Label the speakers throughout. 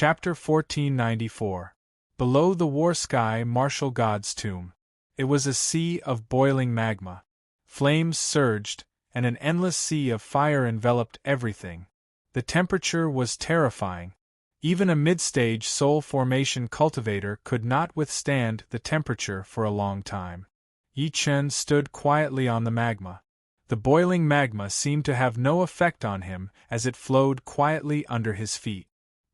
Speaker 1: Chapter 1494. Below the war sky, martial god's tomb. It was a sea of boiling magma. Flames surged, and an endless sea of fire enveloped everything. The temperature was terrifying. Even a mid-stage soul formation cultivator could not withstand the temperature for a long time. Yi Chen stood quietly on the magma. The boiling magma seemed to have no effect on him as it flowed quietly under his feet.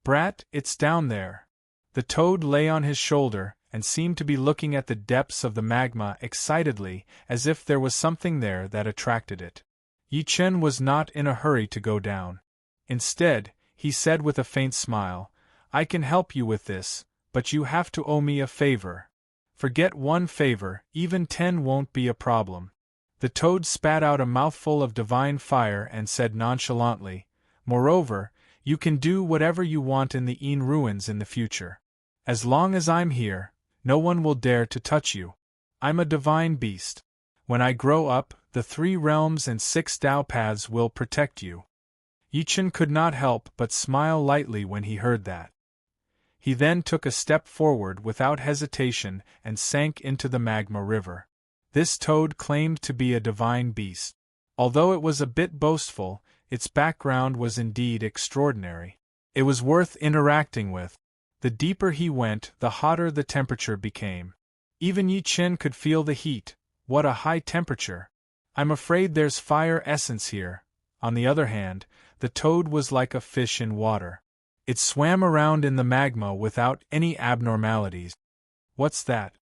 Speaker 1: "Brat, it's down there." The toad lay on his shoulder and seemed to be looking at the depths of the magma excitedly, as if there was something there that attracted it. Yi Chen was not in a hurry to go down. Instead, he said with a faint smile, "I can help you with this, but you have to owe me a favor." "Forget one favor, even 10 won't be a problem." The toad spat out a mouthful of divine fire and said nonchalantly, "Moreover, you can do whatever you want in the Yin ruins in the future. As long as I'm here, no one will dare to touch you. I'm a divine beast. When I grow up, the 3 realms and 6 Tao paths will protect you." Yi Chen could not help but smile lightly when he heard that. He then took a step forward without hesitation and sank into the magma river. This toad claimed to be a divine beast. Although it was a bit boastful, its background was indeed extraordinary. It was worth interacting with. The deeper he went, the hotter the temperature became. Even Yi Chen could feel the heat. What a high temperature! "I'm afraid there's fire essence here." On the other hand, the toad was like a fish in water. It swam around in the magma without any abnormalities. "What's that?"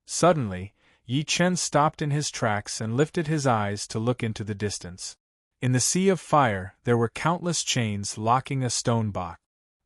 Speaker 1: Suddenly, Yi Chen stopped in his tracks and lifted his eyes to look into the distance. In the sea of fire, there were countless chains locking a stone box.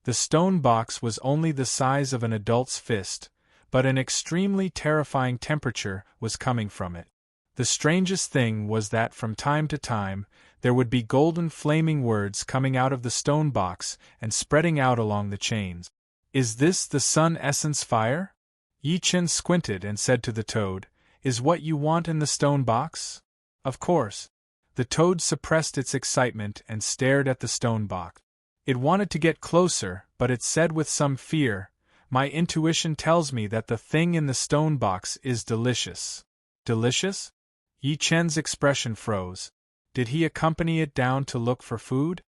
Speaker 1: The stone box was only the size of an adult's fist, but an extremely terrifying temperature was coming from it. The strangest thing was that from time to time, there would be golden flaming words coming out of the stone box and spreading out along the chains. "Is this the sun essence fire?" Yi Chen squinted and said to the toad, "Is what you want in the stone box?" "Of course." The toad suppressed its excitement and stared at the stone box. It wanted to get closer, but it said with some fear, "My intuition tells me that the thing in the stone box is delicious." "Delicious?" Yi Chen's expression froze. Did he accompany it down to look for food?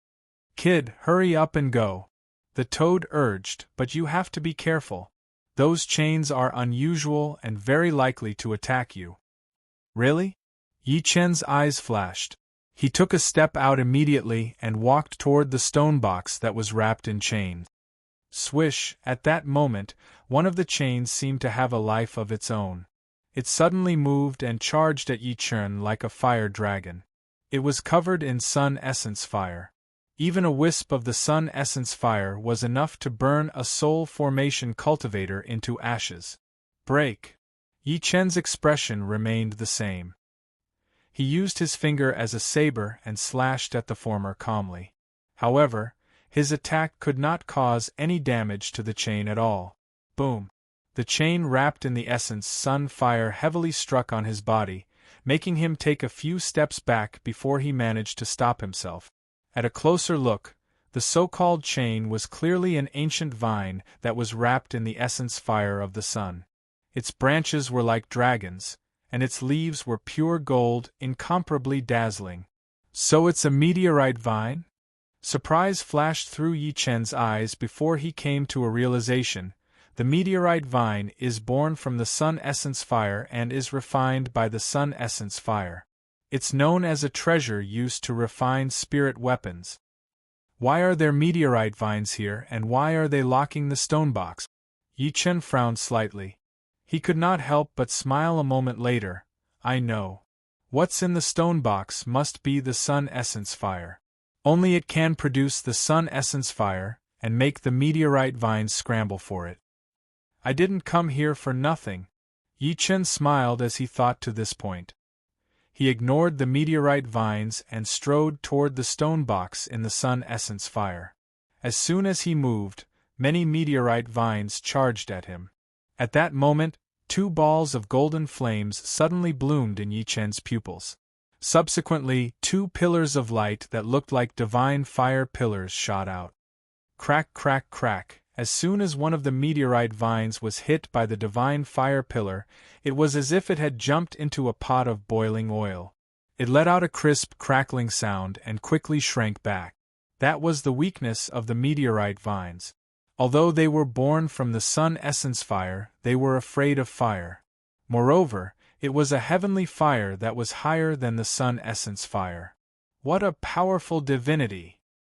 Speaker 1: "Kid, hurry up and go," the toad urged, "but you have to be careful. Those chains are unusual and very likely to attack you." "Really?" Yi Chen's eyes flashed. He took a step out immediately and walked toward the stone box that was wrapped in chains. Swish! At that moment, one of the chains seemed to have a life of its own. It suddenly moved and charged at Yi Chen like a fire dragon. It was covered in sun essence fire. Even a wisp of the sun essence fire was enough to burn a soul formation cultivator into ashes. "Break!" Yi Chen's expression remained the same. He used his finger as a saber and slashed at the former calmly. However, his attack could not cause any damage to the chain at all. Boom! The chain wrapped in the essence sun fire heavily struck on his body, making him take a few steps back before he managed to stop himself. At a closer look, the so-called chain was clearly an ancient vine that was wrapped in the essence fire of the sun. Its branches were like dragons, and its leaves were pure gold, incomparably dazzling. "So it's a meteorite vine?" Surprise flashed through Yi Chen's eyes before he came to a realization. The meteorite vine is born from the sun essence fire and is refined by the sun essence fire. It's known as a treasure used to refine spirit weapons. Why are there meteorite vines here, and why are they locking the stone box? Yi Chen frowned slightly. He could not help but smile a moment later. "I know. What's in the stone box must be the sun essence fire. Only it can produce the sun essence fire and make the meteorite vines scramble for it. I didn't come here for nothing." Yi Chen smiled as he thought to this point. He ignored the meteorite vines and strode toward the stone box in the sun essence fire. As soon as he moved, many meteorite vines charged at him. At that moment, 2 balls of golden flames suddenly bloomed in Yi Chen's pupils. Subsequently, 2 pillars of light that looked like divine fire pillars shot out. Crack, crack, crack, As soon as one of the meteorite vines was hit by the divine fire pillar, it was as if it had jumped into a pot of boiling oil. It let out a crisp, crackling sound and quickly shrank back. That was the weakness of the meteorite vines. Although they were born from the sun essence fire, they were afraid of fire. Moreover, it was a heavenly fire that was higher than the sun essence fire. What a powerful divinity!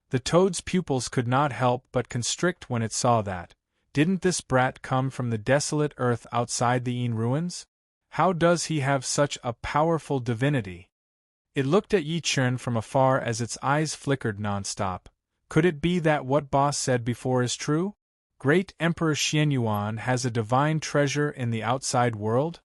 Speaker 1: The toad's pupils could not help but constrict when it saw that. Didn't this brat come from the desolate earth outside the Een ruins? How does he have such a powerful divinity? It looked at Yi Chen from afar as its eyes flickered non-stop. Could it be that what boss said before is true? Great Emperor Xianyuan has a divine treasure in the outside world?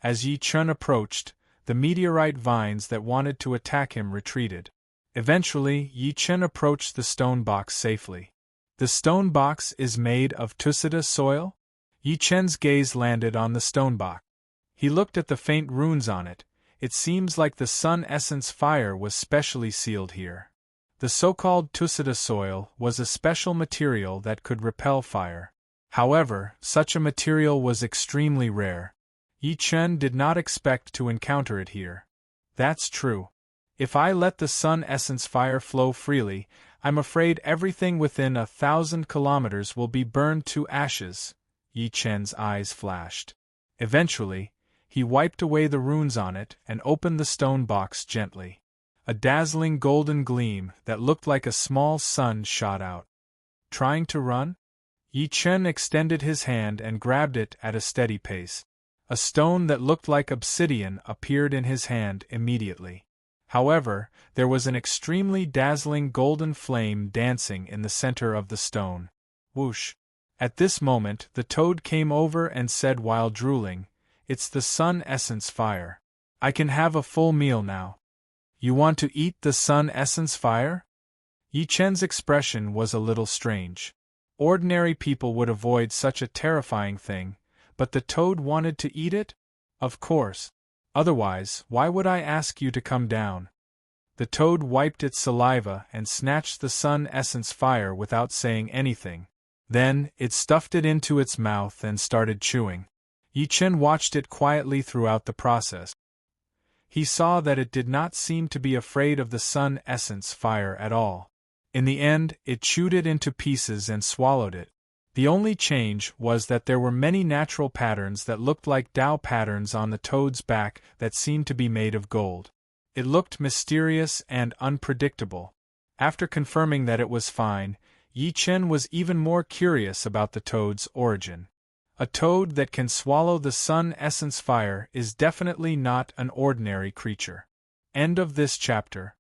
Speaker 1: As Yi Chen approached, the meteorite vines that wanted to attack him retreated. Eventually, Yi Chen approached the stone box safely. The stone box is made of Tusita soil? Yi Chen's gaze landed on the stone box. He looked at the faint runes on it. It seems like the sun essence fire was specially sealed here. The so-called Tusita soil was a special material that could repel fire. However, such a material was extremely rare. Yi Chen did not expect to encounter it here. That's true. If I let the sun essence fire flow freely, I'm afraid everything within 1,000 kilometers will be burned to ashes. Yi Chen's eyes flashed. Eventually, he wiped away the runes on it and opened the stone box gently. A dazzling golden gleam that looked like a small sun shot out. Trying to run? Yi Chen extended his hand and grabbed it at a steady pace. A stone that looked like obsidian appeared in his hand immediately. However, there was an extremely dazzling golden flame dancing in the center of the stone. Whoosh! At this moment, the toad came over and said while drooling, "It's the sun essence fire. I can have a full meal now." "You want to eat the sun essence fire?" Yi Chen's expression was a little strange. Ordinary people would avoid such a terrifying thing, but the toad wanted to eat it? Of course. Otherwise, why would I ask you to come down? The toad wiped its saliva and snatched the sun essence fire without saying anything. Then, it stuffed it into its mouth and started chewing. Yi Chen watched it quietly throughout the process. He saw that it did not seem to be afraid of the sun essence fire at all. In the end, it chewed it into pieces and swallowed it. The only change was that there were many natural patterns that looked like Tao patterns on the toad's back that seemed to be made of gold. It looked mysterious and unpredictable. After confirming that it was fine, Yi Chen was even more curious about the toad's origin. A toad that can swallow the sun essence fire is definitely not an ordinary creature. End of this chapter.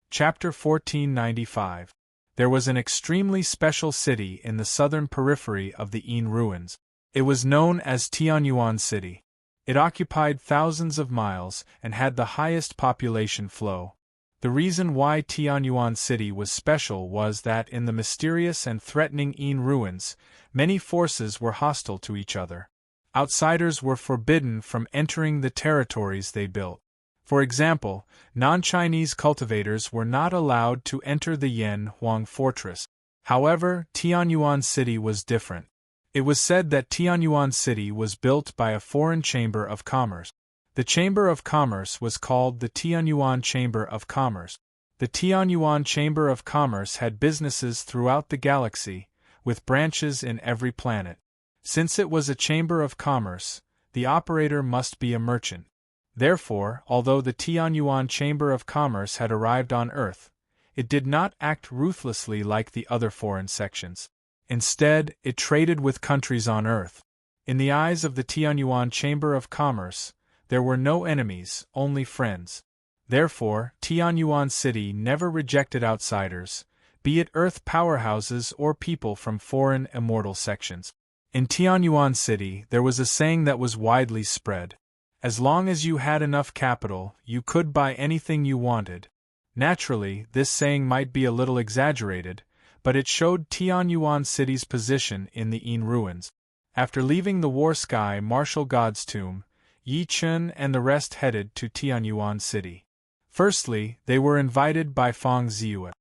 Speaker 1: Chapter 1495. There was an extremely special city in the southern periphery of the Een ruins. It was known as Tianyuan City. It occupied thousands of miles and had the highest population flow. The reason why Tianyuan City was special was that in the mysterious and threatening Een ruins, many forces were hostile to each other. Outsiders were forbidden from entering the territories they built. For example, non-Chinese cultivators were not allowed to enter the Yan Huang fortress. However, Tianyuan City was different. It was said that Tianyuan City was built by a foreign chamber of commerce. The Chamber of Commerce was called the Tianyuan Chamber of Commerce. The Tianyuan Chamber of Commerce had businesses throughout the galaxy, with branches in every planet. Since it was a chamber of commerce, the operator must be a merchant. Therefore, although the Tianyuan Chamber of Commerce had arrived on Earth, it did not act ruthlessly like the other foreign sections. Instead, it traded with countries on Earth. In the eyes of the Tianyuan Chamber of Commerce, there were no enemies, only friends. Therefore, Tianyuan City never rejected outsiders, be it Earth powerhouses or people from foreign immortal sections. In Tianyuan City, there was a saying that was widely spread. As long as you had enough capital, you could buy anything you wanted. Naturally, this saying might be a little exaggerated, but it showed Tianyuan City's position in the Een ruins. After leaving the war sky martial god's tomb, Yi Chen and the rest headed to Tianyuan City. Firstly, they were invited by Feng Ziyue.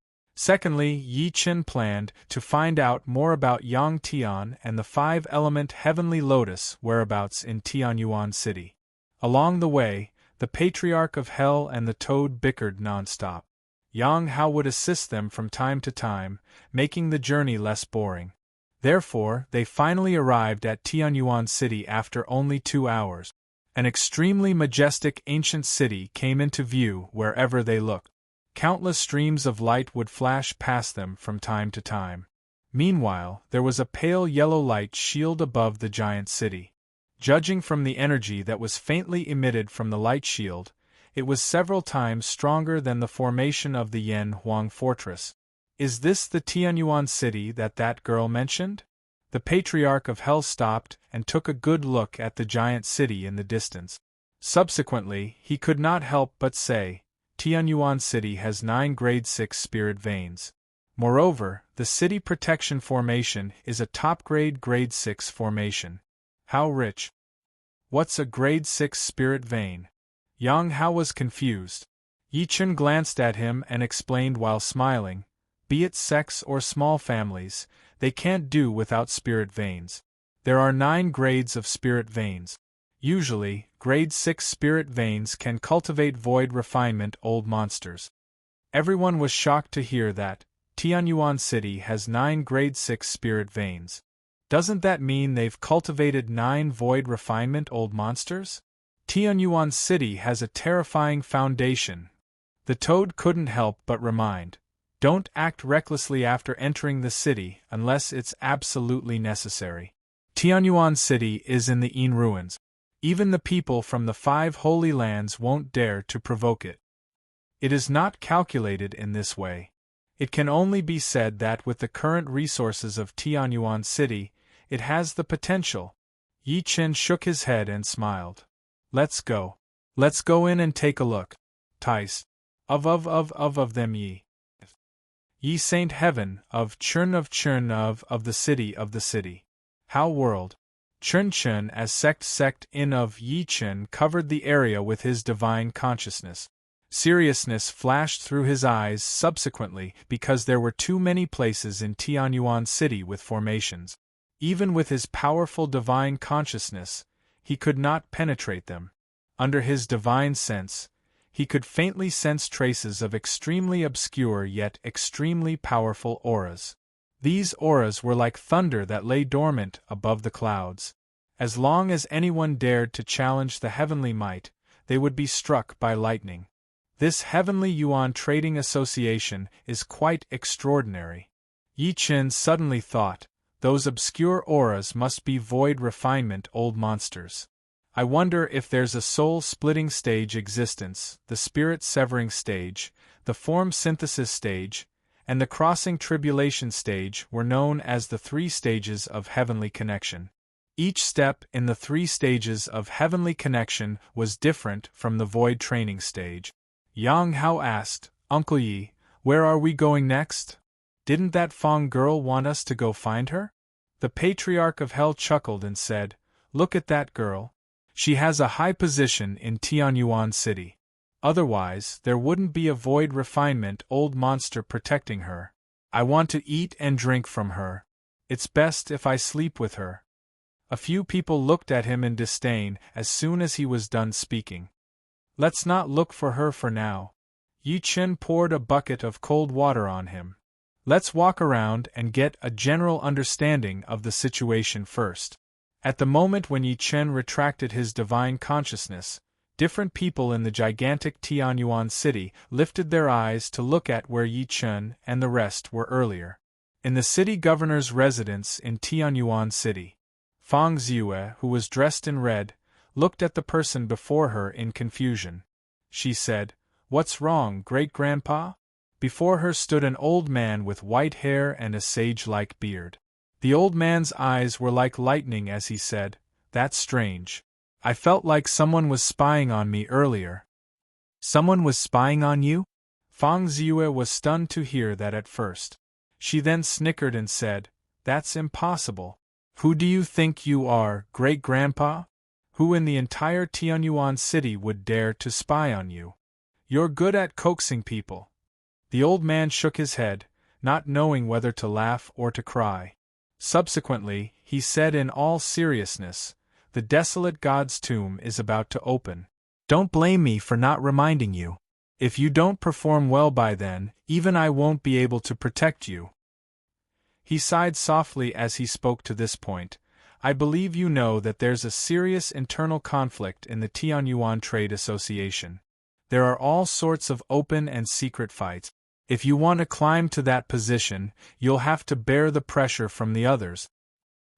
Speaker 1: Secondly, Yi Chen planned to find out more about Yang Tian and the five-element heavenly lotus whereabouts in Tianyuan City. Along the way, the Patriarch of Hell and the Toad bickered nonstop. Yang Hao would assist them from time to time, making the journey less boring. Therefore, they finally arrived at Tianyuan City after only 2 hours. An extremely majestic ancient city came into view wherever they looked. Countless streams of light would flash past them from time to time. Meanwhile, there was a pale yellow light shield above the giant city. Judging from the energy that was faintly emitted from the light shield, it was several times stronger than the formation of the Yan Huang fortress. Is this the Tianyuan city that girl mentioned? The Patriarch of Hell stopped and took a good look at the giant city in the distance. Subsequently, he could not help but say, Tianyuan City has 9 grade 6 spirit veins. Moreover, the city protection formation is a top-grade grade 6 formation. How rich! What's a grade 6 spirit vein? Yang Hao was confused. Yi Chen glanced at him and explained while smiling, be it sex or small families, they can't do without spirit veins. There are 9 grades of spirit veins. Usually, grade 6 spirit veins can cultivate void refinement old monsters. Everyone was shocked to hear that Tianyuan City has 9 grade 6 spirit veins. Doesn't that mean they've cultivated 9 void refinement old monsters? Tianyuan City has a terrifying foundation. The Toad couldn't help but remind, don't act recklessly after entering the city unless it's absolutely necessary. Tianyuan City is in the Yin ruins. Even the people from the 5 Holy Lands won't dare to provoke it. It is not calculated in this way. It can only be said that with the current resources of Tianyuan City, it has the potential. Yi Chen shook his head and smiled. Let's go. Let's go in and take a look. Tice. Of them ye. Ye Saint Heaven, of the city. How world. Chun as sect in of Yi Chen covered the area with his divine consciousness. Seriousness flashed through his eyes subsequently because there were too many places in Tianyuan City with formations. Even with his powerful divine consciousness, he could not penetrate them. Under his divine sense, he could faintly sense traces of extremely obscure yet extremely powerful auras. These auras were like thunder that lay dormant above the clouds. As long as anyone dared to challenge the heavenly might, they would be struck by lightning. This Heavenly Yuan Trading Association is quite extraordinary. Yi Chen suddenly thought, those obscure auras must be void refinement old monsters. I wonder if there's a soul-splitting stage existence, the spirit-severing stage, the form synthesis stage, and the crossing tribulation stage were known as the 3 stages of heavenly connection. Each step in the 3 stages of heavenly connection was different from the void training stage. Yang Hao asked, Uncle Yi, where are we going next? Didn't that Fong girl want us to go find her? The Patriarch of Hell chuckled and said, look at that girl. She has a high position in Tianyuan City. Otherwise, there wouldn't be a void refinement old monster protecting her. I want to eat and drink from her. It's best if I sleep with her. A few people looked at him in disdain as soon as he was done speaking. Let's not look for her for now. Yi Chen poured a bucket of cold water on him. Let's walk around and get a general understanding of the situation first. At the moment when Yi Chen retracted his divine consciousness, different people in the gigantic Tianyuan City lifted their eyes to look at where Yi Chen and the rest were earlier. In the city governor's residence in Tianyuan City, Fang Ziyue, who was dressed in red, looked at the person before her in confusion. She said, "What's wrong, great-grandpa?" Before her stood an old man with white hair and a sage-like beard. The old man's eyes were like lightning as he said, "That's strange. I felt like someone was spying on me earlier." "Someone was spying on you?" Fang Ziyue was stunned to hear that at first. She then snickered and said, "That's impossible. Who do you think you are, great-grandpa? Who in the entire Tianyuan City would dare to spy on you? You're good at coaxing people." The old man shook his head, not knowing whether to laugh or to cry. Subsequently, he said in all seriousness, "The desolate god's tomb is about to open. Don't blame me for not reminding you. If you don't perform well by then, even I won't be able to protect you." He sighed softly as he spoke to this point. "I believe you know that there's a serious internal conflict in the Tianyuan Trade Association. There are all sorts of open and secret fights. If you want to climb to that position, you'll have to bear the pressure from the others."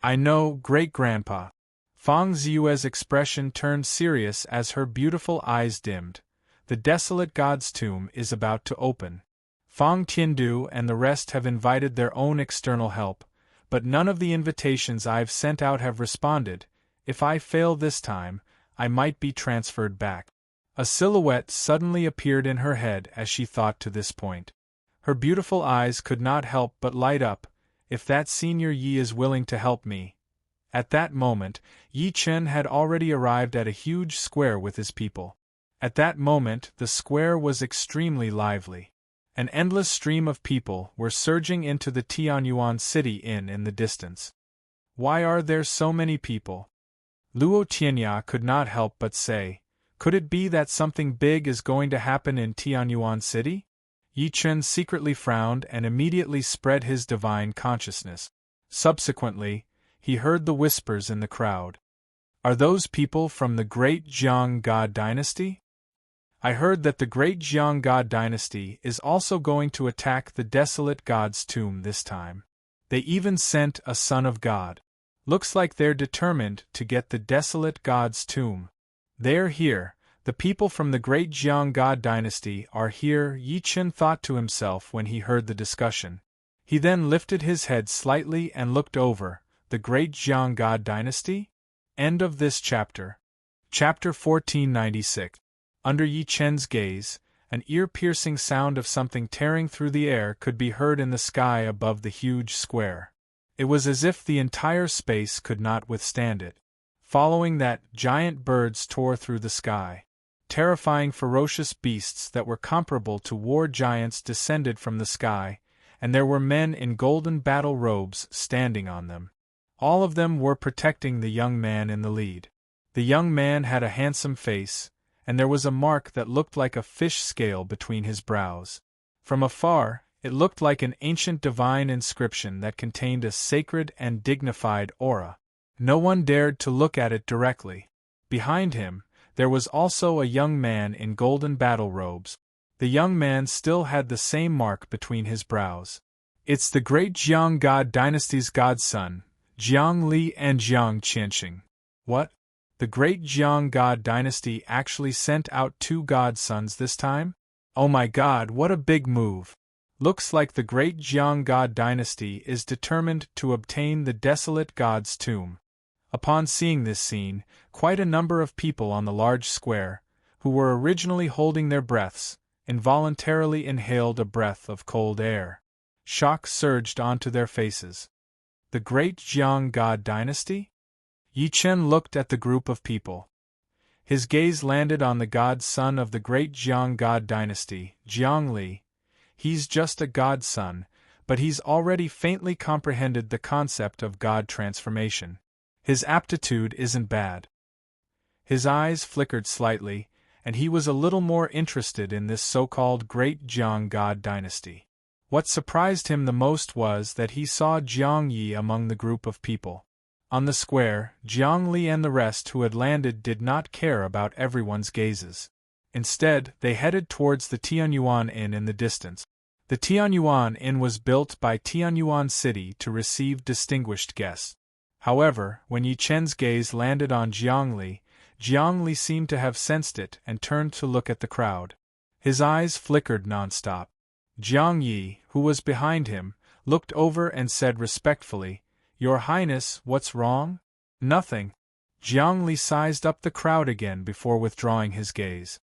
Speaker 1: "I know, Great-Grandpa." Fang Ziyue's expression turned serious as her beautiful eyes dimmed. "The desolate god's tomb is about to open. Fang Tiandu and the rest have invited their own external help, but none of the invitations I've sent out have responded. If I fail this time, I might be transferred back." A silhouette suddenly appeared in her head as she thought to this point. Her beautiful eyes could not help but light up. "If that Senior Yi is willing to help me." At that moment, Yi Chen had already arrived at a huge square with his people. At that moment, the square was extremely lively. An endless stream of people were surging into the Tianyuan City Inn in the distance. "Why are there so many people?" Luo Tianya could not help but say. "Could it be that something big is going to happen in Tianyuan City?" Yi Chen secretly frowned and immediately spread his divine consciousness. Subsequently, he heard the whispers in the crowd. "Are those people from the Great Jiang God Dynasty? I heard that the Great Jiang God Dynasty is also going to attack the desolate god's tomb this time. They even sent a son of God. Looks like they're determined to get the desolate god's tomb. They're here. The people from the Great Jiang God Dynasty are here," Yi Chen thought to himself when he heard the discussion. He then lifted his head slightly and looked over. The Great Jiang God Dynasty? End of this chapter. Chapter 1496. Under Yi Chen's gaze, an ear-piercing sound of something tearing through the air could be heard in the sky above the huge square. It was as if the entire space could not withstand it. Following that, giant birds tore through the sky. Terrifying ferocious beasts that were comparable to war giants descended from the sky, and there were men in golden battle robes standing on them. All of them were protecting the young man in the lead. The young man had a handsome face, and there was a mark that looked like a fish scale between his brows. From afar, it looked like an ancient divine inscription that contained a sacred and dignified aura. No one dared to look at it directly. Behind him, there was also a young man in golden battle robes. The young man still had the same mark between his brows. "It's the Great Jiang God Dynasty's godson, Jiang Li and Jiang Qianxing." "What? The Great Jiang God Dynasty actually sent out two godsons this time? Oh my god, what a big move! Looks like the Great Jiang God Dynasty is determined to obtain the desolate god's tomb." Upon seeing this scene, quite a number of people on the large square, who were originally holding their breaths, involuntarily inhaled a breath of cold air. Shock surged onto their faces. The Great Jiang God Dynasty? Yi Chen looked at the group of people. His gaze landed on the godson of the Great Jiang God Dynasty, Jiang Li. He's just a godson, but he's already faintly comprehended the concept of god transformation. His aptitude isn't bad. His eyes flickered slightly, and he was a little more interested in this so-called Great Jiang God Dynasty. What surprised him the most was that he saw Jiang Yi among the group of people. On the square, Jiang Li and the rest who had landed did not care about everyone's gazes. Instead, they headed towards the Tianyuan Inn in the distance. The Tianyuan Inn was built by Tianyuan City to receive distinguished guests. However, when Yi Chen's gaze landed on Jiang Li seemed to have sensed it and turned to look at the crowd. His eyes flickered non-stop. Jiang Yi, who was behind him, looked over and said respectfully, "Your Highness, what's wrong?" "Nothing." Jiang Li sized up the crowd again before withdrawing his gaze.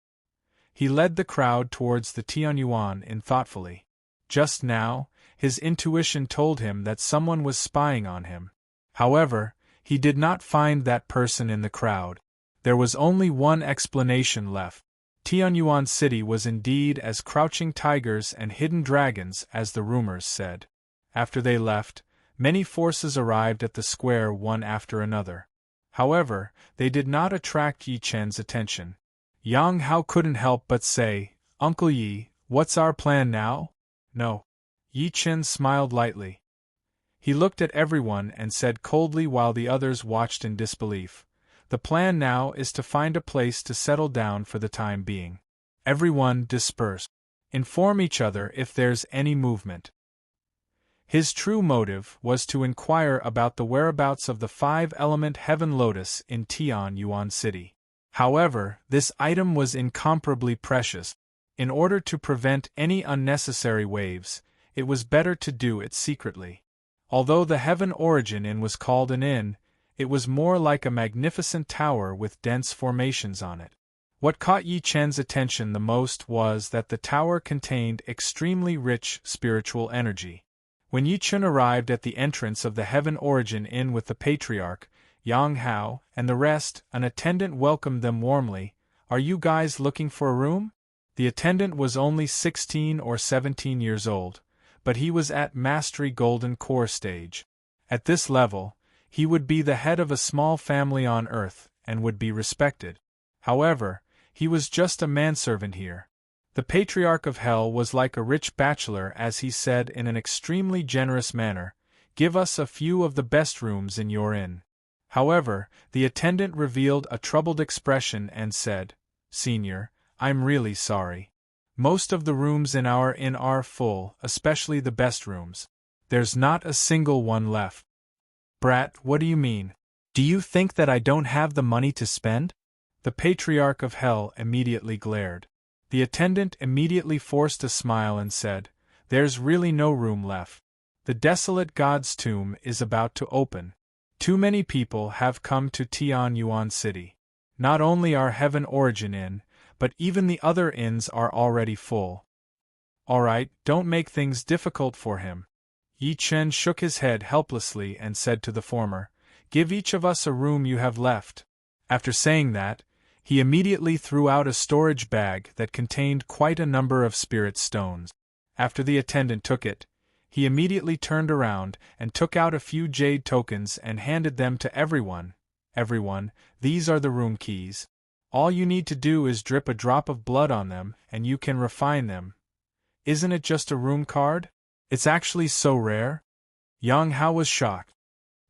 Speaker 1: He led the crowd towards the Tianyuan Inn thoughtfully. Just now, his intuition told him that someone was spying on him. However, he did not find that person in the crowd. There was only one explanation left. Tianyuan City was indeed as crouching tigers and hidden dragons as the rumors said. After they left, many forces arrived at the square one after another. However, they did not attract Yi Chen's attention. Yang Hao couldn't help but say, "Uncle Yi, what's our plan now?" "No." Yi Chen smiled lightly. He looked at everyone and said coldly while the others watched in disbelief, "The plan now is to find a place to settle down for the time being. Everyone disperse. Inform each other if there's any movement." His true motive was to inquire about the whereabouts of the five-element Heaven Lotus in Tianyuan City. However, this item was incomparably precious. In order to prevent any unnecessary waves, it was better to do it secretly. Although the Heaven Origin Inn was called an inn, it was more like a magnificent tower with dense formations on it. What caught Yi Chen's attention the most was that the tower contained extremely rich spiritual energy. When Yi Chen arrived at the entrance of the Heaven Origin Inn with the Patriarch, Yang Hao, and the rest, an attendant welcomed them warmly. "Are you guys looking for a room?" The attendant was only 16 or 17 years old, but he was at Mastery Golden Core stage. At this level, he would be the head of a small family on Earth, and would be respected. However, he was just a manservant here. The Patriarch of Hell was like a rich bachelor as he said in an extremely generous manner, "Give us a few of the best rooms in your inn." However, the attendant revealed a troubled expression and said, "Senior, I'm really sorry. Most of the rooms in our inn are full, especially the best rooms. There's not a single one left." "Brat, what do you mean? Do you think that I don't have the money to spend?" The Patriarch of Hell immediately glared. The attendant immediately forced a smile and said, "There's really no room left. The desolate god's tomb is about to open. Too many people have come to Tianyuan City. Not only our Heaven Origin Inn, but even the other inns are already full." "Alright, don't make things difficult for him." Yi Chen shook his head helplessly and said to the former, "Give each of us a room you have left." After saying that, he immediately threw out a storage bag that contained quite a number of spirit stones. After the attendant took it, he immediately turned around and took out a few jade tokens and handed them to everyone. "Everyone, these are the room keys. All you need to do is drip a drop of blood on them and you can refine them. Isn't it just a room card? It's actually so rare?" Yang Hao was shocked.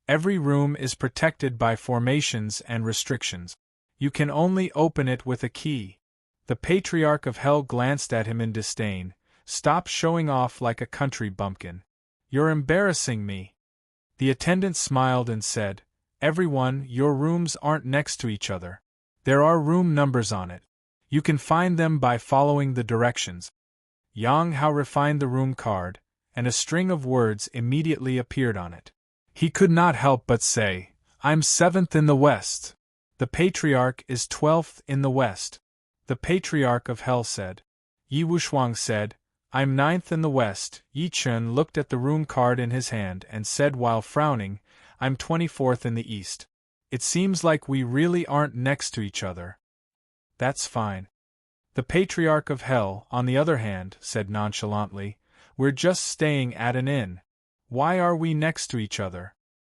Speaker 1: Every room is protected by formations and restrictions. You can only open it with a key. The Patriarch of Hell glanced at him in disdain. "Stop showing off like a country bumpkin. You're embarrassing me." The attendant smiled and said, "Everyone, your rooms aren't next to each other. There are room numbers on it. You can find them by following the directions." Yang Hao refined the room card, and a string of words immediately appeared on it. He could not help but say, "I'm 7th in the West. The Patriarch is 12th in the West." The Patriarch of Hell said. Yi Wushuang said, "I'm 9th in the West." Yi Chen looked at the room card in his hand and said while frowning, "I'm 24th in the East. It seems like we really aren't next to each other." "That's fine." The Patriarch of Hell, on the other hand, said nonchalantly, "We're just staying at an inn. Why are we next to each other?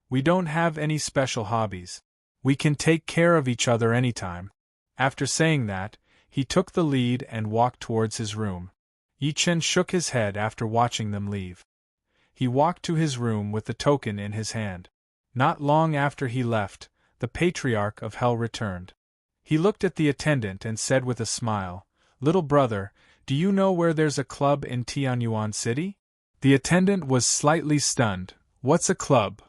Speaker 1: We don't have any special hobbies. We can take care of each other anytime." After saying that, he took the lead and walked towards his room. Yi Chen shook his head after watching them leave. He walked to his room with the token in his hand. Not long after he left, the Patriarch of Hell returned. He looked at the attendant and said with a smile, "Little brother, do you know where there's a club in Tianyuan City?" The attendant was slightly stunned. "What's a club?"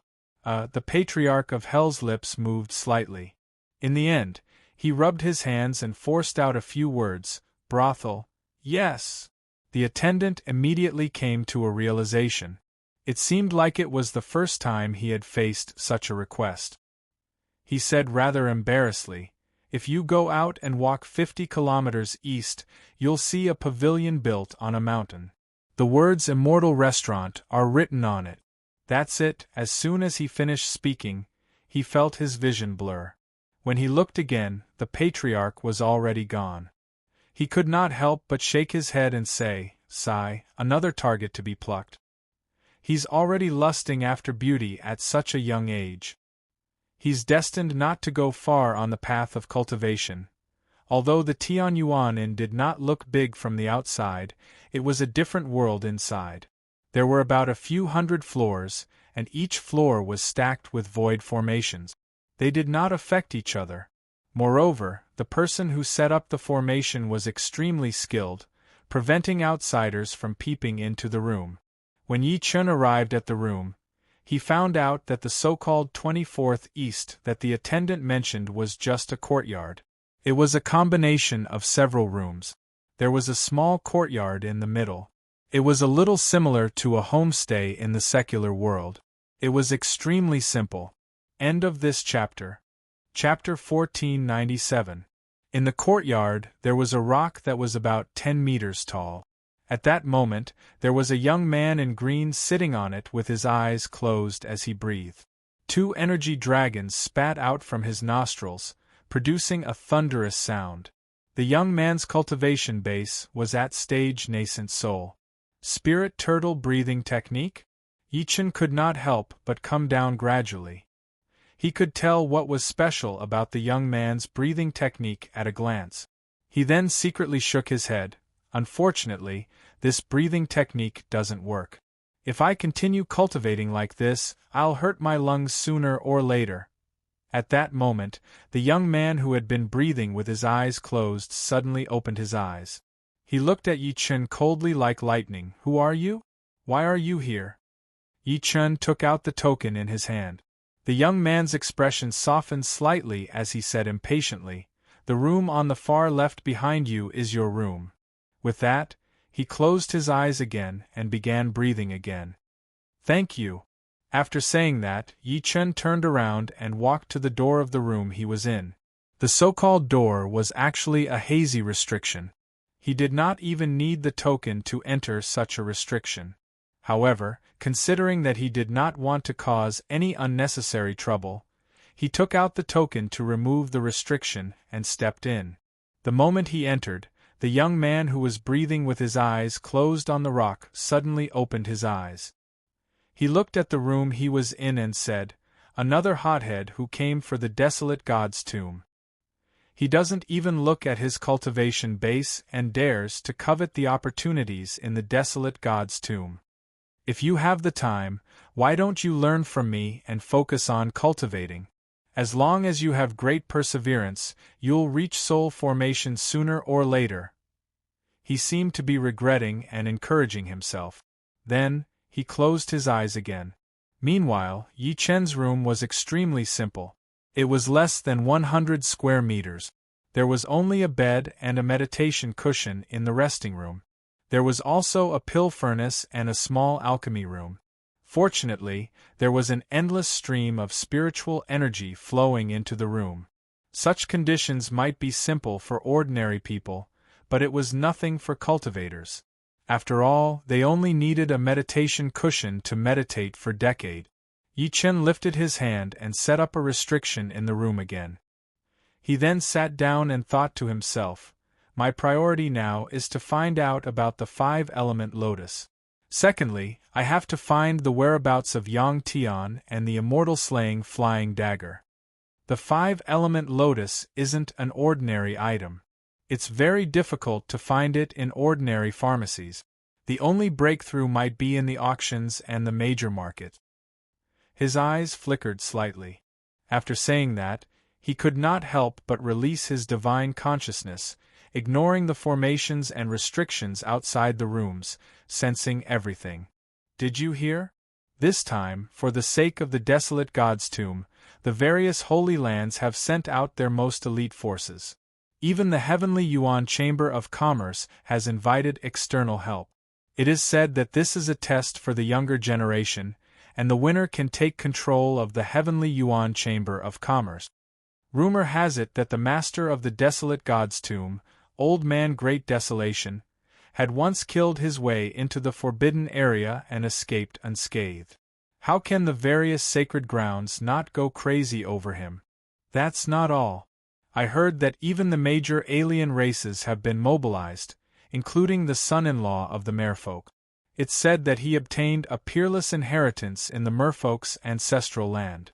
Speaker 1: The Patriarch of Hell's lips moved slightly. In the end, he rubbed his hands and forced out a few words, "Brothel." "Yes." The attendant immediately came to a realization. It seemed like it was the first time he had faced such a request. He said rather embarrassedly, "If you go out and walk 50 kilometers east, you'll see a pavilion built on a mountain. The words Immortal Restaurant are written on it." That's it. As soon as he finished speaking, he felt his vision blur. When he looked again, the Patriarch was already gone. He could not help but shake his head and say, sigh, another target to be plucked. He's already lusting after beauty at such a young age. He's destined not to go far on the path of cultivation. Although the Tianyuan Inn did not look big from the outside, it was a different world inside. There were about a few hundred floors, and each floor was stacked with void formations. They did not affect each other. Moreover, the person who set up the formation was extremely skilled, preventing outsiders from peeping into the room. When Yi Chun arrived at the room, he found out that the so-called 24th East that the attendant mentioned was just a courtyard. It was a combination of several rooms. There was a small courtyard in the middle. It was a little similar to a homestay in the secular world. It was extremely simple. End of this chapter. Chapter 1497. In the courtyard, there was a rock that was about 10 meters tall. At that moment, there was a young man in green sitting on it with his eyes closed as he breathed. 2 energy dragons spat out from his nostrils, producing a thunderous sound. The young man's cultivation base was at stage nascent soul. Spirit turtle breathing technique? Yi Chun could not help but come down gradually. He could tell what was special about the young man's breathing technique at a glance. He then secretly shook his head. Unfortunately, this breathing technique doesn't work. If I continue cultivating like this, I'll hurt my lungs sooner or later. At that moment, the young man who had been breathing with his eyes closed suddenly opened his eyes. He looked at Yi Chun coldly like lightning. Who are you? Why are you here? Yi Chun took out the token in his hand. The young man's expression softened slightly as he said impatiently, "The room on the far left behind you is your room." With that, he closed his eyes again and began breathing again. "Thank you." After saying that, Yi Chun turned around and walked to the door of the room he was in. The so-called door was actually a hazy restriction. He did not even need the token to enter such a restriction. However, considering that he did not want to cause any unnecessary trouble, he took out the token to remove the restriction and stepped in. The moment he entered, the young man who was breathing with his eyes closed on the rock suddenly opened his eyes. He looked at the room he was in and said, "Another hothead who came for the desolate god's tomb. He doesn't even look at his cultivation base and dares to covet the opportunities in the desolate god's tomb. If you have the time, why don't you learn from me and focus on cultivating? As long as you have great perseverance, you'll reach soul formation sooner or later." He seemed to be regretting and encouraging himself. Then, he closed his eyes again. Meanwhile, Yi Chen's room was extremely simple. It was less than 100 square meters. There was only a bed and a meditation cushion in the resting room. There was also a pill furnace and a small alchemy room. Fortunately, there was an endless stream of spiritual energy flowing into the room. Such conditions might be simple for ordinary people, but it was nothing for cultivators. After all, they only needed a meditation cushion to meditate for decades. Yi Chun lifted his hand and set up a restriction in the room again. He then sat down and thought to himself, "My priority now is to find out about the 5-element lotus. Secondly, I have to find the whereabouts of Yang Tian and the immortal slaying flying dagger. The 5-element lotus isn't an ordinary item. It's very difficult to find it in ordinary pharmacies. The only breakthrough might be in the auctions and the major market." His eyes flickered slightly. After saying that, he could not help but release his divine consciousness, ignoring the formations and restrictions outside the rooms, sensing everything. "Did you hear? This time, for the sake of the desolate god's tomb, the various holy lands have sent out their most elite forces. Even the heavenly Yuan Chamber of Commerce has invited external help. It is said that this is a test for the younger generation, and the winner can take control of the heavenly Yuan Chamber of Commerce. Rumor has it that the master of the desolate god's tomb, Old Man Great Desolation, had once killed his way into the forbidden area and escaped unscathed. How can the various sacred grounds not go crazy over him? That's not all. I heard that even the major alien races have been mobilized, including the son-in-law of the merfolk. It's said that he obtained a peerless inheritance in the merfolk's ancestral land.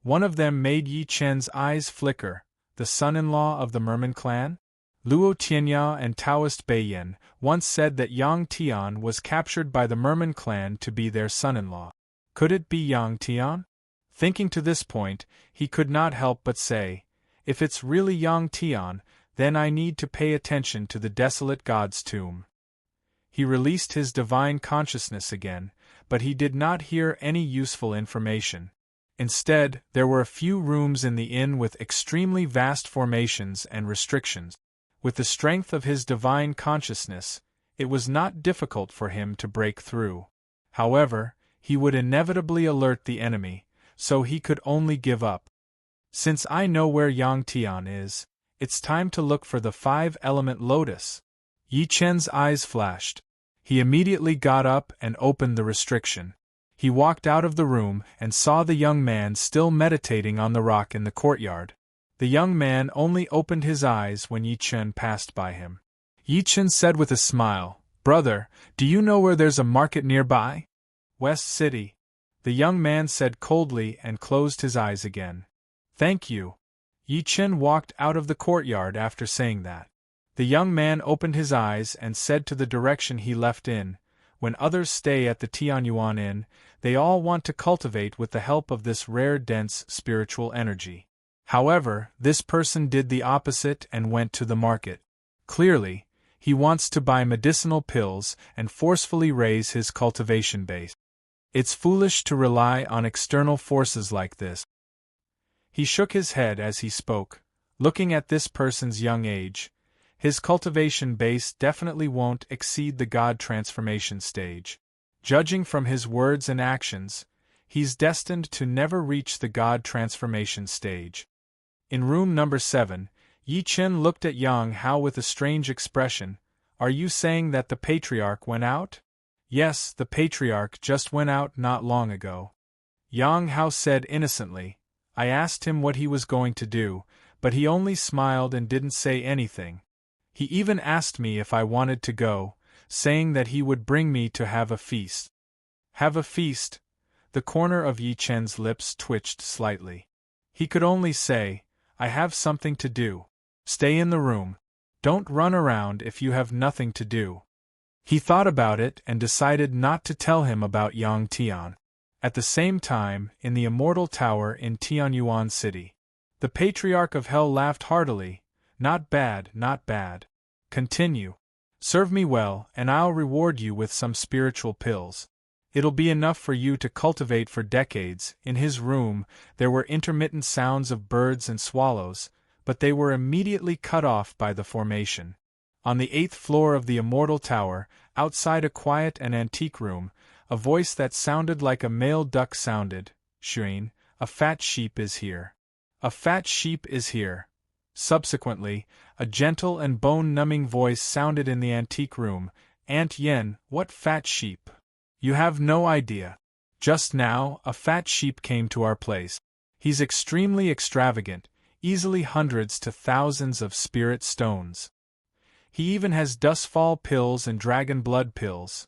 Speaker 1: One of them made Yi Chen's eyes flicker, the son-in-law of the Merman clan? Luo Tianya and Taoist Beiyan once said that Yang Tian was captured by the Merman clan to be their son-in-law. Could it be Yang Tian? Thinking to this point, he could not help but say, if it's really Yang Tian, then I need to pay attention to the desolate god's tomb. He released his divine consciousness again, but he did not hear any useful information. Instead, there were a few rooms in the inn with extremely vast formations and restrictions. With the strength of his divine consciousness, it was not difficult for him to break through. However, he would inevitably alert the enemy, so he could only give up. Since I know where Yang Tian is, it's time to look for the 5-element lotus. Yi Chen's eyes flashed. He immediately got up and opened the restriction. He walked out of the room and saw the young man still meditating on the rock in the courtyard. The young man only opened his eyes when Yi Chen passed by him. Yi Chen said with a smile, "Brother, do you know where there's a market nearby?" "West City," the young man said coldly and closed his eyes again. "Thank you." Yi Chen walked out of the courtyard after saying that. The young man opened his eyes and said to the direction he left in, "When others stay at the Tianyuan Inn, they all want to cultivate with the help of this rare dense spiritual energy. However, this person did the opposite and went to the market. Clearly, he wants to buy medicinal pills and forcefully raise his cultivation base. It's foolish to rely on external forces like this." He shook his head as he spoke, looking at this person's young age. His cultivation base definitely won't exceed the God transformation stage. Judging from his words and actions, he's destined to never reach the God transformation stage. In room number 7, Yi Chen looked at Yang Hao with a strange expression. "Are you saying that the patriarch went out?" "Yes, the patriarch just went out not long ago." Yang Hao said innocently. "I asked him what he was going to do, but he only smiled and didn't say anything. He even asked me if I wanted to go, saying that he would bring me to have a feast." Have a feast? The corner of Yi Chen's lips twitched slightly. He could only say, "I have something to do. Stay in the room. Don't run around if you have nothing to do." He thought about it and decided not to tell him about Yang Tian. At the same time, in the Immortal Tower in Tianyuan City, the Patriarch of Hell laughed heartily. "Not bad, not bad. Continue. Serve me well, and I'll reward you with some spiritual pills. It'll be enough for you to cultivate for decades." In his room, there were intermittent sounds of birds and swallows, but they were immediately cut off by the formation. On the 8th floor of the Immortal Tower, outside a quiet and antique room, a voice that sounded like a male duck sounded, "Serene, a fat sheep is here. A fat sheep is here." Subsequently, a gentle and bone-numbing voice sounded in the antique room, "Aunt Yen, what fat sheep? You have no idea. Just now, a fat sheep came to our place. He's extremely extravagant, easily hundreds to thousands of spirit stones. He even has dustfall pills and dragon blood pills."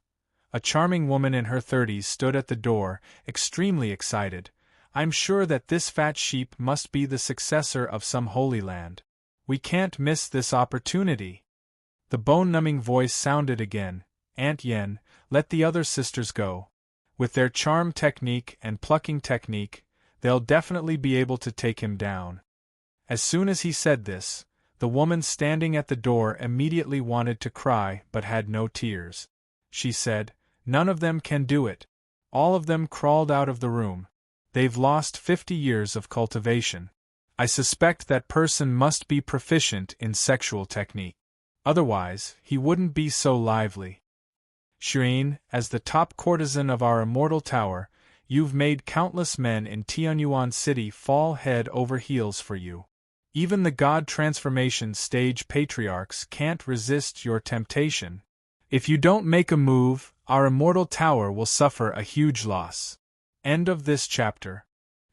Speaker 1: A charming woman in her 30s stood at the door, extremely excited. "I'm sure that this fat sheep must be the successor of some holy land. We can't miss this opportunity." The bone-numbing voice sounded again, "Aunt Yen, let the other sisters go. With their charm technique and plucking technique, they'll definitely be able to take him down." As soon as he said this, the woman standing at the door immediately wanted to cry but had no tears. She said, "None of them can do it." All of them crawled out of the room. "They've lost 50 years of cultivation. I suspect that person must be proficient in sexual technique. Otherwise, he wouldn't be so lively. Serene, as the top courtesan of our Immortal Tower, you've made countless men in Tianyuan City fall head over heels for you. Even the God transformation stage patriarchs can't resist your temptation. If you don't make a move, our Immortal Tower will suffer a huge loss." End of this chapter.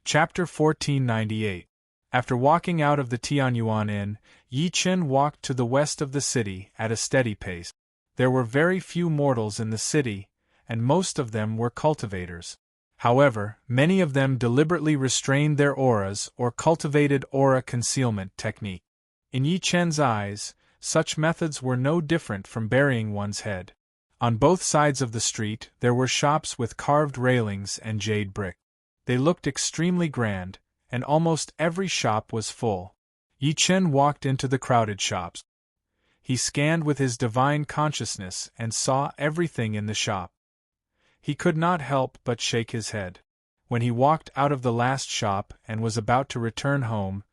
Speaker 1: Chapter 1498. After walking out of the Tianyuan Inn, Yi Chen walked to the west of the city at a steady pace. There were very few mortals in the city, and most of them were cultivators. However, many of them deliberately restrained their auras or cultivated aura concealment technique. In Yi Chen's eyes, such methods were no different from burying one's head. On both sides of the street there were shops with carved railings and jade brick. They looked extremely grand, and almost every shop was full. Yi Chen walked into the crowded shops. He scanned with his divine consciousness and saw everything in the shop. He could not help but shake his head. When he walked out of the last shop and was about to return home,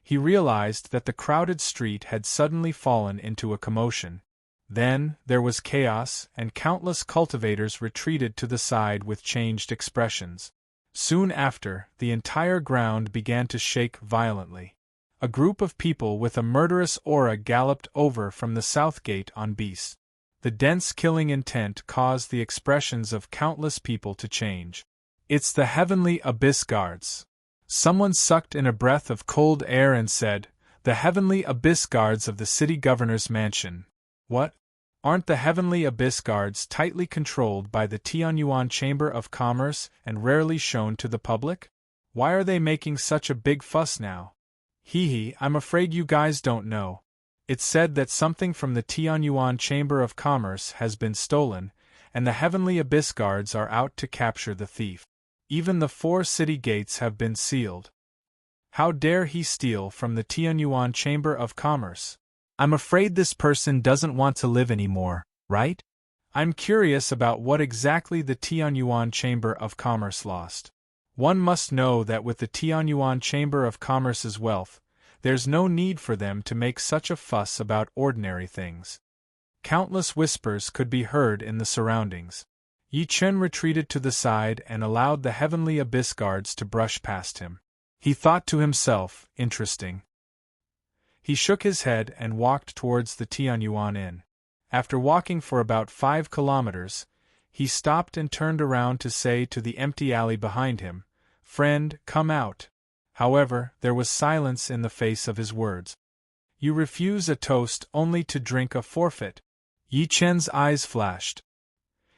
Speaker 1: he realized that the crowded street had suddenly fallen into a commotion. Then there was chaos, and countless cultivators retreated to the side with changed expressions. Soon after, the entire ground began to shake violently. A group of people with a murderous aura galloped over from the south gate on beasts. The dense killing intent caused the expressions of countless people to change. "It's the Heavenly Abyss Guards." Someone sucked in a breath of cold air and said, "The Heavenly Abyss Guards of the city governor's mansion." What? Aren't the Heavenly Abyss Guards tightly controlled by the Tianyuan Chamber of Commerce and rarely shown to the public? Why are they making such a big fuss now? I'm afraid you guys don't know. It's said that something from the Tianyuan Chamber of Commerce has been stolen, and the Heavenly Abyss Guards are out to capture the thief. Even the 4 city gates have been sealed. How dare he steal from the Tianyuan Chamber of Commerce? I'm afraid this person doesn't want to live anymore, right? I'm curious about what exactly the Tianyuan Chamber of Commerce lost. One must know that with the Tianyuan Chamber of Commerce's wealth, there's no need for them to make such a fuss about ordinary things. Countless whispers could be heard in the surroundings. Yi Chen retreated to the side and allowed the Heavenly Abyss Guards to brush past him. He thought to himself, interesting. He shook his head and walked towards the Tianyuan Inn. After walking for about 5 kilometers, he stopped and turned around to say to the empty alley behind him, "Friend, come out." However, there was silence in the face of his words. "You refuse a toast only to drink a forfeit." Yi Chen's eyes flashed.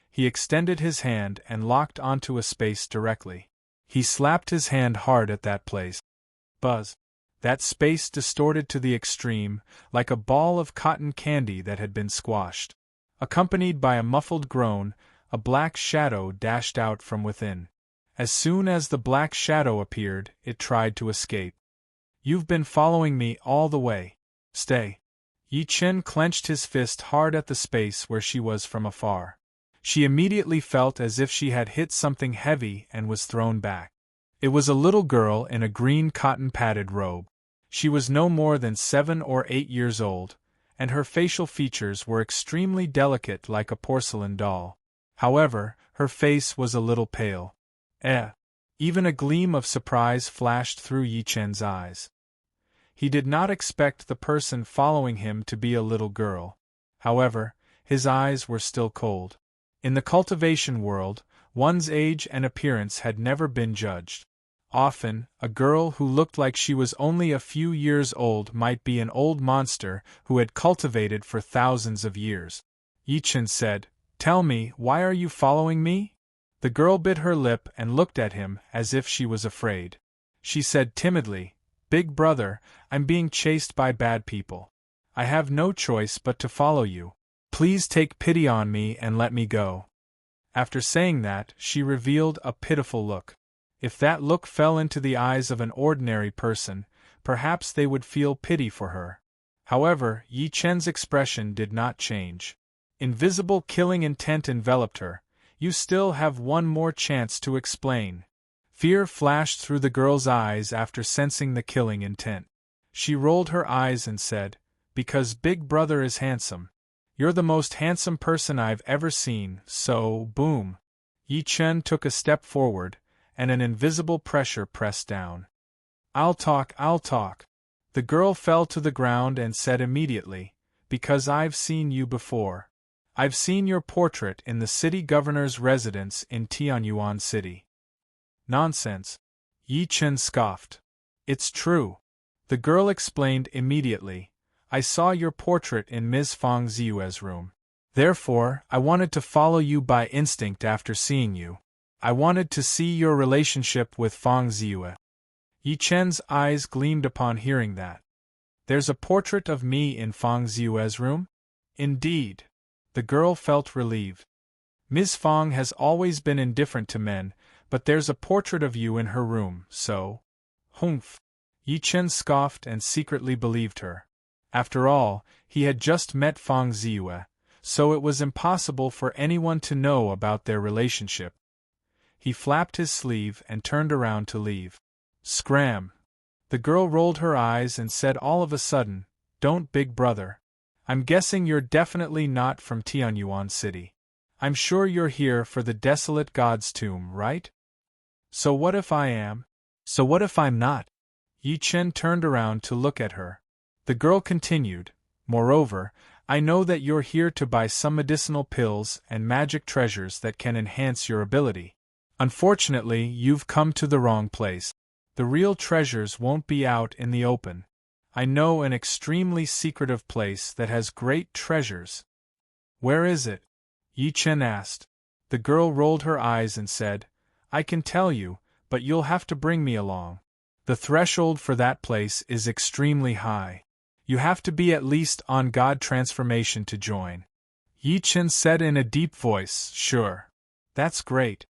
Speaker 1: He extended his hand and locked onto a space directly. He slapped his hand hard at that place. Buzz. That space distorted to the extreme, like a ball of cotton candy that had been squashed. Accompanied by a muffled groan, a black shadow dashed out from within. As soon as the black shadow appeared, it tried to escape. "You've been following me all the way. Stay." Yi Chen clenched his fist hard at the space where she was from afar. She immediately felt as if she had hit something heavy and was thrown back. It was a little girl in a green cotton-padded robe. She was no more than 7 or 8 years old, and her facial features were extremely delicate like a porcelain doll. However, her face was a little pale. Even a gleam of surprise flashed through Yi Chen's eyes. He did not expect the person following him to be a little girl. However, his eyes were still cold. In the cultivation world, one's age and appearance had never been judged. Often, a girl who looked like she was only a few years old might be an old monster who had cultivated for thousands of years. Yi Chen said, "Tell me, why are you following me?" The girl bit her lip and looked at him as if she was afraid. She said timidly, "Big brother, I'm being chased by bad people. I have no choice but to follow you. Please take pity on me and let me go." After saying that, she revealed a pitiful look. If that look fell into the eyes of an ordinary person, perhaps they would feel pity for her. However, Yi Chen's expression did not change. Invisible killing intent enveloped her. "You still have one more chance to explain." Fear flashed through the girl's eyes after sensing the killing intent. She rolled her eyes and said, "Because Big Brother is handsome. You're the most handsome person I've ever seen, so, boom." Yi Chen took a step forward, and an invisible pressure pressed down. I'll talk." The girl fell to the ground and said immediately, "Because I've seen you before. I've seen your portrait in the city governor's residence in Tianyuan City." "Nonsense." Yi Chen scoffed. "It's true. The girl explained immediately. I saw your portrait in Ms. Fang Ziyue's room. Therefore, I wanted to follow you by instinct after seeing you. I wanted to see your relationship with Fang Ziyue. Yi Chen's eyes gleamed upon hearing that. There's a portrait of me in Fang Ziyue's room? Indeed. The girl felt relieved. Ms. Fang has always been indifferent to men, but there's a portrait of you in her room, so… Humph! Yi Chen scoffed and secretly believed her. After all, he had just met Fang Ziyue, so it was impossible for anyone to know about their relationship. He flapped his sleeve and turned around to leave. Scram! The girl rolled her eyes and said all of a sudden, Don't, big brother. I'm guessing you're definitely not from Tianyuan City. I'm sure you're here for the desolate god's tomb, right? So what if I am? So what if I'm not? Yi Chen turned around to look at her. The girl continued, Moreover, I know that you're here to buy some medicinal pills and magic treasures that can enhance your ability. Unfortunately, you've come to the wrong place. The real treasures won't be out in the open. I know an extremely secretive place that has great treasures. Where is it? Yi Chen asked. The girl rolled her eyes and said, I can tell you, but you'll have to bring me along. The threshold for that place is extremely high. You have to be at least on God transformation to join. Yi Chen said in a deep voice, Sure. That's great.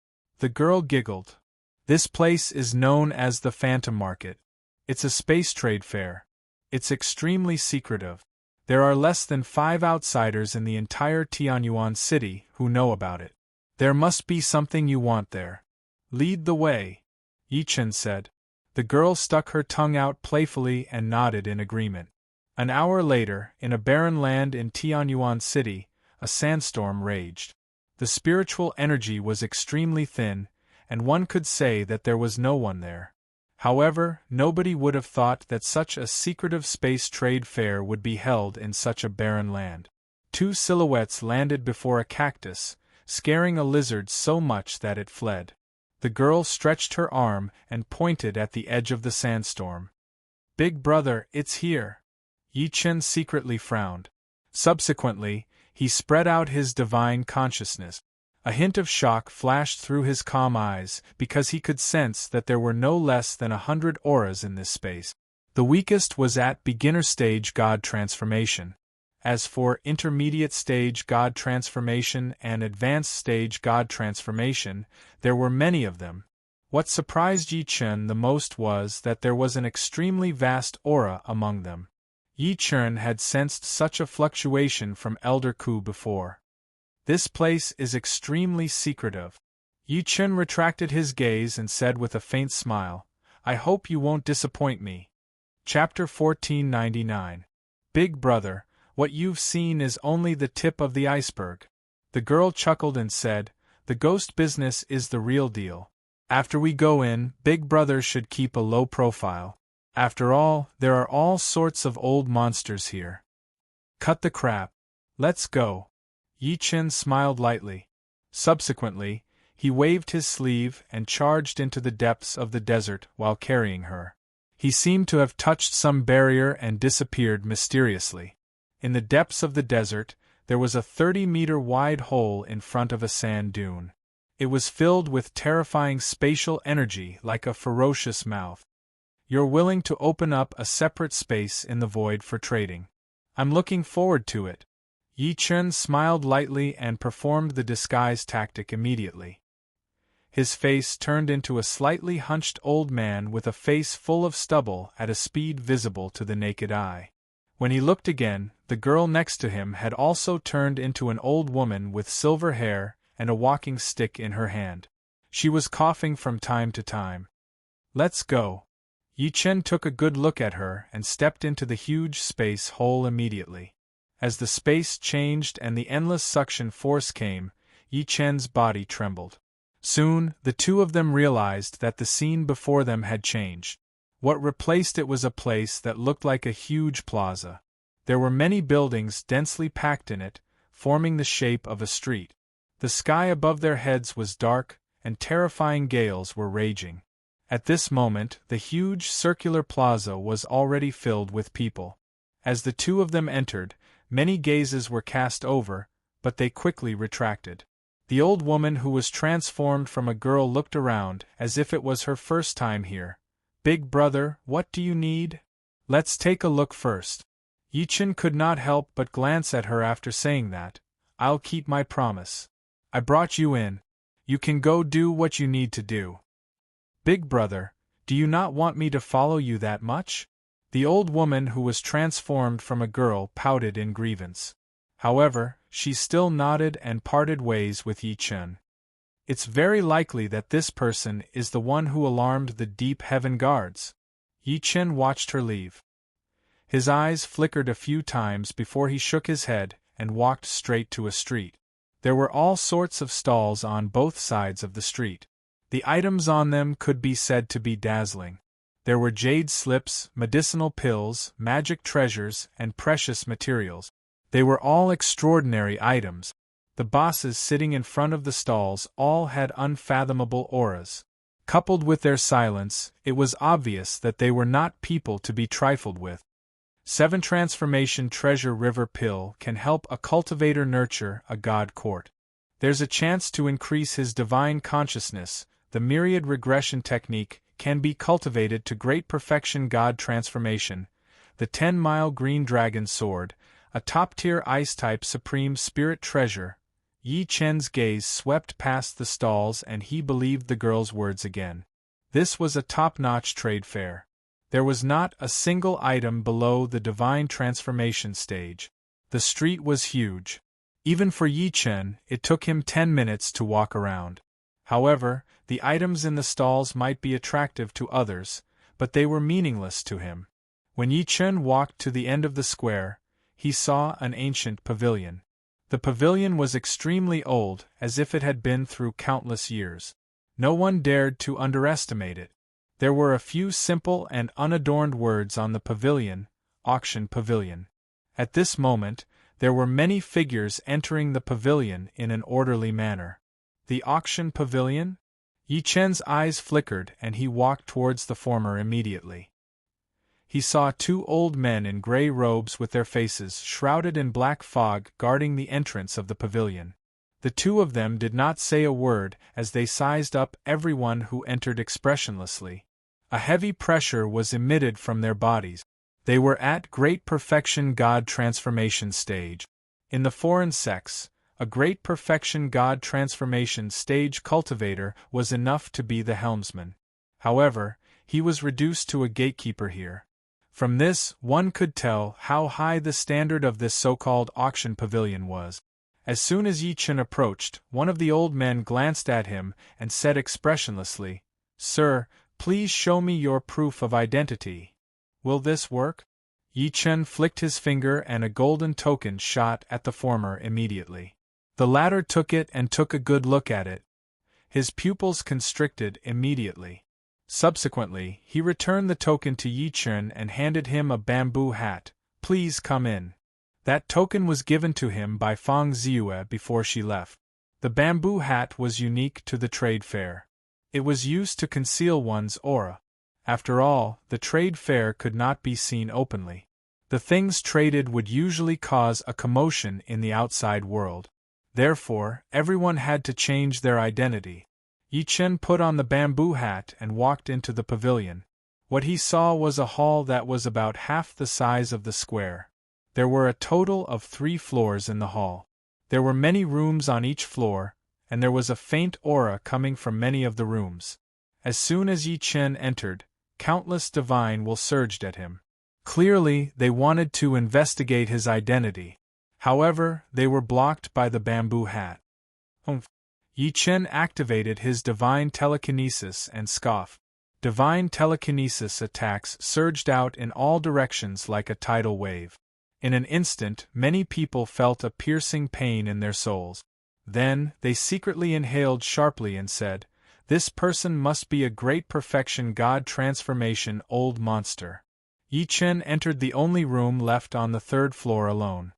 Speaker 1: The girl giggled. This place is known as the Phantom Market. It's a space trade fair. It's extremely secretive. There are less than 5 outsiders in the entire Tianyuan city who know about it. There must be something you want there. Lead the way, Yi Chen said. The girl stuck her tongue out playfully and nodded in agreement. An hour later, in a barren land in Tianyuan City, a sandstorm raged. The spiritual energy was extremely thin, and one could say that there was no one there. However, nobody would have thought that such a secretive space trade fair would be held in such a barren land. 2 silhouettes landed before a cactus, scaring a lizard so much that it fled. The girl stretched her arm and pointed at the edge of the sandstorm. Big brother, it's here. Yi Chen secretly frowned. Subsequently, he spread out his divine consciousness. A hint of shock flashed through his calm eyes, because he could sense that there were no less than 100 auras in this space. The weakest was at beginner stage God transformation. As for intermediate stage God transformation and advanced stage God transformation, there were many of them. What surprised Yi Chen the most was that there was an extremely vast aura among them. Yi Chen had sensed such a fluctuation from Elder Ku before. This place is extremely secretive. Yi Chen retracted his gaze and said with a faint smile, I hope you won't disappoint me. Chapter 1499. Big brother, what you've seen is only the tip of the iceberg. The girl chuckled and said, The ghost business is the real deal. After we go in, Big brother should keep a low profile. After all, there are all sorts of old monsters here. Cut the crap. Let's go. Yi Chen smiled lightly. Subsequently, he waved his sleeve and charged into the depths of the desert while carrying her. He seemed to have touched some barrier and disappeared mysteriously. In the depths of the desert, there was a 30-meter-wide hole in front of a sand dune. It was filled with terrifying spatial energy like a ferocious mouth. You're willing to open up a separate space in the void for trading. I'm looking forward to it. Yi Chen smiled lightly and performed the disguise tactic immediately. His face turned into a slightly hunched old man with a face full of stubble at a speed visible to the naked eye. When he looked again, the girl next to him had also turned into an old woman with silver hair and a walking stick in her hand. She was coughing from time to time. Let's go. Yi Chen took a good look at her and stepped into the huge space hole immediately. As the space changed and the endless suction force came, Yi Chen's body trembled. Soon, the two of them realized that the scene before them had changed. What replaced it was a place that looked like a huge plaza. There were many buildings densely packed in it, forming the shape of a street. The sky above their heads was dark, and terrifying gales were raging. At this moment, the huge circular plaza was already filled with people. As the two of them entered, many gazes were cast over, but they quickly retracted. The old woman who was transformed from a girl looked around, as if it was her first time here. "Big brother, what do you need? Let's take a look first." Yi-Chen could not help but glance at her after saying that. "I'll keep my promise. I brought you in. You can go do what you need to do." "Big brother, do you not want me to follow you that much?" The old woman who was transformed from a girl pouted in grievance. However, she still nodded and parted ways with Yi-Chen. "It's very likely that this person is the one who alarmed the Deep Heaven Guards." Yi-Chen watched her leave. His eyes flickered a few times before he shook his head and walked straight to a street. There were all sorts of stalls on both sides of the street. The items on them could be said to be dazzling. There were jade slips, medicinal pills, magic treasures, and precious materials. They were all extraordinary items. The bosses sitting in front of the stalls all had unfathomable auras. Coupled with their silence, it was obvious that they were not people to be trifled with. 7 Transformation Treasure River Pill can help a cultivator nurture a god court. There's a chance to increase his divine consciousness. The myriad regression technique can be cultivated to great perfection. God transformation. The 10-mile green dragon sword, a top-tier ice-type supreme spirit treasure. Yi-Chen's gaze swept past the stalls and he believed the girl's words again. This was a top-notch trade fair. There was not a single item below the divine transformation stage. The street was huge. Even for Yi-Chen, it took him 10 minutes to walk around. However, the items in the stalls might be attractive to others, but they were meaningless to him. When Yi-Chen walked to the end of the square, he saw an ancient pavilion. The pavilion was extremely old, as if it had been through countless years. No one dared to underestimate it. There were a few simple and unadorned words on the pavilion, Auction Pavilion. At this moment, there were many figures entering the pavilion in an orderly manner. The Auction Pavilion? Yi-Chen's eyes flickered and he walked towards the former immediately. He saw 2 old men in gray robes with their faces shrouded in black fog guarding the entrance of the pavilion. The 2 of them did not say a word as they sized up everyone who entered expressionlessly. A heavy pressure was emitted from their bodies. They were at great perfection god transformation stage. In the foreign sex, a great perfection god transformation stage cultivator was enough to be the helmsman. However, he was reduced to a gatekeeper here. From this, one could tell how high the standard of this so-called auction pavilion was. As soon as Yi-Chen approached, one of the old men glanced at him and said expressionlessly, "Sir, please show me your proof of identity. Will this work?" Yi-Chen flicked his finger and a golden token shot at the former immediately. The latter took it and took a good look at it. His pupils constricted immediately. Subsequently, he returned the token to Yi-Chen and handed him a bamboo hat. "Please come in." That token was given to him by Feng Ziyue before she left. The bamboo hat was unique to the trade fair. It was used to conceal one's aura. After all, the trade fair could not be seen openly. The things traded would usually cause a commotion in the outside world. Therefore, everyone had to change their identity. Yi-Chen put on the bamboo hat and walked into the pavilion. What he saw was a hall that was about half the size of the square. There were a total of 3 floors in the hall. There were many rooms on each floor, and there was a faint aura coming from many of the rooms. As soon as Yi-Chen entered, countless divine will surged at him. Clearly, they wanted to investigate his identity. However, they were blocked by the bamboo hat. Yi-Chen activated his divine telekinesis and scoffed. Divine telekinesis attacks surged out in all directions like a tidal wave. In an instant, many people felt a piercing pain in their souls. Then, they secretly inhaled sharply and said, "This person must be a great perfection god transformation old monster." Yi-Chen entered the only room left on the 3rd floor alone.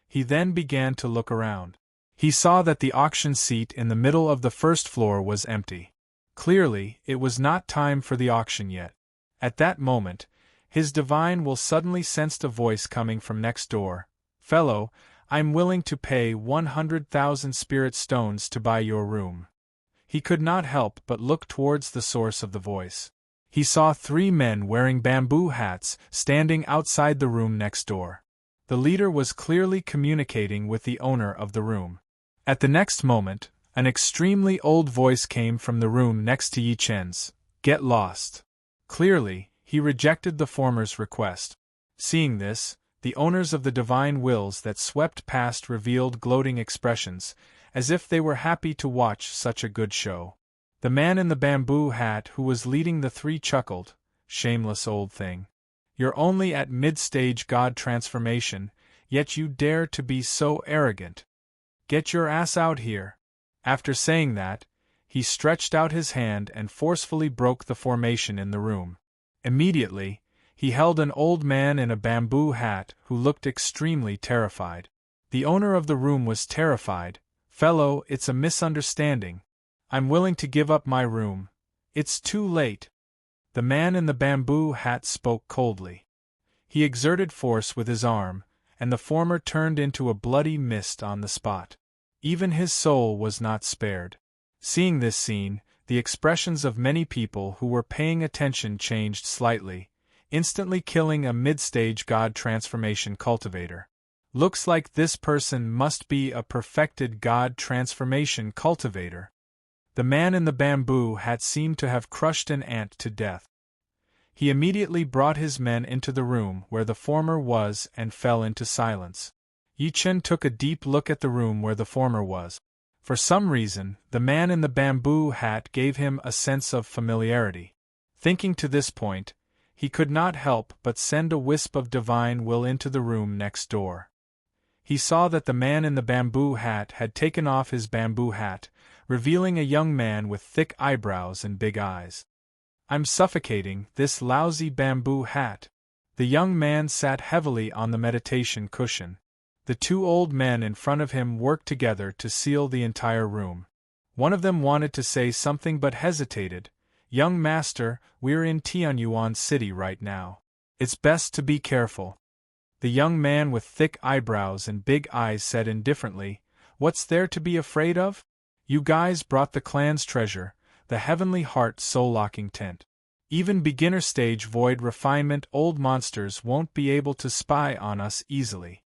Speaker 1: He then began to look around. He saw that the auction seat in the middle of the 1st floor was empty. Clearly, it was not time for the auction yet. At that moment, his divine will suddenly sensed a voice coming from next door. "Fellow, I'm willing to pay 100,000 spirit stones to buy your room." He could not help but look towards the source of the voice. He saw 3 men wearing bamboo hats standing outside the room next door. The leader was clearly communicating with the owner of the room. At the next moment, an extremely old voice came from the room next to Yi Chen's. "Get lost." Clearly, he rejected the former's request. Seeing this, the owners of the divine wills that swept past revealed gloating expressions, as if they were happy to watch such a good show. The man in the bamboo hat who was leading the 3 chuckled, "Shameless old thing. You're only at mid-stage god transformation, yet you dare to be so arrogant. Get your ass out here." After saying that, he stretched out his hand and forcefully broke the formation in the room. Immediately, he held an old man in a bamboo hat who looked extremely terrified. The owner of the room was terrified. "Fellow, it's a misunderstanding. I'm willing to give up my room. It's too late." The man in the bamboo hat spoke coldly. He exerted force with his arm, and the former turned into a bloody mist on the spot. Even his soul was not spared. Seeing this scene, the expressions of many people who were paying attention changed slightly, instantly killing a mid-stage god transformation cultivator. Looks like this person must be a perfected god transformation cultivator. The man in the bamboo hat seemed to have crushed an ant to death. He immediately brought his men into the room where the former was and fell into silence. Yi Chen took a deep look at the room where the former was. For some reason, the man in the bamboo hat gave him a sense of familiarity. Thinking to this point, he could not help but send a wisp of divine will into the room next door. He saw that the man in the bamboo hat had taken off his bamboo hat, revealing a young man with thick eyebrows and big eyes. "I'm suffocating, this lousy bamboo hat." The young man sat heavily on the meditation cushion. The 2 old men in front of him worked together to seal the entire room. One of them wanted to say something but hesitated. "Young master, we're in Tianyuan City right now. It's best to be careful." The young man with thick eyebrows and big eyes said indifferently, "What's there to be afraid of? You guys brought the clan's treasure, the heavenly heart soul-locking tent. Even beginner-stage void refinement old monsters won't be able to spy on us easily."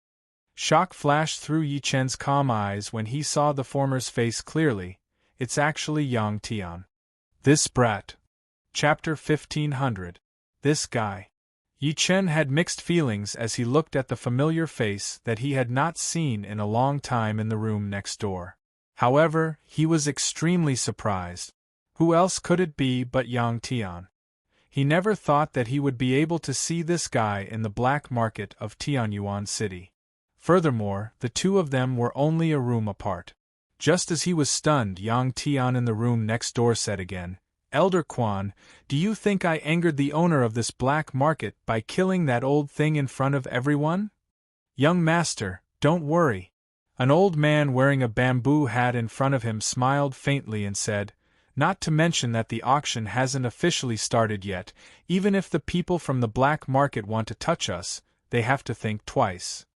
Speaker 1: Shock flashed through Yi Chen's calm eyes when he saw the former's face clearly. "It's actually Yang Tian. This brat." Chapter 1500. This guy. Yi Chen had mixed feelings as he looked at the familiar face that he had not seen in a long time in the room next door. However, he was extremely surprised. Who else could it be but Yang Tian? He never thought that he would be able to see this guy in the black market of Tianyuan City. Furthermore, the 2 of them were only a room apart. Just as he was stunned, Yang Tian in the room next door said again, "Elder Quan, do you think I angered the owner of this black market by killing that old thing in front of everyone?" "Young master, don't worry." An old man wearing a bamboo hat in front of him smiled faintly and said, "Not to mention that the auction hasn't officially started yet. Even if the people from the black market want to touch us, they have to think twice."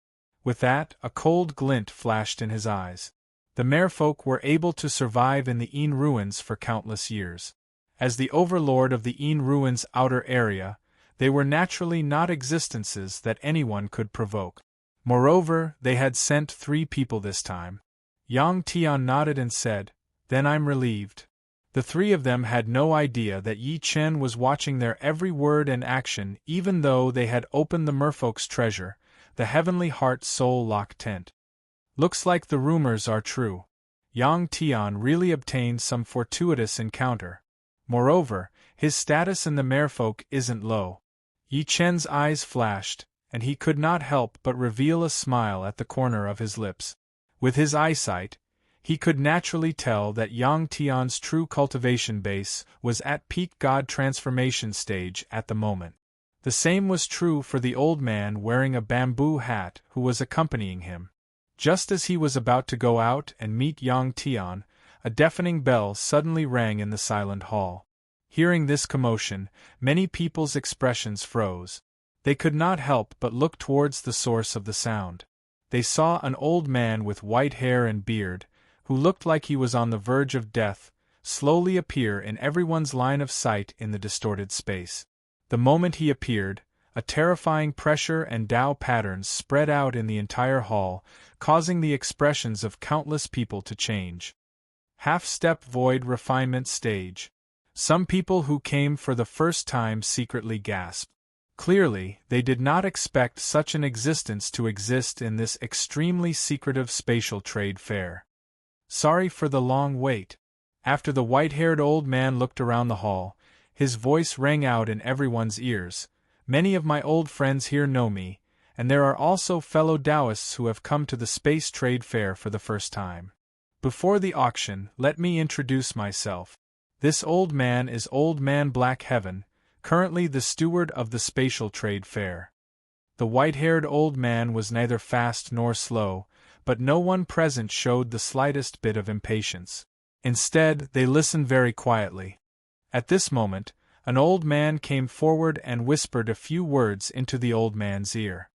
Speaker 1: With that, a cold glint flashed in his eyes. The merfolk were able to survive in the Yin ruins for countless years. As the overlord of the Yin ruins' outer area, they were naturally not existences that anyone could provoke. Moreover, they had sent 3 people this time. Yang Tian nodded and said, "Then I'm relieved." The 3 of them had no idea that Yi Chen was watching their every word and action even though they had opened the merfolk's treasure, the heavenly heart soul-lock tent. Looks like the rumors are true. Yang Tian really obtained some fortuitous encounter. Moreover, his status in the merfolk isn't low. Yi Chen's eyes flashed, and he could not help but reveal a smile at the corner of his lips. With his eyesight, he could naturally tell that Yang Tian's true cultivation base was at peak god transformation stage at the moment. The same was true for the old man wearing a bamboo hat who was accompanying him. Just as he was about to go out and meet Yang Tian, A deafening bell suddenly rang in the silent hall. Hearing this commotion, many people's expressions froze. They could not help but look towards the source of the sound. They saw an old man with white hair and beard, who looked like he was on the verge of death, slowly appear in everyone's line of sight in the distorted space. The moment he appeared, a terrifying pressure and Tao patterns spread out in the entire hall, causing the expressions of countless people to change. Half-step void refinement stage. Some people who came for the first time secretly gasped. Clearly, they did not expect such an existence to exist in this extremely secretive spatial trade fair. Sorry for the long wait. After the white-haired old man looked around the hall, his voice rang out in everyone's ears. Many of my old friends here know me, and there are also fellow Taoists who have come to the space trade fair for the first time. Before the auction, let me introduce myself. This old man is Old Man Black Heaven, currently the steward of the spatial trade fair. The white-haired old man was neither fast nor slow, but no one present showed the slightest bit of impatience. Instead, they listened very quietly. At this moment, an old man came forward and whispered a few words into the old man's ear.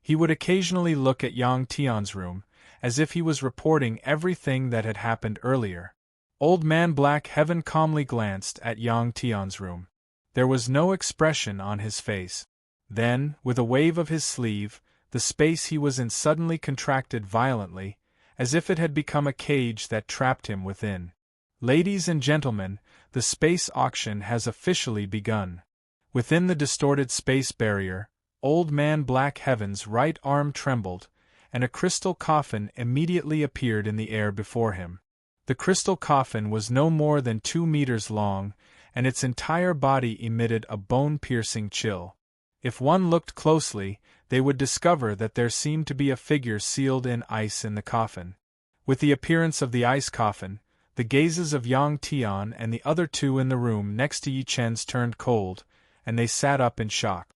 Speaker 1: He would occasionally look at Yang Tian's room, as if he was reporting everything that had happened earlier. Old Man Black Heaven calmly glanced at Yang Tian's room. There was no expression on his face. Then, with a wave of his sleeve, the space he was in suddenly contracted violently, as if it had become a cage that trapped him within. Ladies and gentlemen, the space auction has officially begun. Within the distorted space barrier, Old Man Black Heaven's right arm trembled, and a crystal coffin immediately appeared in the air before him. The crystal coffin was no more than 2 meters long, and its entire body emitted a bone-piercing chill. If one looked closely, they would discover that there seemed to be a figure sealed in ice in the coffin. With the appearance of the ice coffin, the gazes of Yang Tian and the other two in the room next to Yi Chen's turned cold, and they sat up in shock.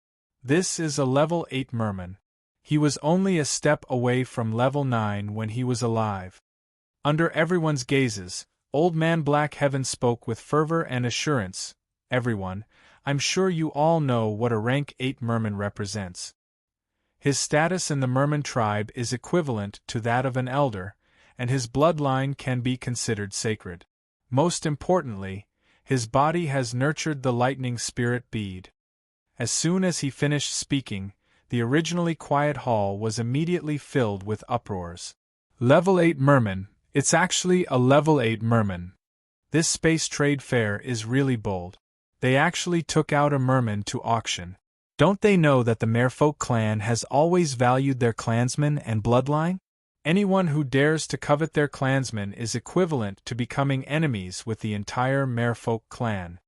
Speaker 1: This is a level 8 merman. He was only a step away from level 9 when he was alive. Under everyone's gazes, Old Man Black Heaven spoke with fervor and assurance. Everyone, I'm sure you all know what a rank 8 merman represents. His status in the merman tribe is equivalent to that of an elder, and his bloodline can be considered sacred. Most importantly, his body has nurtured the lightning spirit bead. As soon as he finished speaking, the originally quiet hall was immediately filled with uproars. Level 8 merman, it's actually a level 8 merman. This space trade fair is really bold. They actually took out a merman to auction. Don't they know that the Merfolk clan has always valued their clansmen and bloodline? Anyone who dares to covet their clansmen is equivalent to becoming enemies with the entire Merfolk clan.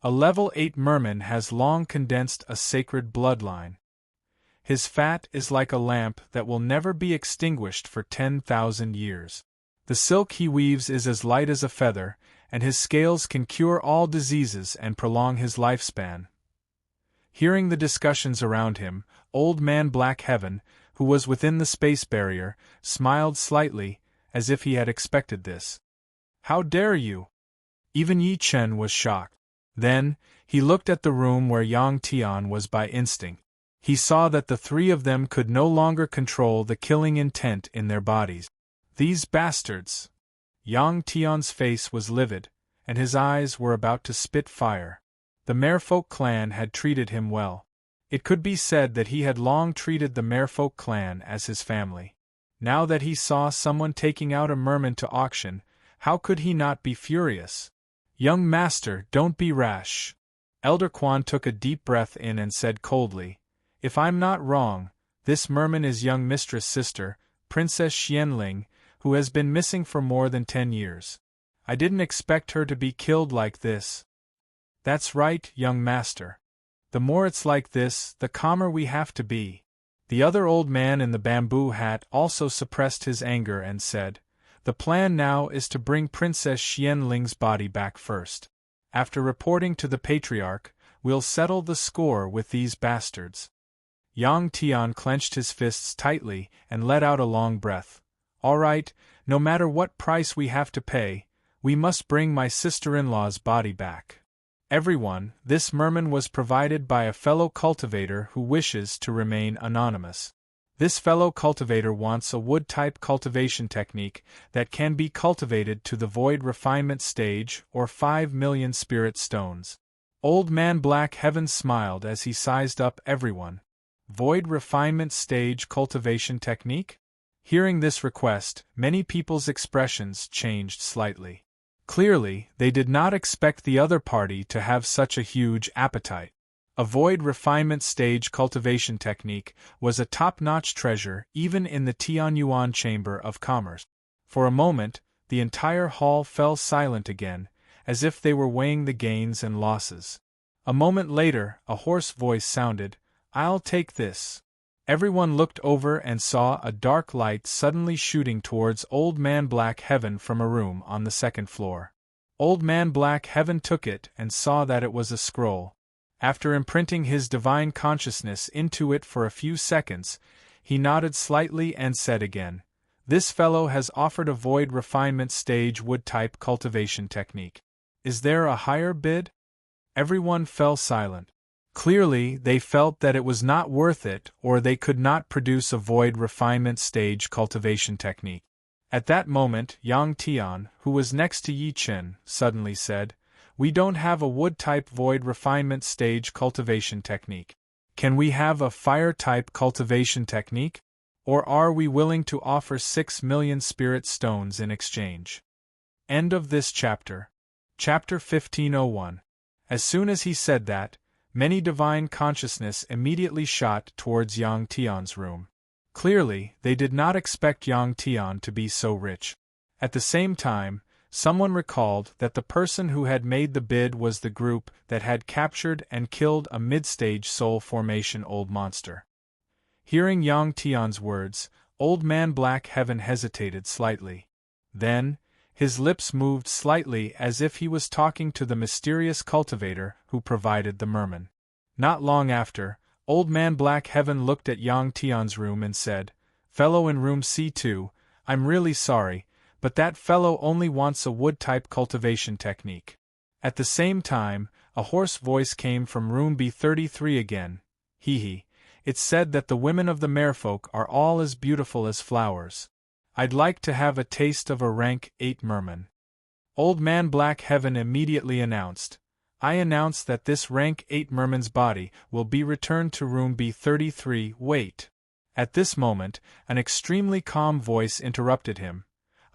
Speaker 1: A level 8 merman has long condensed a sacred bloodline. His fat is like a lamp that will never be extinguished for 10,000 years. The silk he weaves is as light as a feather, and his scales can cure all diseases and prolong his lifespan. Hearing the discussions around him, Old Man Black Heaven, who was within the space barrier, smiled slightly, as if he had expected this. How dare you? Even Yi Chen was shocked. Then, he looked at the room where Yang Tian was by instinct. He saw that the three of them could no longer control the killing intent in their bodies. These bastards! Yang Tian's face was livid, and his eyes were about to spit fire. The Merfolk clan had treated him well. It could be said that he had long treated the Merfolk clan as his family. Now that he saw someone taking out a merman to auction, how could he not be furious? Young master, don't be rash. Elder Quan took a deep breath in and said coldly, If I'm not wrong, this merman is young mistress' sister, Princess Xianling, who has been missing for more than 10 years. I didn't expect her to be killed like this. That's right, young master. The more it's like this, the calmer we have to be. The other old man in the bamboo hat also suppressed his anger and said, The plan now is to bring Princess Xianling's body back first. After reporting to the Patriarch, we'll settle the score with these bastards. Yang Tian clenched his fists tightly and let out a long breath. All right, no matter what price we have to pay, We must bring my sister-in-law's body back. Everyone, this merman was provided by a fellow cultivator who wishes to remain anonymous. This fellow cultivator wants a wood-type cultivation technique that can be cultivated to the void refinement stage or 5 million spirit stones. Old Man Black Heaven smiled as he sized up everyone. Void refinement stage cultivation technique? Hearing this request, many people's expressions changed slightly. Clearly, they did not expect the other party to have such a huge appetite. A void refinement stage cultivation technique was a top-notch treasure even in the Tianyuan Chamber of Commerce. For a moment, the entire hall fell silent again, as if they were weighing the gains and losses. A moment later, a hoarse voice sounded, "I'll take this." Everyone looked over and saw a dark light suddenly shooting towards Old Man Black Heaven from a room on the second floor. Old Man Black Heaven took it and saw that it was a scroll. After imprinting his divine consciousness into it for a few seconds, he nodded slightly and said again, "This fellow has offered a void refinement stage wood-type cultivation technique. Is there a higher bid?" Everyone fell silent. Clearly, they felt that it was not worth it or they could not produce a void refinement stage cultivation technique. At that moment, Yang Tian, who was next to Yi Chen, suddenly said, "We don't have a wood-type void refinement stage cultivation technique. Can we have a fire-type cultivation technique? Or are we willing to offer 6 million spirit stones in exchange?" End of this chapter. Chapter 1501. As soon as he said that, many divine consciousness immediately shot towards Yang Tian's room. Clearly, they did not expect Yang Tian to be so rich. At the same time, someone recalled that the person who had made the bid was the group that had captured and killed a mid-stage soul formation old monster. Hearing Yang Tian's words, Old Man Black Heaven hesitated slightly. Then, his lips moved slightly as if he was talking to the mysterious cultivator who provided the merman. Not long after, Old Man Black Heaven looked at Yang Tian's room and said, "Fellow in room C2, I'm really sorry, but that fellow only wants a wood-type cultivation technique." At the same time, a hoarse voice came from room B33 again. "Hee. It's said that the women of the merfolk are all as beautiful as flowers. I'd like to have a taste of a rank 8 merman." Old Man Black Heaven immediately announced, "I announce that this rank 8 merman's body will be returned to room B33. Wait." At this moment, an extremely calm voice interrupted him.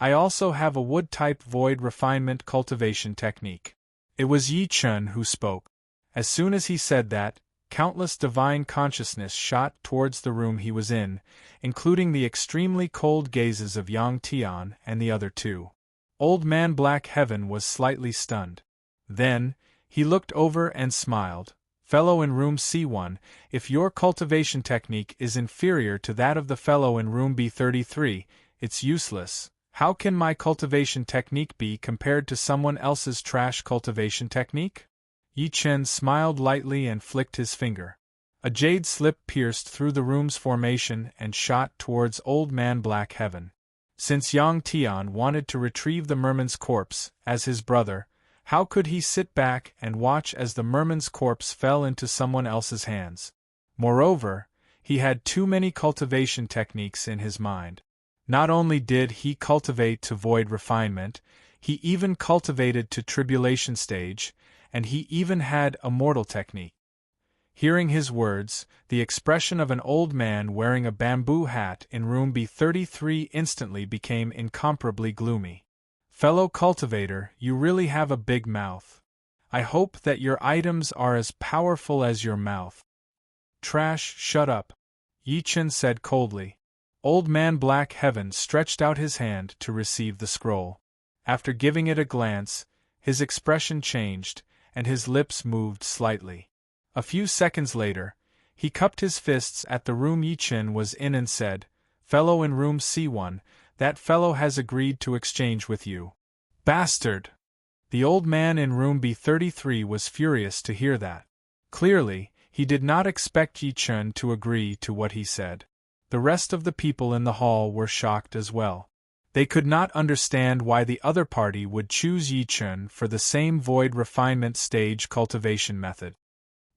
Speaker 1: "I also have a wood-type void refinement cultivation technique." It was Yi Chen who spoke. As soon as he said that, countless divine consciousness shot towards the room he was in, including the extremely cold gazes of Yang Tian and the other two. Old Man Black Heaven was slightly stunned. Then, he looked over and smiled. "Fellow in room C1, if your cultivation technique is inferior to that of the fellow in room B33, it's useless. How can my cultivation technique be compared to someone else's trash cultivation technique?" Yi Chen smiled lightly and flicked his finger. A jade slip pierced through the room's formation and shot towards Old Man Black Heaven. Since Yang Tian wanted to retrieve the merman's corpse, as his brother, how could he sit back and watch as the merman's corpse fell into someone else's hands? Moreover, he had too many cultivation techniques in his mind. Not only did he cultivate to void refinement, he even cultivated to tribulation stage, and he even had a mortal technique. Hearing his words, the expression of an old man wearing a bamboo hat in room B33 instantly became incomparably gloomy. "Fellow cultivator, you really have a big mouth. I hope that your items are as powerful as your mouth." "Trash, shut up," Yi Chen said coldly. Old Man Black Heaven stretched out his hand to receive the scroll. After giving it a glance, his expression changed, and his lips moved slightly. A few seconds later, he cupped his fists at the room Yi Chen was in and said, "Fellow in room C1, that fellow has agreed to exchange with you." "Bastard!" The old man in room B33 was furious to hear that. Clearly, he did not expect Yi Chen to agree to what he said. The rest of the people in the hall were shocked as well. They could not understand why the other party would choose Yi Chun for the same void refinement stage cultivation method.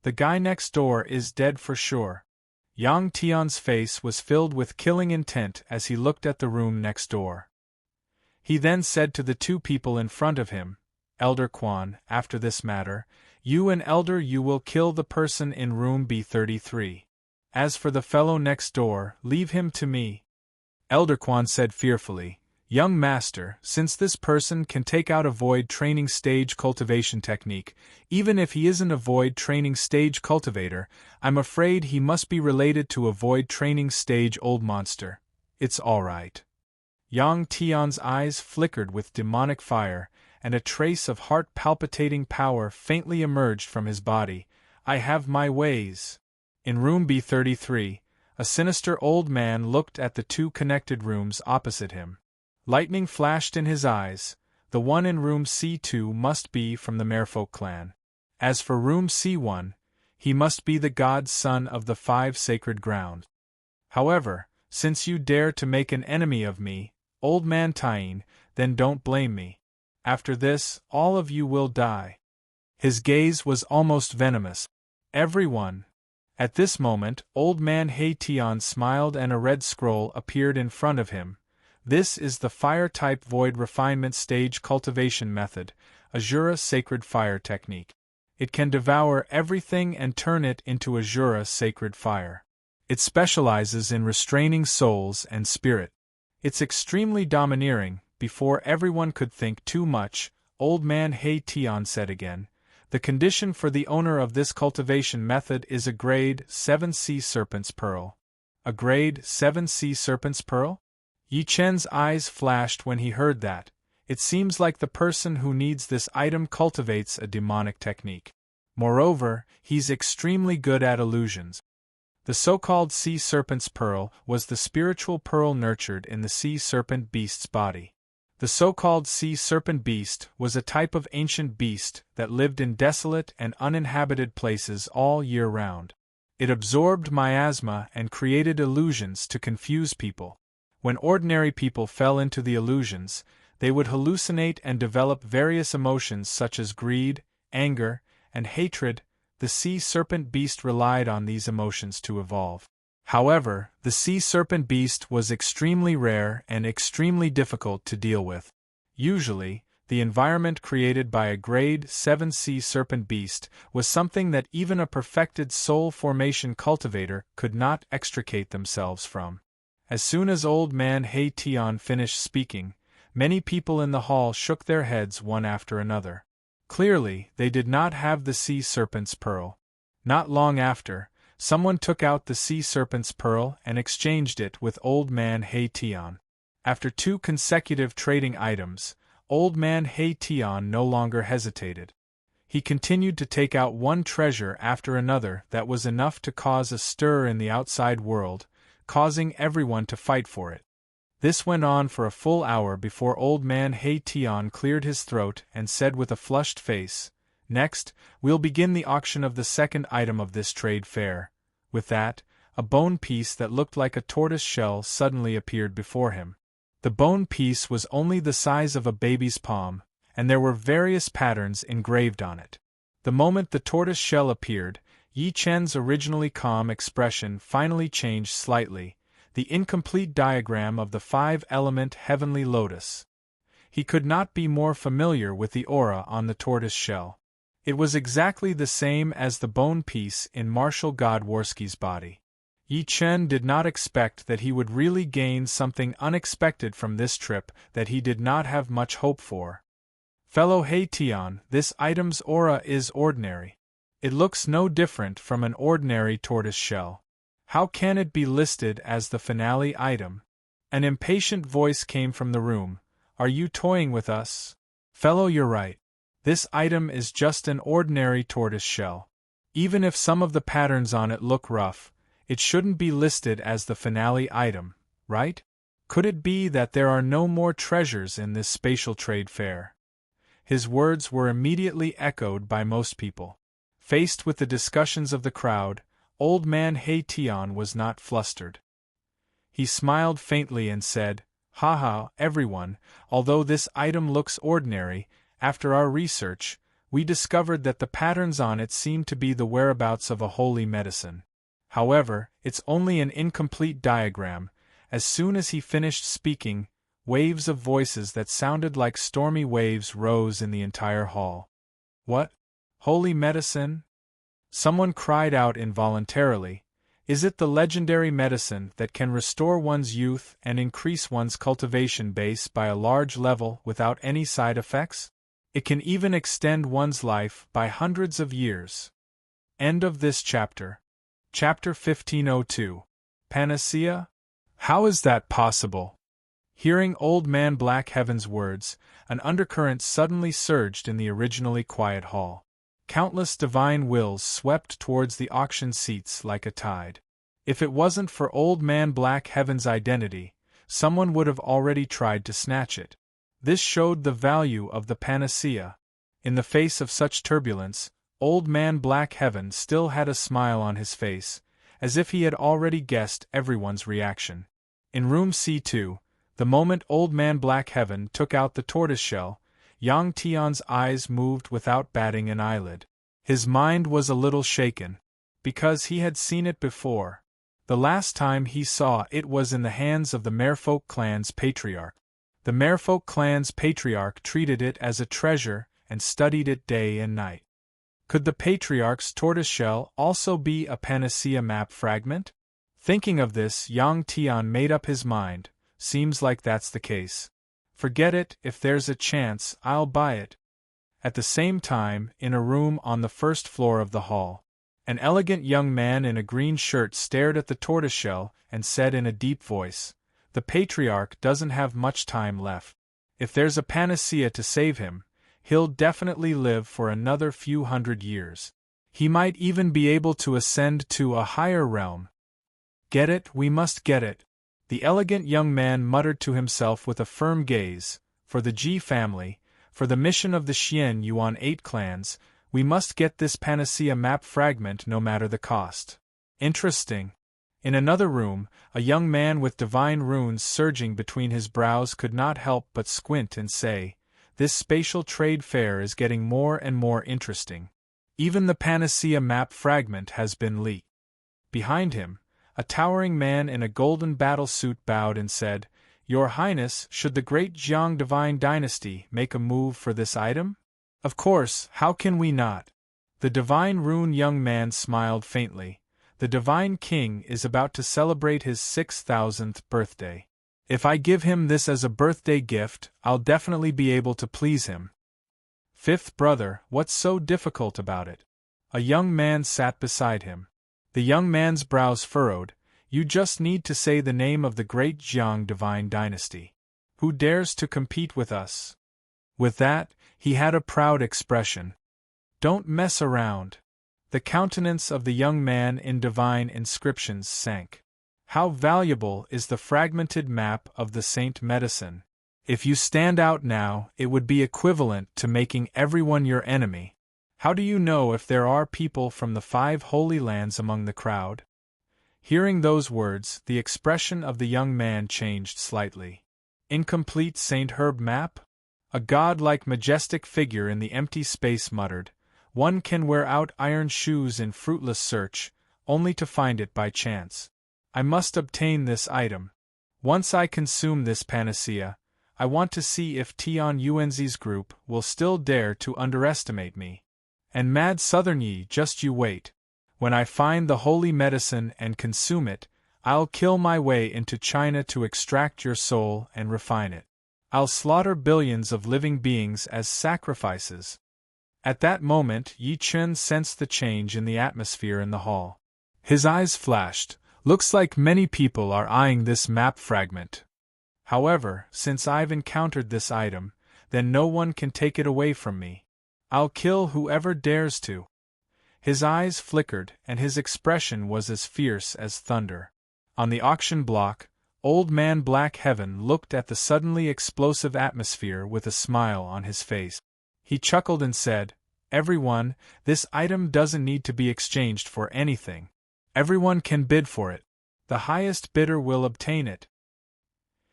Speaker 1: The guy next door is dead for sure. Yang Tian's face was filled with killing intent as he looked at the room next door. He then said to the two people in front of him, Elder Quan, after this matter, you and Elder Yu will kill the person in room B33. As for the fellow next door, leave him to me. Elder Quan said fearfully, Young master, since this person can take out a void training stage cultivation technique, even if he isn't a void training stage cultivator, I'm afraid he must be related to a void training stage old monster. It's all right. Yang Tian's eyes flickered with demonic fire, and a trace of heart-palpitating power faintly emerged from his body. I have my ways. In room B33, a sinister old man looked at the two connected rooms opposite him. Lightning flashed in his eyes. The one in room C2 must be from the Merfolk clan. As for room C1, he must be the god's son of the 5 sacred grounds. However, since you dare to make an enemy of me, Old Man Tying, then don't blame me. After this, all of you will die. His gaze was almost venomous. Everyone. At this moment, Old Man Hei Tian smiled and a red scroll appeared in front of him. This is the Fire-type Void Refinement Stage Cultivation Method, Azura Sacred Fire Technique. It can devour everything and turn it into Azura Sacred Fire. It specializes in restraining souls and spirit. It's extremely domineering. Before everyone could think too much, Old Man Hei Tian said again, the condition for the owner of this cultivation method is a grade 7 Sea Serpent's Pearl. A grade 7 Sea Serpent's Pearl? Yi Chen's eyes flashed when he heard that. It seems like the person who needs this item cultivates a demonic technique. Moreover, he's extremely good at illusions. The so-called Sea Serpent's Pearl was the spiritual pearl nurtured in the Sea Serpent Beast's body. The so-called Sea Serpent Beast was a type of ancient beast that lived in desolate and uninhabited places all year round. It absorbed miasma and created illusions to confuse people. When ordinary people fell into the illusions, they would hallucinate and develop various emotions such as greed, anger, and hatred. The Sea Serpent Beast relied on these emotions to evolve. However, the Sea Serpent Beast was extremely rare and extremely difficult to deal with. Usually, the environment created by a grade 7 Sea Serpent Beast was something that even a perfected soul formation cultivator could not extricate themselves from. As soon as Old Man Hei Tian finished speaking, many people in the hall shook their heads one after another. Clearly, they did not have the Sea Serpent's Pearl. Not long after, someone took out the Sea Serpent's Pearl and exchanged it with Old Man Hei Tian. After 2 consecutive trading items, Old Man Hei Tian no longer hesitated. He continued to take out one treasure after another that was enough to cause a stir in the outside world, causing everyone to fight for it. This went on for a full hour before Old Man Hei Tian cleared his throat and said with a flushed face, Next, we'll begin the auction of the second item of this trade fair. With that, a bone piece that looked like a tortoise shell suddenly appeared before him. The bone piece was only the size of a baby's palm, and there were various patterns engraved on it. The moment the tortoise shell appeared, Yi Chen's originally calm expression finally changed slightly, the incomplete diagram of the 5-element heavenly lotus. He could not be more familiar with the aura on the tortoise shell. It was exactly the same as the bone piece in Marshal Godworski's body. Yi Chen did not expect that he would really gain something unexpected from this trip that he did not have much hope for. Fellow Hei Tian, this item's aura is ordinary. It looks no different from an ordinary tortoise shell. How can it be listed as the finale item? An impatient voice came from the room. Are you toying with us? Fellow, you're right. This item is just an ordinary tortoise shell. Even if some of the patterns on it look rough, it shouldn't be listed as the finale item, right? Could it be that there are no more treasures in this spatial trade fair? His words were immediately echoed by most people. Faced with the discussions of the crowd, Old Man Hei Tian was not flustered. He smiled faintly and said, Haha, everyone, although this item looks ordinary, after our research, we discovered that the patterns on it seem to be the whereabouts of a holy medicine. However, it's only an incomplete diagram. As soon as he finished speaking, waves of voices that sounded like stormy waves rose in the entire hall. What? Holy medicine? Someone cried out involuntarily. Is it the legendary medicine that can restore one's youth and increase one's cultivation base by a large level without any side effects? It can even extend one's life by hundreds of years. End of this chapter. Chapter 1502. Panacea? How is that possible? Hearing Old Man Black Heaven's words, an undercurrent suddenly surged in the originally quiet hall. Countless divine wills swept towards the auction seats like a tide. If it wasn't for Old Man Black Heaven's identity, someone would have already tried to snatch it. This showed the value of the panacea. In the face of such turbulence, Old Man Black Heaven still had a smile on his face, as if he had already guessed everyone's reaction. In room C2, the moment Old Man Black Heaven took out the tortoiseshell, Yang Tian's eyes moved without batting an eyelid. His mind was a little shaken, because he had seen it before. The last time he saw it was in the hands of the Merfolk clan's patriarch. The Merfolk clan's patriarch treated it as a treasure and studied it day and night. Could the patriarch's tortoiseshell also be a panacea map fragment? Thinking of this, Yang Tian made up his mind. Seems like that's the case. Forget it, if there's a chance, I'll buy it. At the same time, in a room on the first floor of the hall, an elegant young man in a green shirt stared at the tortoiseshell and said in a deep voice, "The patriarch doesn't have much time left. If there's a panacea to save him, he'll definitely live for another few hundred years. He might even be able to ascend to a higher realm." Get it, we must get it. The elegant young man muttered to himself with a firm gaze, for the Ji family, for the mission of the Xian Yuan 8 clans, we must get this panacea map fragment no matter the cost. Interesting. In another room, a young man with divine runes surging between his brows could not help but squint and say, "This spatial trade fair is getting more and more interesting. Even the panacea map fragment has been leaked." Behind him, a towering man in a golden battle suit bowed and said, "Your Highness, should the great Jiang divine dynasty make a move for this item?" "Of course, how can we not?" The divine rune young man smiled faintly. "The divine king is about to celebrate his 6,000th birthday. If I give him this as a birthday gift, I'll definitely be able to please him." "Fifth brother, what's so difficult about it?" A young man sat beside him. The young man's brows furrowed. "You just need to say the name of the great Jiang divine dynasty. Who dares to compete with us?" With that, he had a proud expression. "Don't mess around." The countenance of the young man in divine inscriptions sank. "How valuable is the fragmented map of the Saint Medicine? If you stand out now, it would be equivalent to making everyone your enemy. How do you know if there are people from the 5 holy lands among the crowd?" Hearing those words, the expression of the young man changed slightly. "Incomplete St. Herb map?" A god-like majestic figure in the empty space muttered, "One can wear out iron shoes in fruitless search, only to find it by chance. I must obtain this item. Once I consume this panacea, I want to see if Tian Yuanzi's group will still dare to underestimate me. And Mad Southern Yi, just you wait. When I find the holy medicine and consume it, I'll kill my way into China to extract your soul and refine it. I'll slaughter billions of living beings as sacrifices." At that moment, Yi Chen sensed the change in the atmosphere in the hall. His eyes flashed. "Looks like many people are eyeing this map fragment. However, since I've encountered this item, then no one can take it away from me. I'll kill whoever dares to." His eyes flickered, and his expression was as fierce as thunder. On the auction block, Old Man Black Heaven looked at the suddenly explosive atmosphere with a smile on his face. He chuckled and said, "Everyone, this item doesn't need to be exchanged for anything. Everyone can bid for it. The highest bidder will obtain it."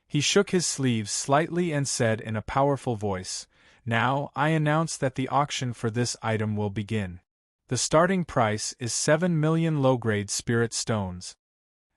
Speaker 1: He shook his sleeves slightly and said in a powerful voice, "Now, I announce that the auction for this item will begin. The starting price is 7 million low-grade spirit stones."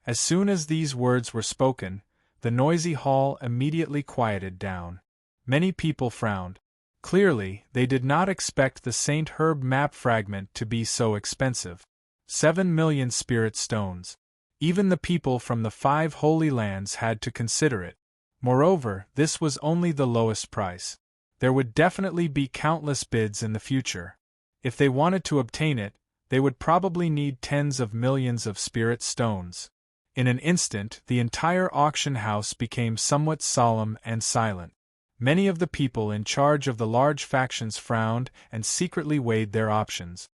Speaker 1: As soon as these words were spoken, the noisy hall immediately quieted down. Many people frowned. Clearly, they did not expect the St. Herb map fragment to be so expensive. 7 million spirit stones. Even the people from the 5 Holy Lands had to consider it. Moreover, this was only the lowest price. There would definitely be countless bids in the future. If they wanted to obtain it, they would probably need tens of millions of spirit stones. In an instant, the entire auction house became somewhat solemn and silent. Many of the people in charge of the large factions frowned and secretly weighed their options.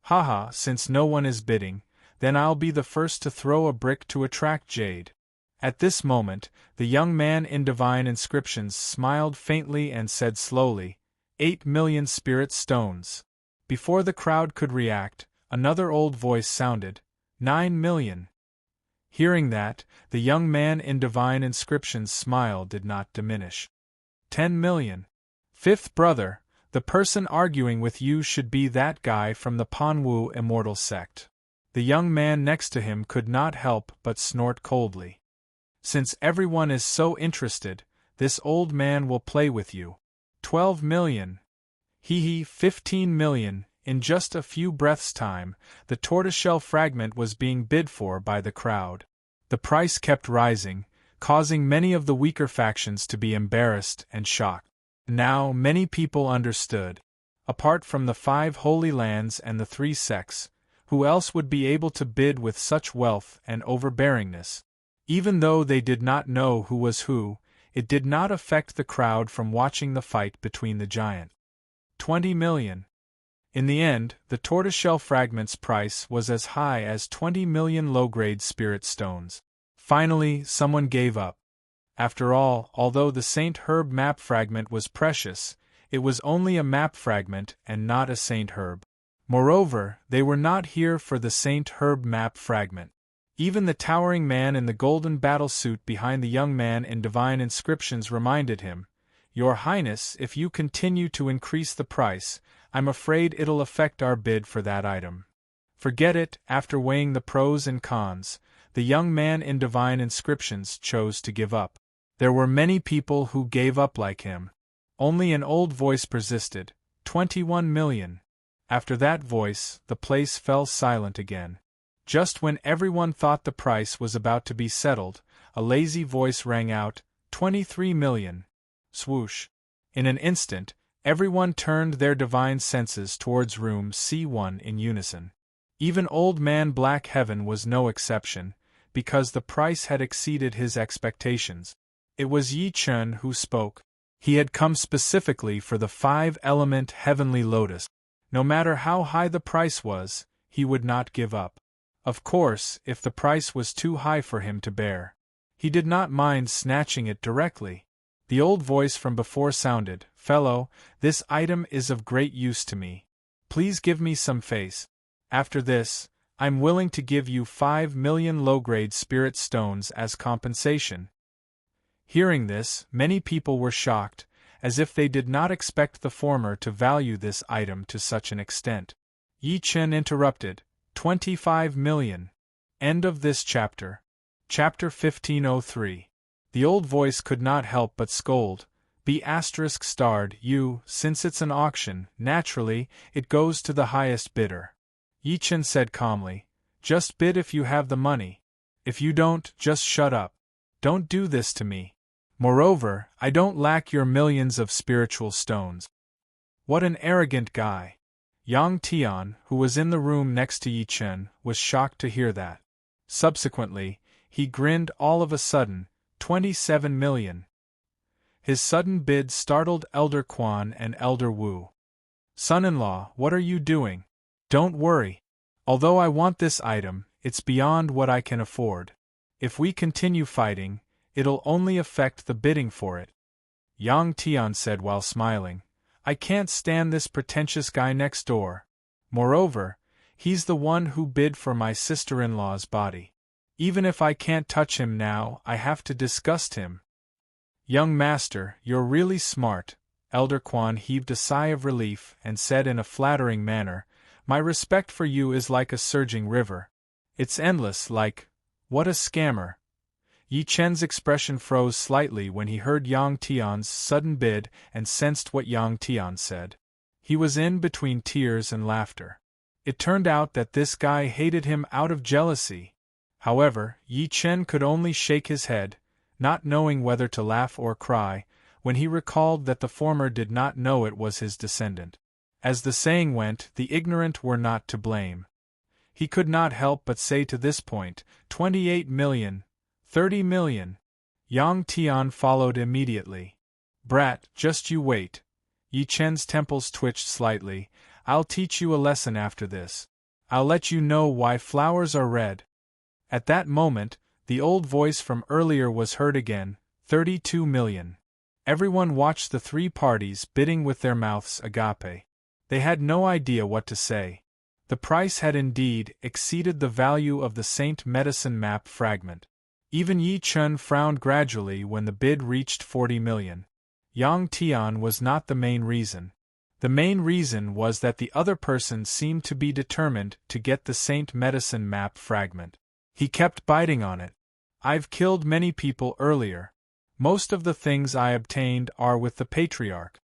Speaker 1: "Haha, since no one is bidding, then I'll be the first to throw a brick to attract Jade." At this moment, the young man in divine inscriptions smiled faintly and said slowly, 8 million spirit stones. Before the crowd could react, another old voice sounded, 9 million. Hearing that, the young man in divine inscriptions' smile did not diminish. 10 million. Fifth brother, the person arguing with you should be that guy from the Panwu immortal sect. The young man next to him could not help but snort coldly. Since everyone is so interested, this old man will play with you. 12 million. Hee 15 million. In just a few breaths' time, the tortoiseshell fragment was being bid for by the crowd. The price kept rising, causing many of the weaker factions to be embarrassed and shocked. Now many people understood. Apart from the 5 Holy Lands and the 3 sects, who else would be able to bid with such wealth and overbearingness? Even though they did not know who was who, it did not affect the crowd from watching the fight between the giants. 20 million. In the end, the tortoiseshell fragment's price was as high as 20 million low-grade spirit stones. Finally, someone gave up. After all, although the St. Herb map fragment was precious, it was only a map fragment and not a St. Herb. Moreover, they were not here for the St. Herb map fragment. Even the towering man in the golden battlesuit behind the young man in divine inscriptions reminded him, "Your Highness, if you continue to increase the price, I'm afraid it'll affect our bid for that item." Forget it. After weighing the pros and cons, the young man in divine inscriptions chose to give up. There were many people who gave up like him. Only an old voice persisted, 21 million. After that voice, the place fell silent again. Just when everyone thought the price was about to be settled, a lazy voice rang out, 23 million. Swoosh. In an instant, everyone turned their divine senses towards room C1 in unison. Even Old Man Black Heaven was no exception, because the price had exceeded his expectations. It was Yi Chun who spoke. He had come specifically for the 5-element heavenly lotus. No matter how high the price was, he would not give up. Of course, if the price was too high for him to bear, he did not mind snatching it directly. The old voice from before sounded, "Fellow, this item is of great use to me. Please give me some face. After this, I'm willing to give you 5 million low-grade spirit stones as compensation." Hearing this, many people were shocked, as if they did not expect the former to value this item to such an extent. Yi Chen interrupted, 25 million. End of this chapter. Chapter 1503. The old voice could not help but scold. "Be ***********, you, since it's an auction, naturally, it goes to the highest bidder." Yi Chen said calmly, "Just bid if you have the money. If you don't, just shut up. Don't do this to me. Moreover, I don't lack your millions of spiritual stones." What an arrogant guy. Yang Tian, who was in the room next to Yi Chen, was shocked to hear that. Subsequently, he grinned all of a sudden, 27 million. His sudden bid startled Elder Quan and Elder Wu. "Son-in-law, what are you doing? Don't worry. Although I want this item, it's beyond what I can afford. If we continue fighting, it'll only affect the bidding for it." Yang Tian said while smiling, "I can't stand this pretentious guy next door. Moreover, he's the one who bid for my sister-in-law's body. Even if I can't touch him now, I have to disgust him." Young master, you're really smart. Elder Quan heaved a sigh of relief and said in a flattering manner, my respect for you is like a surging river. It's endless, like, what a scammer. Yi Chen's expression froze slightly when he heard Yang Tian's sudden bid and sensed what Yang Tian said. He was in between tears and laughter. It turned out that this guy hated him out of jealousy. However, Yi Chen could only shake his head, not knowing whether to laugh or cry, when he recalled that the former did not know it was his descendant. As the saying went, the ignorant were not to blame. He could not help but say to this point, 28 million, 30 million. Yang Tian followed immediately. Brat, just you wait. Yi Chen's temples twitched slightly. I'll teach you a lesson after this. I'll let you know why flowers are red. At that moment, the old voice from earlier was heard again, 32 million. Everyone watched the three parties bidding with their mouths agape. They had no idea what to say. The price had indeed exceeded the value of the Saint Medicine map fragment. Even Yi Chen frowned gradually when the bid reached 40 million. Yang Tian was not the main reason. The main reason was that the other person seemed to be determined to get the Saint Medicine map fragment. He kept biting on it. I've killed many people earlier. Most of the things I obtained are with the Patriarch.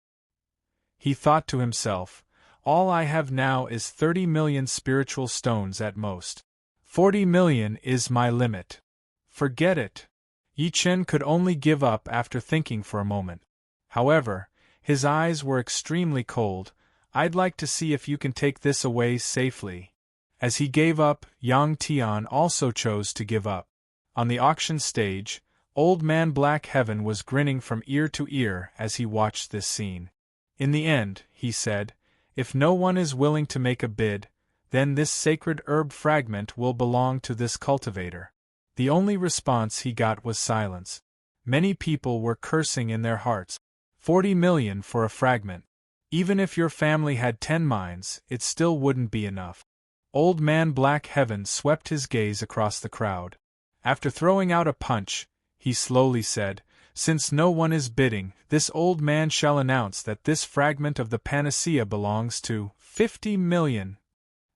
Speaker 1: He thought to himself, all I have now is 30 million spiritual stones at most. 40 million is my limit. Forget it. Yi Chen could only give up after thinking for a moment. However, his eyes were extremely cold. I'd like to see if you can take this away safely. As he gave up, Yang Tian also chose to give up. On the auction stage, Old Man Black Heaven was grinning from ear to ear as he watched this scene. In the end, he said, if no one is willing to make a bid, then this sacred herb fragment will belong to this cultivator. The only response he got was silence. Many people were cursing in their hearts. 40 million for a fragment. Even if your family had 10 mines, it still wouldn't be enough. Old Man Black Heaven swept his gaze across the crowd. After throwing out a punch, he slowly said, since no one is bidding, this old man shall announce that this fragment of the panacea belongs to 50 million.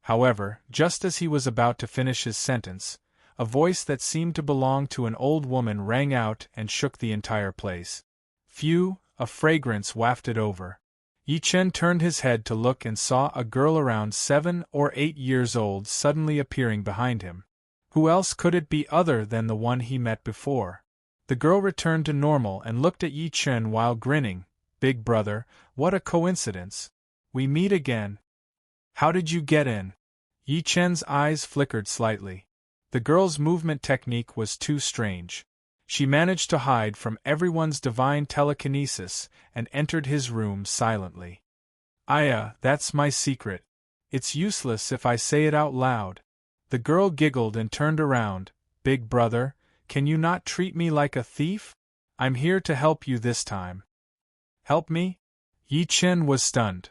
Speaker 1: However, just as he was about to finish his sentence, a voice that seemed to belong to an old woman rang out and shook the entire place. Phew, a fragrance wafted over. Yi Chen turned his head to look and saw a girl around 7 or 8 years old suddenly appearing behind him. Who else could it be other than the one he met before? The girl returned to normal and looked at Yi Chen while grinning. Big brother, what a coincidence. We meet again. How did you get in? Yi Chen's eyes flickered slightly. The girl's movement technique was too strange. She managed to hide from everyone's divine telekinesis and entered his room silently. That's my secret. It's useless if I say it out loud. The girl giggled and turned around. Big brother, can you not treat me like a thief? I'm here to help you this time. Help me? Yi Chen was stunned.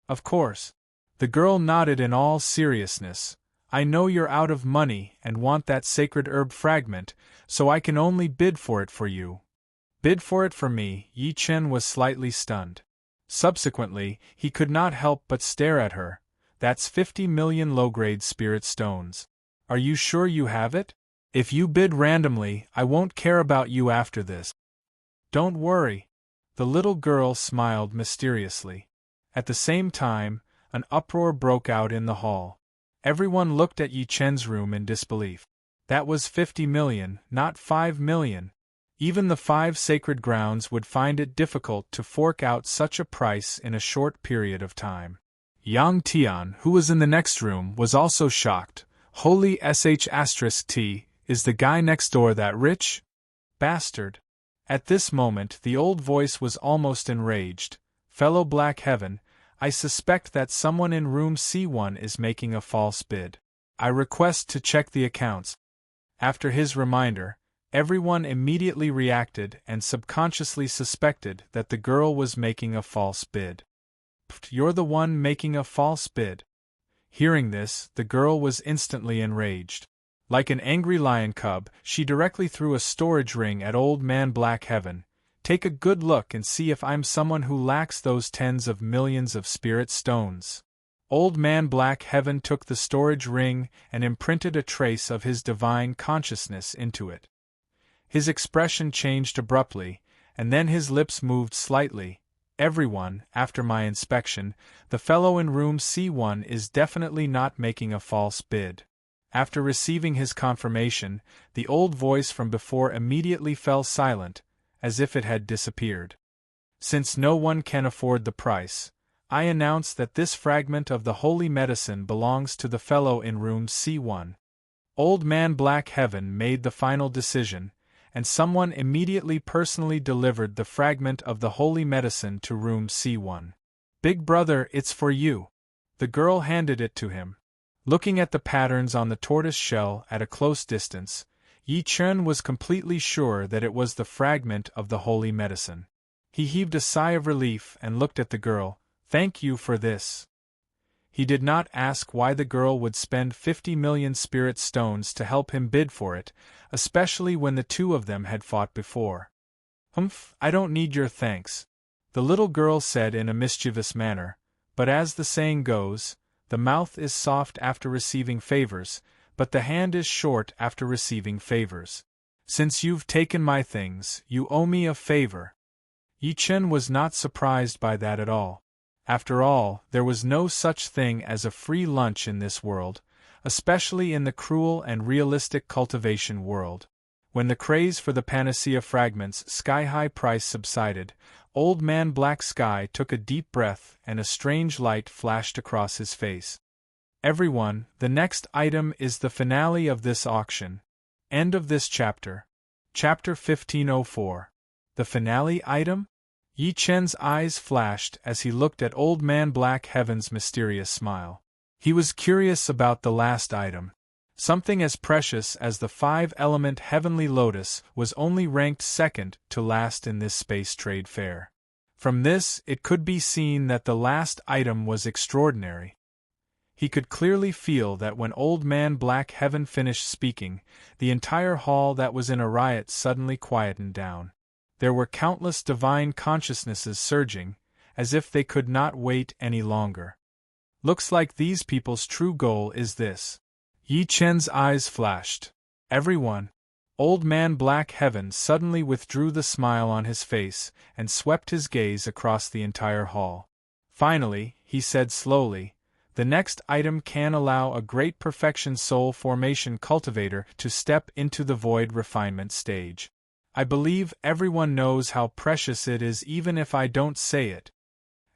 Speaker 1: Of course. The girl nodded in all seriousness. I know you're out of money and want that sacred herb fragment, so I can only bid for it for you. Bid for it for me? Yi Chen was slightly stunned. Subsequently, he could not help but stare at her. That's 50 million low-grade spirit stones. Are you sure you have it? If you bid randomly, I won't care about you after this. Don't worry. The little girl smiled mysteriously. At the same time, an uproar broke out in the hall. Everyone looked at Yi Chen's room in disbelief. That was 50 million, not 5 million. Even the 5 sacred grounds would find it difficult to fork out such a price in a short period of time. Yang Tian, who was in the next room, was also shocked. Holy sh*t, is the guy next door that rich? Bastard. At this moment the old voice was almost enraged. Fellow Black Heaven, I suspect that someone in room C1 is making a false bid. I request to check the accounts. After his reminder, everyone immediately reacted and subconsciously suspected that the girl was making a false bid. You're the one making a false bid. Hearing this, the girl was instantly enraged. Like an angry lion cub, she directly threw a storage ring at Old Man Black Heaven, Take a good look and see if I'm someone who lacks those tens of millions of spirit stones. Old Man Black Heaven took the storage ring and imprinted a trace of his divine consciousness into it. His expression changed abruptly, and then his lips moved slightly. Everyone, after my inspection, the fellow in room C1 is definitely not making a false bid. After receiving his confirmation, the old voice from before immediately fell silent, as if it had disappeared. Since no one can afford the price, I announce that this fragment of the holy medicine belongs to the fellow in room C1. Old Man Black Heaven made the final decision, and someone immediately personally delivered the fragment of the holy medicine to room C1. Big brother, it's for you. The girl handed it to him. Looking at the patterns on the tortoise shell at a close distance, Yi Chen was completely sure that it was the fragment of the holy medicine. He heaved a sigh of relief and looked at the girl. Thank you for this. He did not ask why the girl would spend 50 million spirit stones to help him bid for it, especially when the two of them had fought before. Humph, I don't need your thanks, the little girl said in a mischievous manner, but as the saying goes, the mouth is soft after receiving favors, but the hand is short after receiving favors. Since you've taken my things, you owe me a favor. Yi Chen was not surprised by that at all. After all, there was no such thing as a free lunch in this world, especially in the cruel and realistic cultivation world. When the craze for the panacea fragments' sky-high price subsided, Old Man Black Sky took a deep breath and a strange light flashed across his face. Everyone, the next item is the finale of this auction. End of this chapter. Chapter 1504. The finale item? Yi Chen's eyes flashed as he looked at Old Man Black Heaven's mysterious smile. He was curious about the last item. Something as precious as the 5-element Heavenly Lotus was only ranked second to last in this space trade fair. From this, it could be seen that the last item was extraordinary. He could clearly feel that when Old Man Black Heaven finished speaking, the entire hall that was in a riot suddenly quietened down. There were countless divine consciousnesses surging, as if they could not wait any longer. Looks like these people's true goal is this. Yi Chen's eyes flashed. Everyone. Old Man Black Heaven suddenly withdrew the smile on his face and swept his gaze across the entire hall. Finally, he said slowly, the next item can allow a great perfection soul formation cultivator to step into the void refinement stage. I believe everyone knows how precious it is even if I don't say it.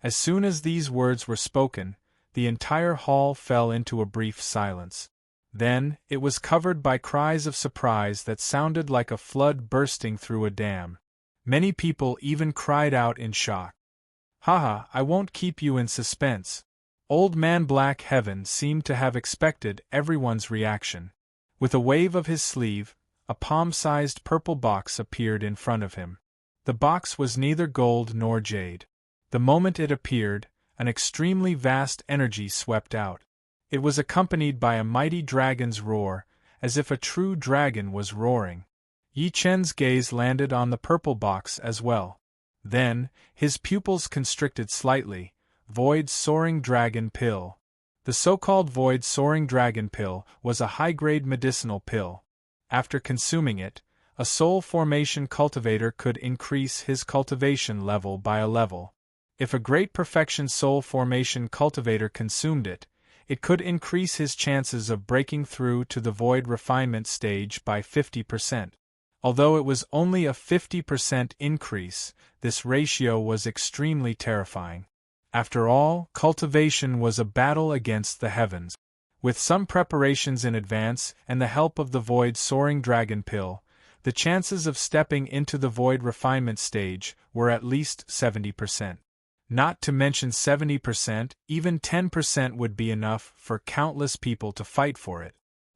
Speaker 1: As soon as these words were spoken, the entire hall fell into a brief silence. Then, it was covered by cries of surprise that sounded like a flood bursting through a dam. Many people even cried out in shock. Haha, I won't keep you in suspense. Old Man Black Heaven seemed to have expected everyone's reaction. With a wave of his sleeve, a palm-sized purple box appeared in front of him. The box was neither gold nor jade. The moment it appeared, an extremely vast energy swept out. It was accompanied by a mighty dragon's roar, as if a true dragon was roaring. Yi Chen's gaze landed on the purple box as well. Then, his pupils constricted slightly. Void Soaring Dragon Pill. The so-called Void Soaring Dragon Pill was a high-grade medicinal pill. After consuming it, a soul formation cultivator could increase his cultivation level by a level. If a great perfection soul formation cultivator consumed it, it could increase his chances of breaking through to the void refinement stage by 50%. Although it was only a 50% increase, this ratio was extremely terrifying. After all, cultivation was a battle against the heavens. With some preparations in advance and the help of the Void Soaring Dragon Pill, the chances of stepping into the void refinement stage were at least 70%. Not to mention 70%, even 10% would be enough for countless people to fight for it.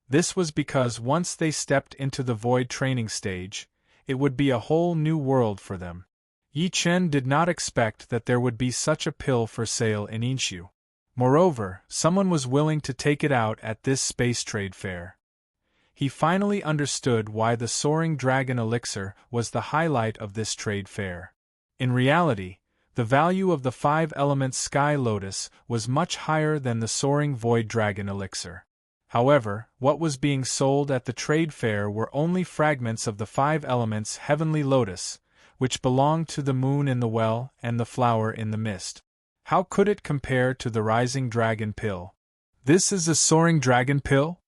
Speaker 1: This was because once they stepped into the void training stage, it would be a whole new world for them. Yi Chen did not expect that there would be such a pill for sale in Inshu. Moreover, someone was willing to take it out at this space trade fair. He finally understood why the soaring dragon elixir was the highlight of this trade fair. In reality, the value of the 5 elements sky lotus was much higher than the soaring void dragon elixir. However, what was being sold at the trade fair were only fragments of the 5 elements heavenly lotus, which belonged to the moon in the well and the flower in the mist. How could it compare to the rising dragon pill? This is a soaring dragon pill?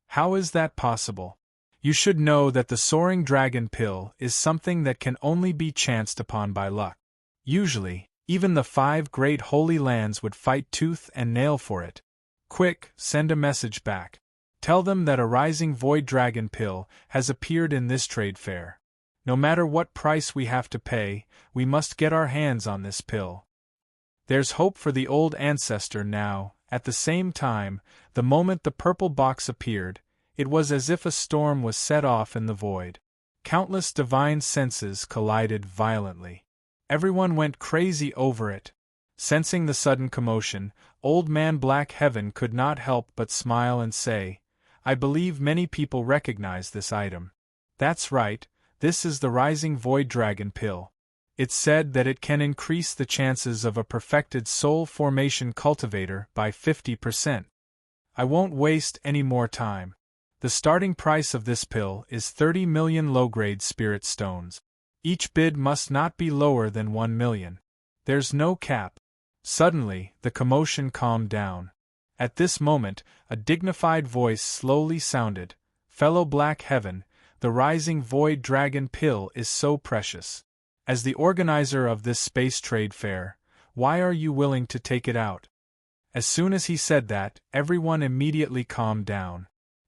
Speaker 1: How is that possible? You should know that the soaring dragon pill is something that can only be chanced upon by luck. Usually, even the 5 great holy lands would fight tooth and nail for it. Quick, send a message back. Tell them that a rising void dragon pill has appeared in this trade fair. No matter what price we have to pay, we must get our hands on this pill. There's hope for the old ancestor now. At the same time, the moment the purple box appeared, it was as if a storm was set off in the void. Countless divine senses collided violently. Everyone went crazy over it. Sensing the sudden commotion, Old Man Black Heaven could not help but smile and say, "I believe many people recognize this item. That's right, this is the Rising Void Dragon Pill. It's said that it can increase the chances of a perfected soul formation cultivator by 50%. I won't waste any more time. The starting price of this pill is 30 million low-grade spirit stones. Each bid must not be lower than 1 million. There's no cap." Suddenly, the commotion calmed down. At this moment, a dignified voice slowly sounded, "Fellow Black Heaven, the Rising Void Dragon Pill is so precious. As the organizer of this space trade fair, why are you willing to take it out?" As soon as he said that, everyone immediately calmed down.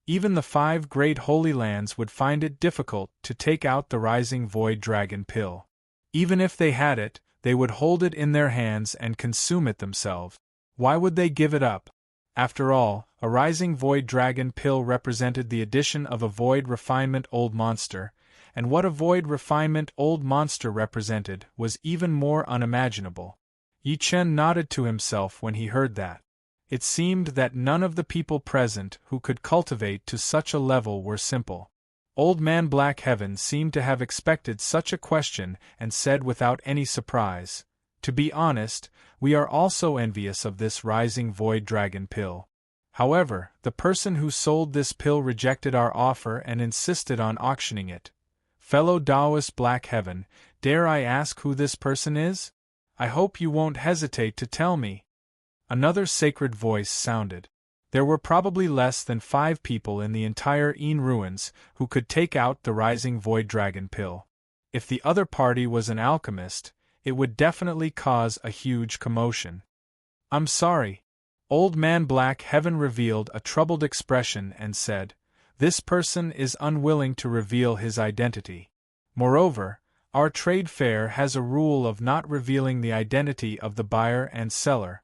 Speaker 1: Even the 5 great holy lands would find it difficult to take out the Rising Void Dragon Pill. Even if they had it, they would hold it in their hands and consume it themselves. Why would they give it up? After all, a Rising Void Dragon Pill represented the addition of a Void Refinement Old Monster, and what a Void Refinement Old Monster represented was even more unimaginable. Yi Chen nodded to himself when he heard that. It seemed that none of the people present who could cultivate to such a level were simple. Old Man Black Heaven seemed to have expected such a question and said without any surprise, "To be honest, we are also envious of this Rising Void Dragon Pill. However, the person who sold this pill rejected our offer and insisted on auctioning it. Fellow Taoist Black Heaven, dare I ask who this person is? I hope you won't hesitate to tell me." Another sacred voice sounded. There were probably less than 5 people in the entire Een ruins who could take out the Rising Void Dragon Pill. If the other party was an alchemist, it would definitely cause a huge commotion. "I'm sorry." Old Man Black Heaven revealed a troubled expression and said, "This person is unwilling to reveal his identity. Moreover, our trade fair has a rule of not revealing the identity of the buyer and seller."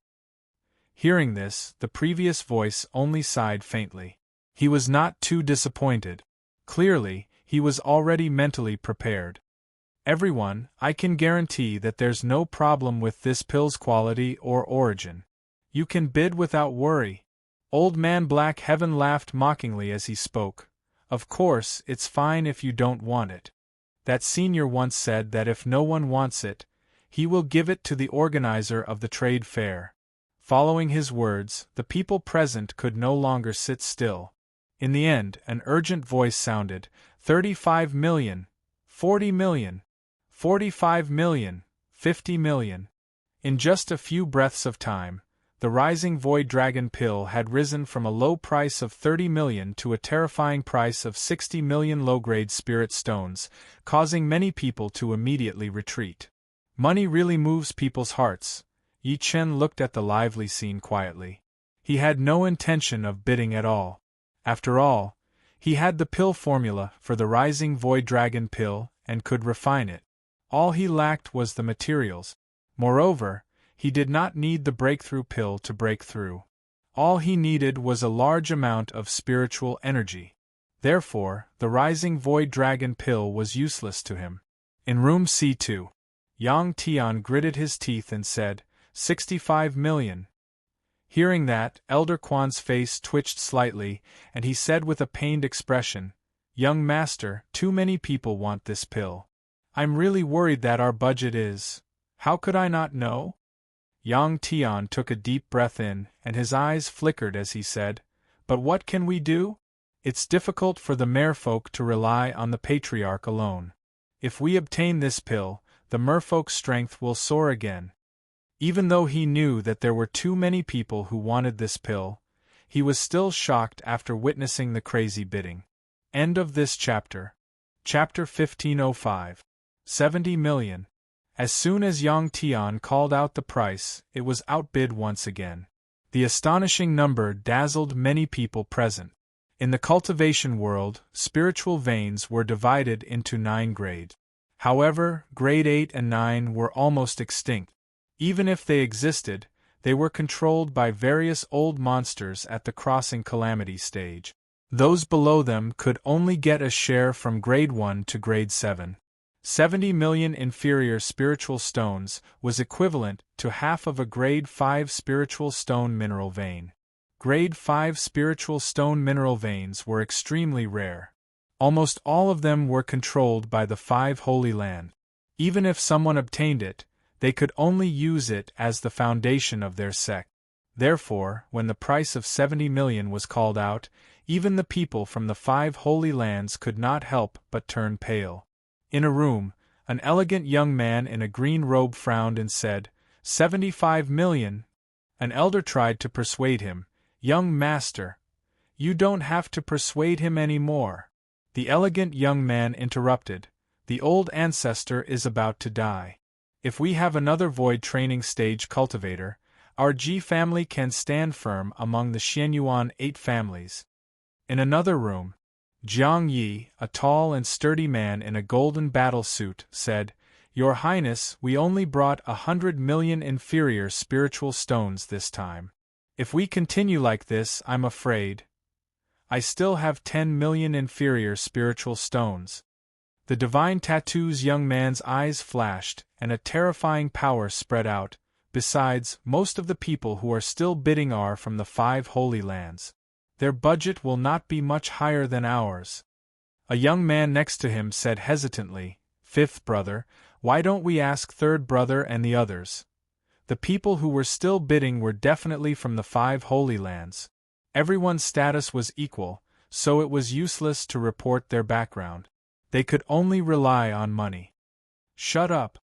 Speaker 1: Hearing this, the previous voice only sighed faintly. He was not too disappointed. Clearly, he was already mentally prepared. "Everyone, I can guarantee that there's no problem with this pill's quality or origin. You can bid without worry." Old Man Black Heaven laughed mockingly as he spoke. "Of course, it's fine if you don't want it. That senior once said that if no one wants it, he will give it to the organizer of the trade fair." Following his words, the people present could no longer sit still. In the end, an urgent voice sounded, 35 million, 40 million, 45 million, 50 million. In just a few breaths of time, the Rising Void Dragon Pill had risen from a low price of 30 million to a terrifying price of 60 million low-grade spirit stones, causing many people to immediately retreat. Money really moves people's hearts. Yi Chen looked at the lively scene quietly. He had no intention of bidding at all. After all, he had the pill formula for the Rising Void Dragon Pill and could refine it. All he lacked was the materials. Moreover, he did not need the breakthrough pill to break through. All he needed was a large amount of spiritual energy. Therefore, the Rising Void Dragon Pill was useless to him. In room C2, Yang Tian gritted his teeth and said, 65 million. Hearing that, Elder Kwan's face twitched slightly, and he said with a pained expression, "Young master, too many people want this pill. I'm really worried that our budget is. How could I not know?" Yang Tian took a deep breath in, and his eyes flickered as he said, "But what can we do? It's difficult for the merfolk to rely on the patriarch alone. If we obtain this pill, the merfolk's strength will soar again." Even though he knew that there were too many people who wanted this pill, he was still shocked after witnessing the crazy bidding. End of this chapter. Chapter 1505. 70 million. As soon as Yang Tian called out the price, it was outbid once again. The astonishing number dazzled many people present. In the cultivation world, spiritual veins were divided into 9 grades. However, grade 8 and 9 were almost extinct. Even if they existed, they were controlled by various old monsters at the crossing calamity stage. Those below them could only get a share from grade 1 to grade 7. 70 million inferior spiritual stones was equivalent to half of a grade 5 spiritual stone mineral vein. Grade 5 spiritual stone mineral veins were extremely rare. Almost all of them were controlled by the 5 Holy Land. Even if someone obtained it, they could only use it as the foundation of their sect. Therefore, when the price of 70 million was called out, even the people from the 5 Holy Lands could not help but turn pale. In a room, an elegant young man in a green robe frowned and said, 75 million. An elder tried to persuade him, "Young master, you don't have to persuade him any more." The elegant young man interrupted, "The old ancestor is about to die. If we have another void training stage cultivator, our Ji family can stand firm among the Xianyuan 8 families." In another room, Jiang Yi, a tall and sturdy man in a golden battle suit, said, "Your Highness, we only brought 100 million inferior spiritual stones this time. If we continue like this, I'm afraid I still have 10 million inferior spiritual stones." The divine tattoo's young man's eyes flashed, and a terrifying power spread out. Besides, most of the people who are still bidding are from the 5 Holy Lands. Their budget will not be much higher than ours. A young man next to him said hesitantly, "Fifth brother, why don't we ask third brother and the others?" The people who were still bidding were definitely from the 5 Holy Lands. Everyone's status was equal, so it was useless to report their background. They could only rely on money. "Shut up."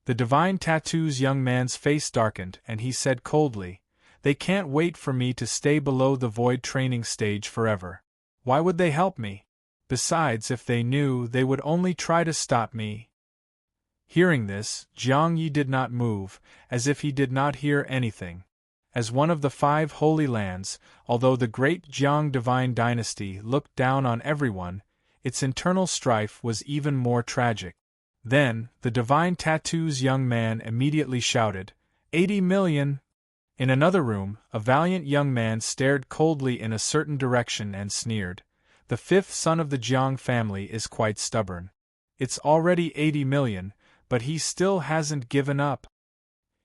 Speaker 1: The divine tattoo's young man's face darkened, and he said coldly, "They can't wait for me to stay below the void training stage forever. Why would they help me? Besides, if they knew, they would only try to stop me." Hearing this, Jiang Yi did not move, as if he did not hear anything. As one of the 5 Holy Lands, although the great Jiang divine dynasty looked down on everyone, its internal strife was even more tragic. Then, the divine tattoo's young man immediately shouted, 80 million! In another room, a valiant young man stared coldly in a certain direction and sneered, "The 5th son of the Jiang family is quite stubborn. It's already 80 million, but he still hasn't given up.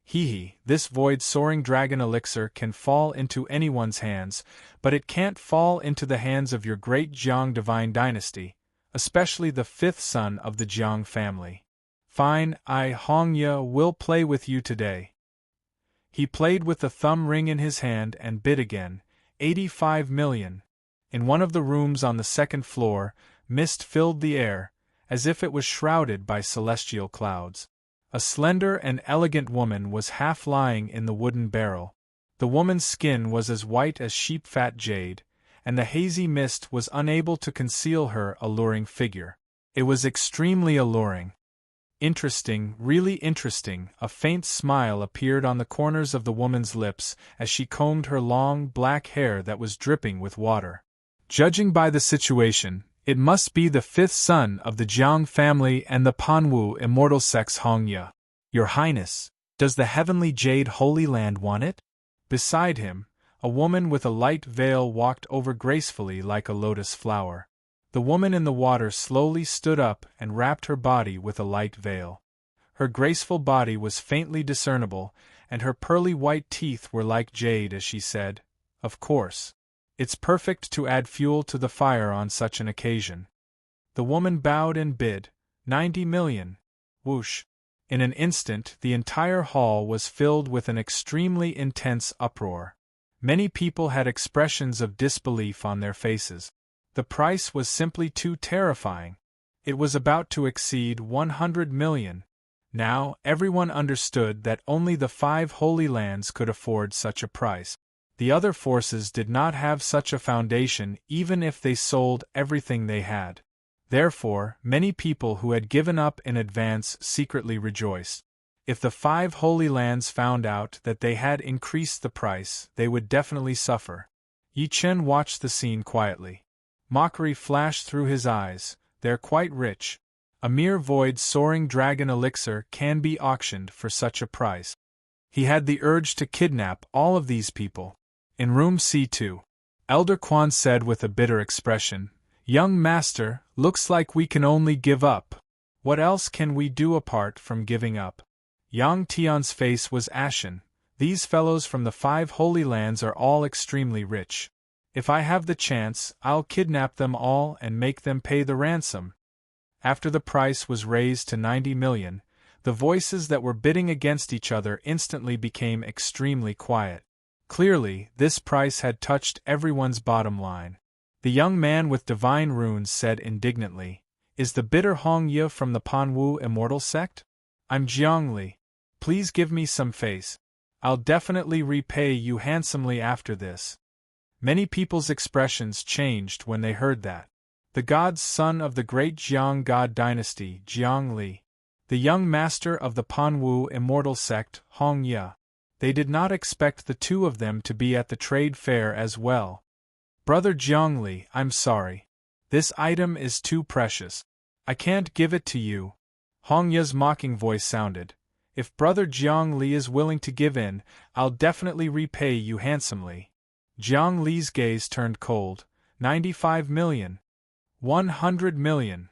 Speaker 1: Hee, this void-soaring dragon elixir can fall into anyone's hands, but it can't fall into the hands of your great Jiang divine dynasty, especially the 5th son of the Jiang family. Fine, I, Hongya, will play with you today." He played with the thumb ring in his hand and bid again, 85 million. In one of the rooms on the 2nd floor, mist filled the air, as if it was shrouded by celestial clouds. A slender and elegant woman was half lying in the wooden barrel. The woman's skin was as white as sheep-fat jade, and the hazy mist was unable to conceal her alluring figure. It was extremely alluring. Interesting, really interesting, a faint smile appeared on the corners of the woman's lips as she combed her long, black hair that was dripping with water. Judging by the situation, it must be the 5th son of the Jiang family and the Panwu immortal sex Hongya. "Your Highness, does the heavenly jade Holy Land want it?" Beside him, a woman with a light veil walked over gracefully like a lotus flower. The woman in the water slowly stood up and wrapped her body with a light veil. Her graceful body was faintly discernible, and her pearly white teeth were like jade as she said, "Of course. It's perfect to add fuel to the fire on such an occasion." The woman bowed and bid, 90 million. Whoosh! In an instant the entire hall was filled with an extremely intense uproar. Many people had expressions of disbelief on their faces. The price was simply too terrifying. It was about to exceed 100 million. Now, everyone understood that only the 5 Holy Lands could afford such a price. The other forces did not have such a foundation even if they sold everything they had. Therefore, many people who had given up in advance secretly rejoiced. If the 5 Holy Lands found out that they had increased the price, they would definitely suffer. Yi Chen watched the scene quietly. Mockery flashed through his eyes. "They're quite rich. A mere void-soaring dragon elixir can be auctioned for such a price." He had the urge to kidnap all of these people. In room C2, Elder Quan said with a bitter expression, "Young master, looks like we can only give up. What else can we do apart from giving up?" Yang Tian's face was ashen. "These fellows from the 5 Holy Lands are all extremely rich. If I have the chance, I'll kidnap them all and make them pay the ransom." After the price was raised to 90 million, the voices that were bidding against each other instantly became extremely quiet. Clearly, this price had touched everyone's bottom line. The young man with divine runes said indignantly, "Is the bidder Hong Ye from the Panwu Immortal Sect? I'm Jiangli. Please give me some face. I'll definitely repay you handsomely after this." Many people's expressions changed when they heard that. The god's son of the great Jiang God dynasty, Jiangli. The young master of the Panwu Immortal Sect, Hong Ye. They did not expect the two of them to be at the trade fair as well. "Brother Jiangli, I'm sorry. This item is too precious. I can't give it to you." Hong Ye's mocking voice sounded. "If Brother Jiangli is willing to give in, I'll definitely repay you handsomely." Jiang Li's gaze turned cold. 95 million. 100 million.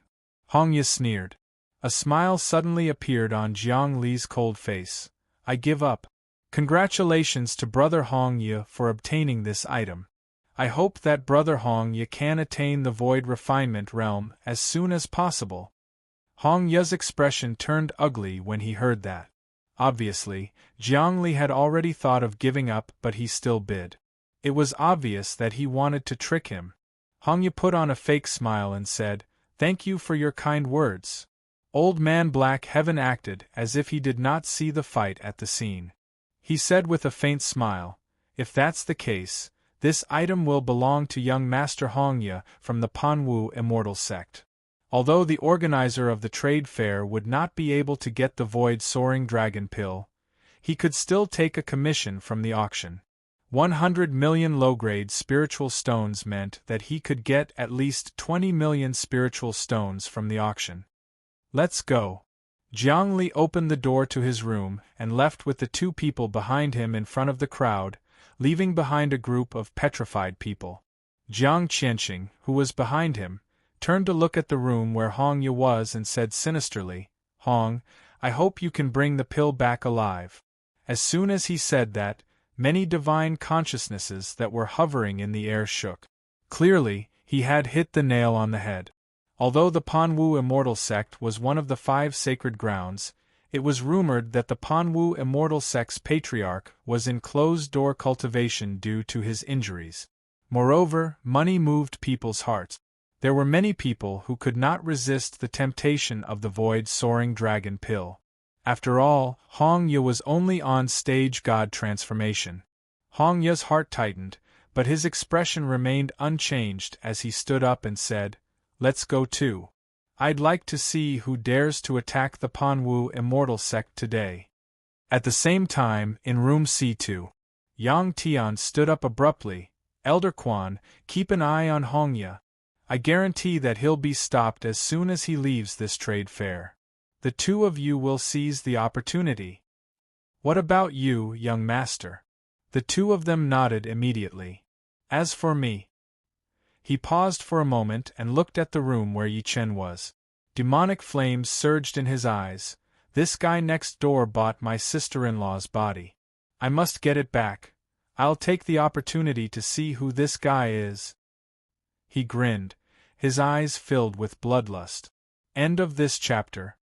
Speaker 1: Hong Ye sneered. A smile suddenly appeared on Jiang Li's cold face. "I give up. Congratulations to Brother Hong Ye for obtaining this item. I hope that Brother Hong Ye can attain the Void Refinement Realm as soon as possible." Hong Ye's expression turned ugly when he heard that. Obviously, Jiang Li had already thought of giving up, but he still bid. It was obvious that he wanted to trick him. Hong Ye put on a fake smile and said, "Thank you for your kind words." Old Man Black Heaven acted as if he did not see the fight at the scene. He said with a faint smile, "If that's the case, this item will belong to young Master Hong Ye from the Panwu Immortal Sect. Although the organizer of the trade fair would not be able to get the void-soaring dragon pill, he could still take a commission from the auction. 100 million low-grade spiritual stones meant that he could get at least 20 million spiritual stones from the auction. "Let's go." Jiang Li opened the door to his room and left with the 2 people behind him in front of the crowd, leaving behind a group of petrified people. Jiang Qianqing, who was behind him, turned to look at the room where Hong Ye was and said sinisterly, "Hong, I hope you can bring the pill back alive." As soon as he said that, many divine consciousnesses that were hovering in the air shook. Clearly, he had hit the nail on the head. Although the Panwu Immortal Sect was one of the 5 sacred grounds, it was rumored that the Panwu Immortal Sect's patriarch was in closed-door cultivation due to his injuries. Moreover, money moved people's hearts. There were many people who could not resist the temptation of the void-soaring dragon pill. After all, Hong Ye was only on stage god transformation. Hong Ye's heart tightened, but his expression remained unchanged as he stood up and said, "Let's go too. I'd like to see who dares to attack the Panwu Immortal Sect today." At the same time, in room C2, Yang Tian stood up abruptly. "Elder Quan, keep an eye on Hong Ye. I guarantee that he'll be stopped as soon as he leaves this trade fair. The 2 of you will seize the opportunity." "What about you, young master?" The 2 of them nodded immediately. "As for me..." He paused for a moment and looked at the room where Yi Chen was. Demonic flames surged in his eyes. "This guy next door bought my sister-in-law's body. I must get it back. I'll take the opportunity to see who this guy is. He grinned, his eyes filled with bloodlust. End of this chapter.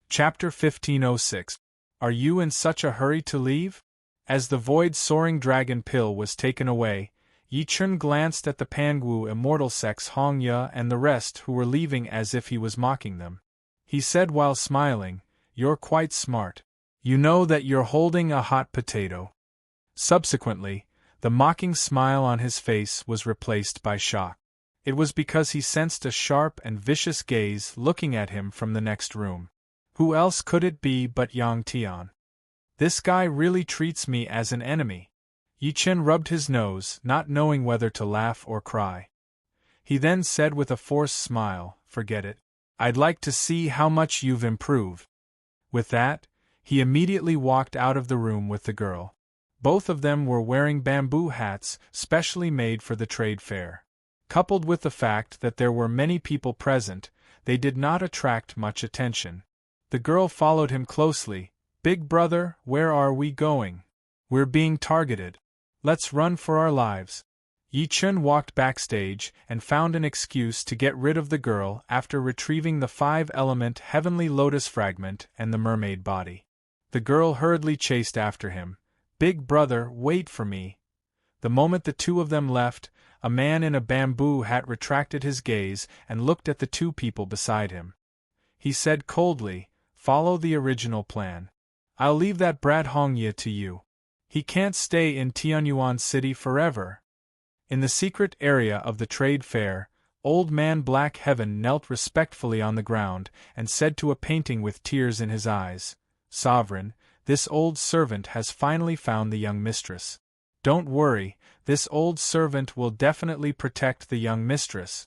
Speaker 1: Chapter 1506. Are you in such a hurry to leave? As the void-soaring dragon pill was taken away, Yi Chun glanced at the Pangu immortal sex Hong Ya and the rest who were leaving as if he was mocking them. He said while smiling, "You're quite smart. You know that you're holding a hot potato." Subsequently, the mocking smile on his face was replaced by shock. It was because he sensed a sharp and vicious gaze looking at him from the next room. Who else could it be but Yang Tian? This guy really treats me as an enemy. Yi Chen rubbed his nose, not knowing whether to laugh or cry. He then said with a forced smile, "Forget it. I'd like to see how much you've improved." With that, he immediately walked out of the room with the girl. Both of them were wearing bamboo hats specially made for the trade fair. Coupled with the fact that there were many people present, they did not attract much attention. The girl followed him closely. "Big brother, where are we going? We're being targeted. Let's run for our lives." Yi Chun walked backstage and found an excuse to get rid of the girl after retrieving the 5-element heavenly lotus fragment and the mermaid body. The girl hurriedly chased after him. "Big brother, wait for me." The moment the two of them left, a man in a bamboo hat retracted his gaze and looked at the two people beside him. He said coldly, "Follow the original plan. I'll leave that brat Hongya to you. He can't stay in Tianyuan City forever." In the secret area of the trade fair, Old Man Black Heaven knelt respectfully on the ground and said to a painting with tears in his eyes, "Sovereign, this old servant has finally found the young mistress. Don't worry, this old servant will definitely protect the young mistress."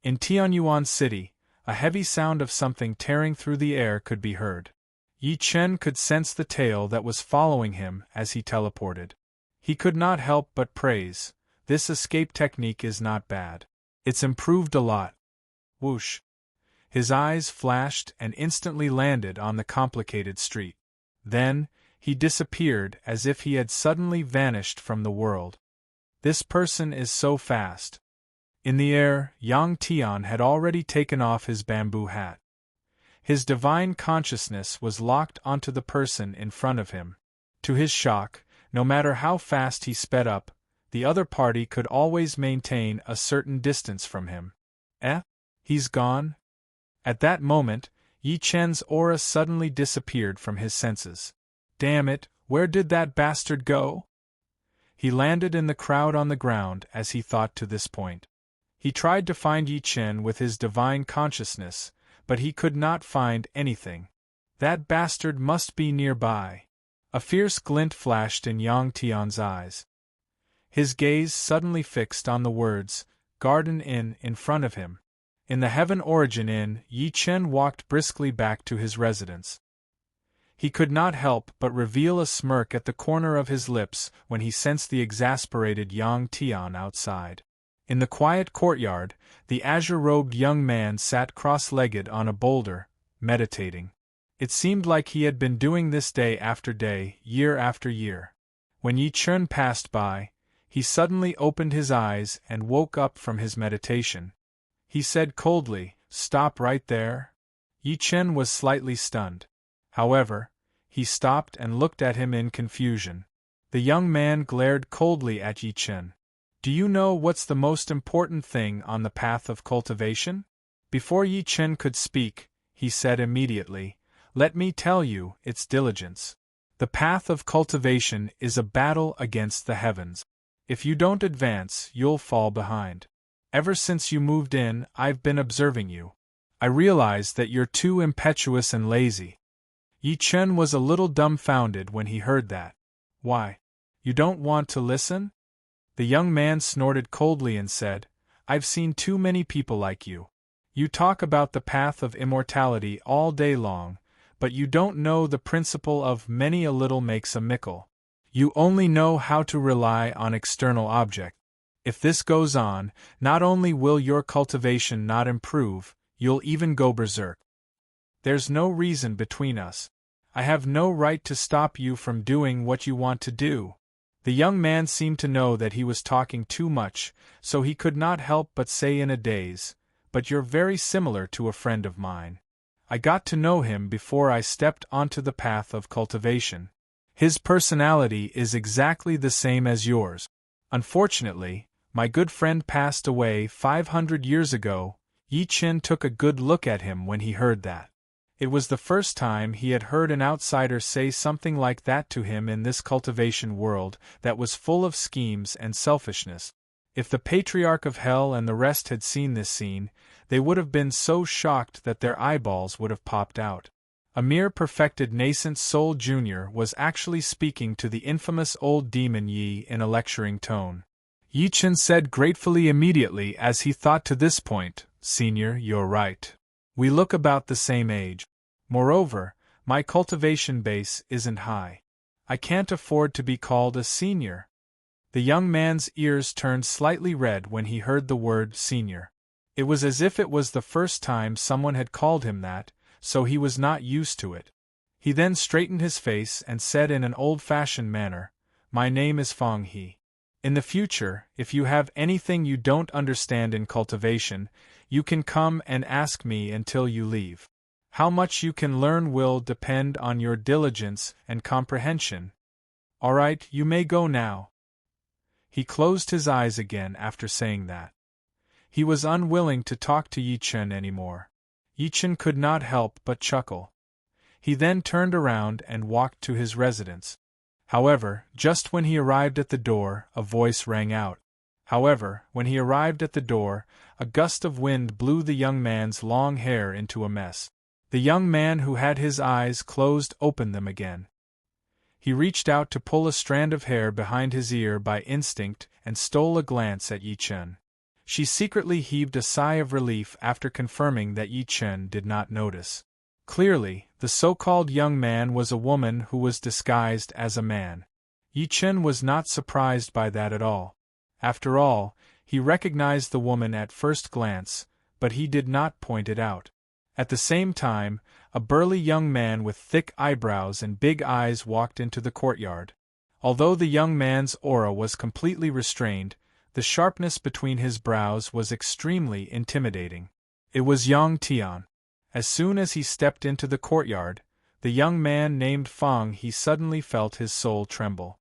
Speaker 1: In Tianyuan City, a heavy sound of something tearing through the air could be heard. Yi Chen could sense the tail that was following him as he teleported. He could not help but praise. This escape technique is not bad. It's improved a lot. Whoosh. His eyes flashed and instantly landed on the complicated street. Then, he disappeared as if he had suddenly vanished from the world. This person is so fast. In the air, Yang Tian had already taken off his bamboo hat. His divine consciousness was locked onto the person in front of him. To his shock, no matter how fast he sped up, the other party could always maintain a certain distance from him. He's gone? At that moment, Yi Chen's aura suddenly disappeared from his senses. Damn it, where did that bastard go? He landed in the crowd on the ground as he thought to this point. He tried to find Yi Chen with his divine consciousness, but he could not find anything. That bastard must be nearby. A fierce glint flashed in Yang Tian's eyes. His gaze suddenly fixed on the words, "Garden Inn," in front of him. In the Heaven Origin Inn, Yi Chen walked briskly back to his residence. He could not help but reveal a smirk at the corner of his lips when he sensed the exasperated Yang Tian outside. In the quiet courtyard, the azure-robed young man sat cross-legged on a boulder, meditating. It seemed like he had been doing this day after day, year after year. When Yi Chen passed by, he suddenly opened his eyes and woke up from his meditation. He said coldly, "Stop right there." Yi Chen was slightly stunned. However, he stopped and looked at him in confusion. The young man glared coldly at Yi Chen. "Do you know what's the most important thing on the path of cultivation?" Before Yi Chen could speak, he said immediately, "Let me tell you, it's diligence. The path of cultivation is a battle against the heavens. If you don't advance, you'll fall behind. Ever since you moved in, I've been observing you. I realize that you're too impetuous and lazy." Yi Chen was a little dumbfounded when he heard that. "Why? You don't want to listen?" The young man snorted coldly and said, "I've seen too many people like you. You talk about the path of immortality all day long, but you don't know the principle of many a little makes a mickle. You only know how to rely on external objects. If this goes on, not only will your cultivation not improve, you'll even go berserk. There's no reason between us. I have no right to stop you from doing what you want to do. The young man seemed to know that he was talking too much, so he could not help but say in a daze, "But you're very similar to a friend of mine. I got to know him before I stepped onto the path of cultivation. His personality is exactly the same as yours. Unfortunately, my good friend passed away 500 years ago." Yi Chen took a good look at him when he heard that. It was the first time he had heard an outsider say something like that to him in this cultivation world that was full of schemes and selfishness. If the Patriarch of Hell and the rest had seen this scene, they would have been so shocked that their eyeballs would have popped out. A mere perfected nascent soul junior was actually speaking to the infamous old demon Yi in a lecturing tone. Yi Chen said gratefully immediately as he thought to this point, "Senior, you're right. We look about the same age. Moreover, my cultivation base isn't high. I can't afford to be called a senior." The young man's ears turned slightly red when he heard the word senior. It was as if it was the first time someone had called him that, so he was not used to it. He then straightened his face and said in an old-fashioned manner, "My name is Fang He. In the future, if you have anything you don't understand in cultivation, you can come and ask me until you leave. How much you can learn will depend on your diligence and comprehension. All right, you may go now." He closed his eyes again after saying that. He was unwilling to talk to Yi Chen anymore. Yi Chen could not help but chuckle. He then turned around and walked to his residence. However, just when he arrived at the door, a voice rang out. A gust of wind blew the young man's long hair into a mess. The young man who had his eyes closed opened them again. He reached out to pull a strand of hair behind his ear by instinct and stole a glance at Yi Chen. She secretly heaved a sigh of relief after confirming that Yi Chen did not notice. Clearly, the so-called young man was a woman who was disguised as a man. Yi Chen was not surprised by that at all. After all, he recognized the woman at first glance, but he did not point it out. At the same time, a burly young man with thick eyebrows and big eyes walked into the courtyard. Although the young man's aura was completely restrained, the sharpness between his brows was extremely intimidating. It was Yang Tian. As soon as he stepped into the courtyard, the young man named Fang He suddenly felt his soul tremble.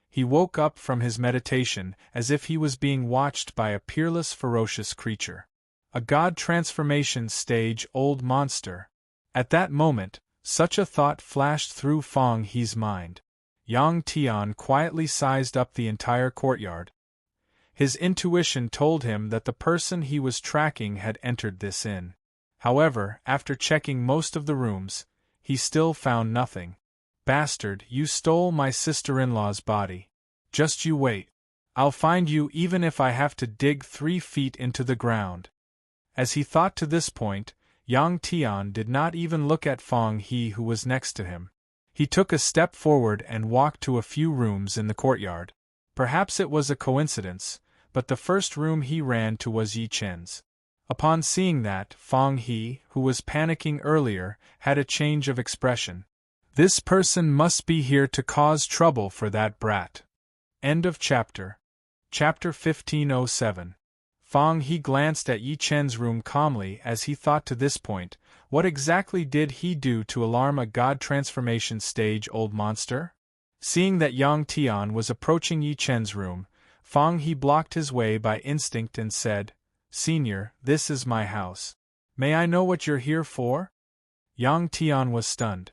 Speaker 1: He woke up from his meditation as if he was being watched by a peerless ferocious creature. A god transformation stage-old monster. At that moment, such a thought flashed through Fang He's mind. Yang Tian quietly sized up the entire courtyard. His intuition told him that the person he was tracking had entered this inn. However, after checking most of the rooms, he still found nothing. "Bastard, you stole my sister-in-law's body. Just you wait. I'll find you even if I have to dig 3 feet into the ground." As he thought to this point, Yang Tian did not even look at Fang He who was next to him. He took a step forward and walked to a few rooms in the courtyard. Perhaps it was a coincidence, but the first room he ran to was Yi Chen's. Upon seeing that, Fang He, who was panicking earlier, had a change of expression. This person must be here to cause trouble for that brat. End of chapter. Chapter 1507. Fang He glanced at Yi Chen's room calmly as he thought to this point, what exactly did he do to alarm a god transformation stage-old monster? Seeing that Yang Tian was approaching Yi Chen's room, Fang He blocked his way by instinct and said, "Senior, this is my house. May I know what you're here for?" Yang Tian was stunned.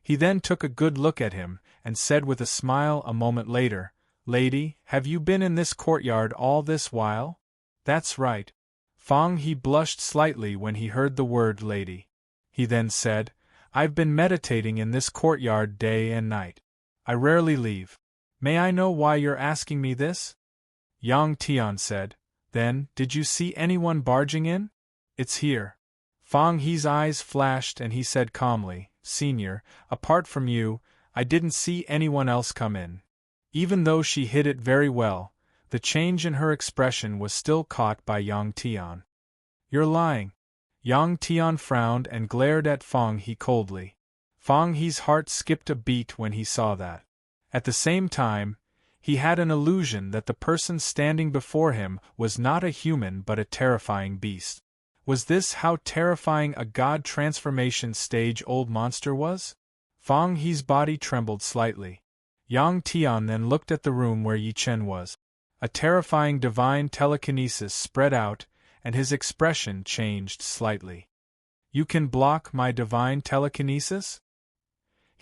Speaker 1: He then took a good look at him, and said with a smile a moment later, "Lady, have you been in this courtyard all this while?" "That's right." Fang He blushed slightly when he heard the word lady. He then said, "I've been meditating in this courtyard day and night. I rarely leave. May I know why you're asking me this?" Yang Tian said, "Then, did you see anyone barging in?" "It's here." Fang He's eyes flashed and he said calmly, "Senior, apart from you, I didn't see anyone else come in." Even though she hid it very well, the change in her expression was still caught by Yang Tian. "You're lying." Yang Tian frowned and glared at Fang He coldly. Fang He's heart skipped a beat when he saw that. At the same time, he had an illusion that the person standing before him was not a human but a terrifying beast. Was this how terrifying a god transformation stage-old monster was? Fang He's body trembled slightly. Yang Tian then looked at the room where Yi Chen was. A terrifying divine telekinesis spread out, and his expression changed slightly. You can block my divine telekinesis?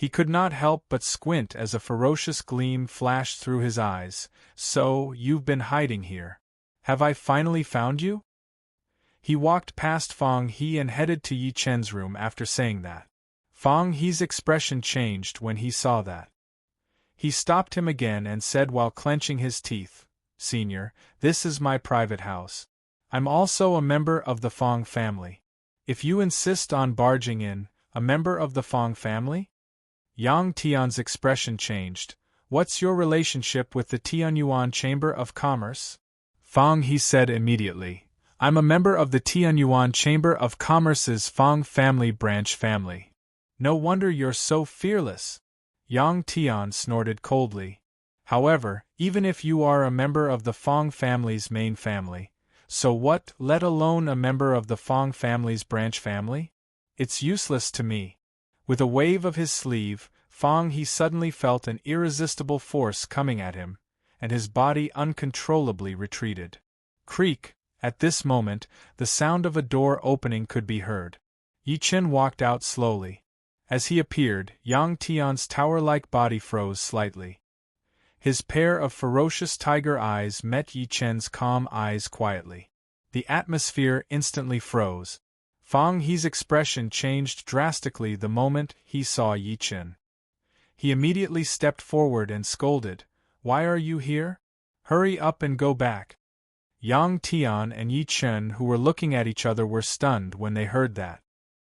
Speaker 1: He could not help but squint as a ferocious gleam flashed through his eyes. So, you've been hiding here. Have I finally found you? He walked past Fang He and headed to Yi Chen's room after saying that. Fang He's expression changed when he saw that. He stopped him again and said while clenching his teeth, Senior, this is my private house. I'm also a member of the Fang family. If you insist on barging in, a member of the Fang family? Yang Tian's expression changed. What's your relationship with the Tianyuan Chamber of Commerce? Fang He said immediately. I'm a member of the Tianyuan Chamber of Commerce's Fang family branch family. No wonder you're so fearless. Yang Tian snorted coldly. However, even if you are a member of the Fang family's main family, so what, let alone a member of the Fang family's branch family? It's useless to me. With a wave of his sleeve, Fang He suddenly felt an irresistible force coming at him, and his body uncontrollably retreated. Creak! At this moment, the sound of a door opening could be heard. Yi Chen walked out slowly. As he appeared, Yang Tian's tower-like body froze slightly. His pair of ferocious tiger eyes met Yi Chen's calm eyes quietly. The atmosphere instantly froze. Fang He's expression changed drastically the moment he saw Yi Chen. He immediately stepped forward and scolded, Why are you here? Hurry up and go back. Yang Tian and Yi Chen, who were looking at each other, were stunned when they heard that.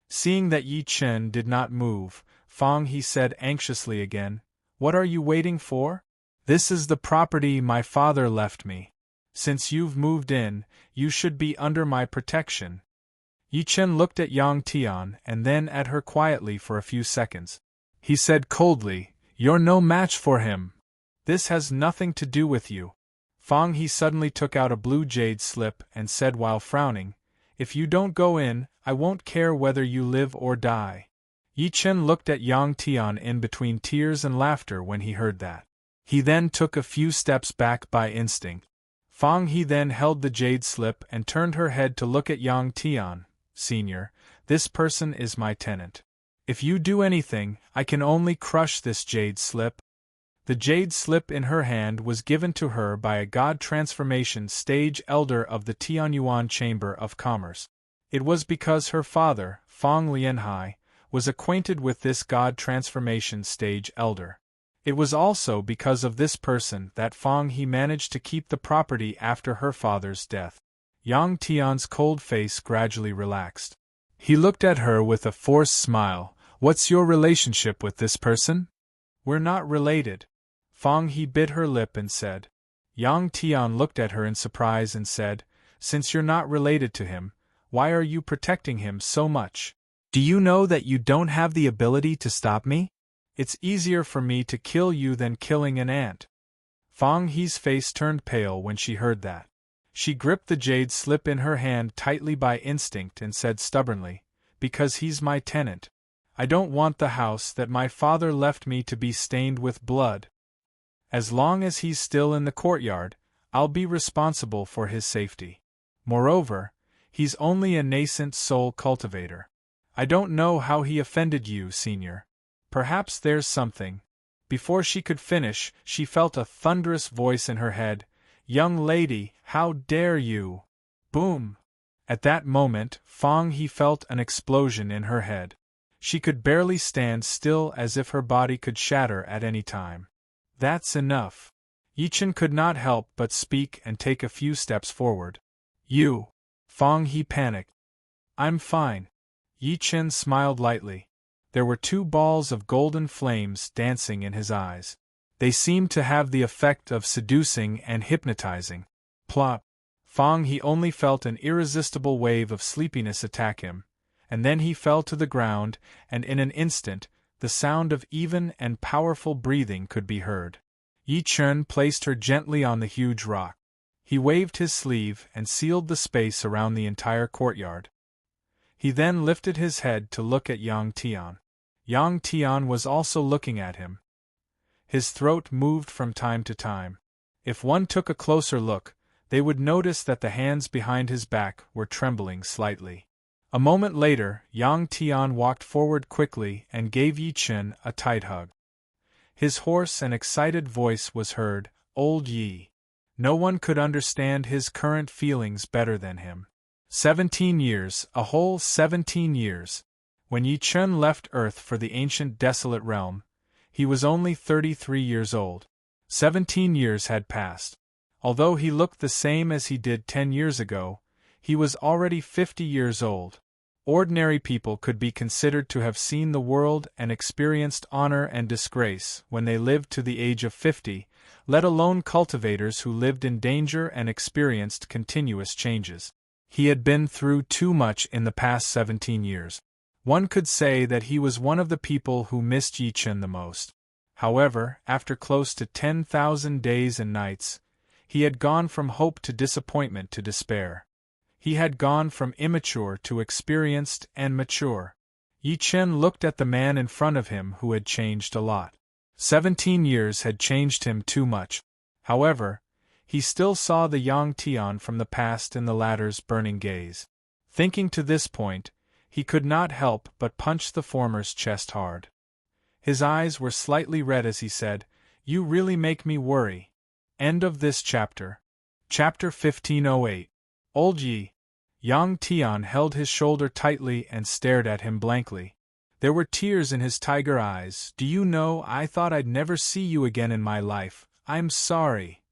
Speaker 1: Seeing that Yi Chen did not move, Fang He said anxiously again, What are you waiting for? This is the property my father left me. Since you've moved in, you should be under my protection. Yi Chen looked at Yang Tian and then at her quietly for a few seconds. He said coldly, You're no match for him. This has nothing to do with you. Fang He suddenly took out a blue jade slip and said while frowning, If you don't go in, I won't care whether you live or die. Yi Chen looked at Yang Tian in between tears and laughter when he heard that. He then took a few steps back by instinct. Fang He then held the jade slip and turned her head to look at Yang Tian. Senior, this person is my tenant. If you do anything, I can only crush this jade slip. The jade slip in her hand was given to her by a god transformation stage elder of the Tianyuan Chamber of Commerce. It was because her father, Fang Lianhai, was acquainted with this god transformation stage elder. It was also because of this person that Fang He managed to keep the property after her father's death. Yang Tian's cold face gradually relaxed. He looked at her with a forced smile. What's your relationship with this person? We're not related. Fang He bit her lip and said. Yang Tian looked at her in surprise and said, Since you're not related to him, why are you protecting him so much? Do you know that you don't have the ability to stop me? It's easier for me to kill you than killing an ant. Fang He's face turned pale when she heard that. She gripped the jade slip in her hand tightly by instinct and said stubbornly, Because he's my tenant. I don't want the house that my father left me to be stained with blood. As long as he's still in the courtyard, I'll be responsible for his safety. Moreover, he's only a nascent soul cultivator. I don't know how he offended you, Senior. Perhaps there's something. Before she could finish, she felt a thunderous voice in her head. Young lady, how dare you? Boom! At that moment, Fang He felt an explosion in her head. She could barely stand still as if her body could shatter at any time. That's enough. Yi Chen could not help but speak and take a few steps forward. You! Fang He panicked. I'm fine. Yi Chen smiled lightly. There were two balls of golden flames dancing in his eyes. They seemed to have the effect of seducing and hypnotizing. Plop! Fang He only felt an irresistible wave of sleepiness attack him, and then he fell to the ground, and in an instant, The sound of even and powerful breathing could be heard. Yi Chen placed her gently on the huge rock. He waved his sleeve and sealed the space around the entire courtyard. He then lifted his head to look at Yang Tian. Yang Tian was also looking at him. His throat moved from time to time. If one took a closer look, they would notice that the hands behind his back were trembling slightly. A moment later, Yang Tian walked forward quickly and gave Yi Chen a tight hug. His hoarse and excited voice was heard, "Old Yi." No one could understand his current feelings better than him. 17 years, a whole 17 years. When Yi Chen left Earth for the ancient desolate realm, he was only 33 years old. 17 years had passed. Although he looked the same as he did 10 years ago, he was already 50 years old. Ordinary people could be considered to have seen the world and experienced honor and disgrace when they lived to the age of 50, let alone cultivators who lived in danger and experienced continuous changes. He had been through too much in the past 17 years. One could say that he was one of the people who missed Yi Chen the most. However, after close to 10,000 days and nights, he had gone from hope to disappointment to despair. He had gone from immature to experienced and mature. Yi Chen looked at the man in front of him who had changed a lot. 17 years had changed him too much. However, he still saw the Yang Tian from the past in the latter's burning gaze. Thinking to this point, he could not help but punch the former's chest hard. His eyes were slightly red as he said, "You really make me worry." End of this chapter. Chapter 1508. Old Yi. Yang Tian held his shoulder tightly and stared at him blankly. There were tears in his tiger eyes. "Do you know, I thought I'd never see you again in my life. I'm sorry."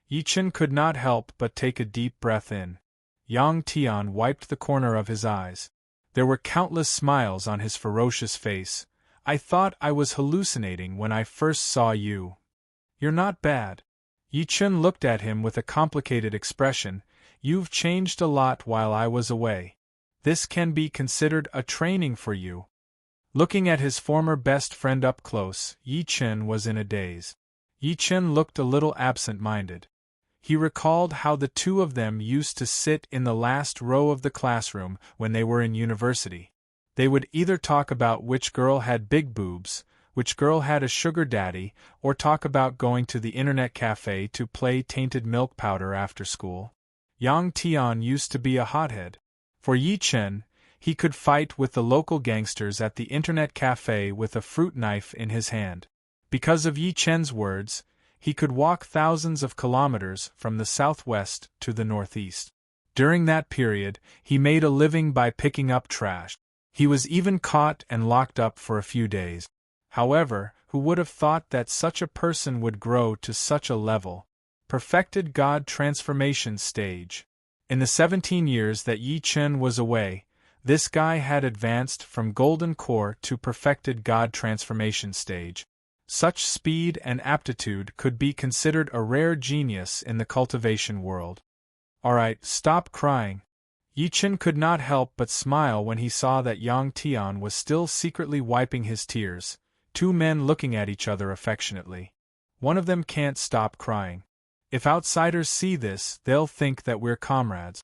Speaker 1: Yi Chen could not help but take a deep breath in. Yang Tian wiped the corner of his eyes. There were countless smiles on his ferocious face. "I thought I was hallucinating when I first saw you. You're not bad." Yi Chen looked at him with a complicated expression. "You've changed a lot while I was away. This can be considered a training for you." Looking at his former best friend up close, Yi Chen was in a daze. Yi Chen looked a little absent-minded. He recalled how the two of them used to sit in the last row of the classroom when they were in university. They would either talk about which girl had big boobs, which girl had a sugar daddy, or talk about going to the internet cafe to play tainted milk powder after school. Yang Tian used to be a hothead. For Yi Chen, he could fight with the local gangsters at the internet cafe with a fruit knife in his hand. Because of Yi Chen's words, he could walk thousands of kilometers from the southwest to the northeast. During that period, he made a living by picking up trash. He was even caught and locked up for a few days. However, who would have thought that such a person would grow to such a level? Perfected God transformation stage. In the 17 years that Yi Chen was away, this guy had advanced from golden core to perfected God transformation stage. Such speed and aptitude could be considered a rare genius in the cultivation world. "Alright, stop crying." Yi Chen could not help but smile when he saw that Yang Tian was still secretly wiping his tears, two men looking at each other affectionately. One of them can't stop crying. If outsiders see this, they'll think that we're comrades.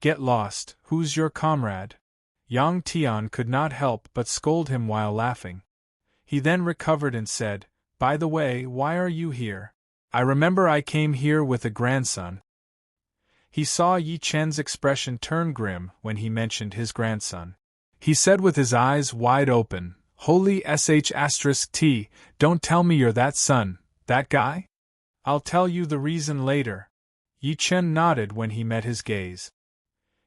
Speaker 1: Get lost, who's your comrade? Yang Tian could not help but scold him while laughing. He then recovered and said, "By the way, why are you here? I remember I came here with a grandson." He saw Yi Chen's expression turn grim when he mentioned his grandson. He said with his eyes wide open, "Holy sh*t, don't tell me you're that son, that guy? I'll tell you the reason later." Yi Chen nodded when he met his gaze.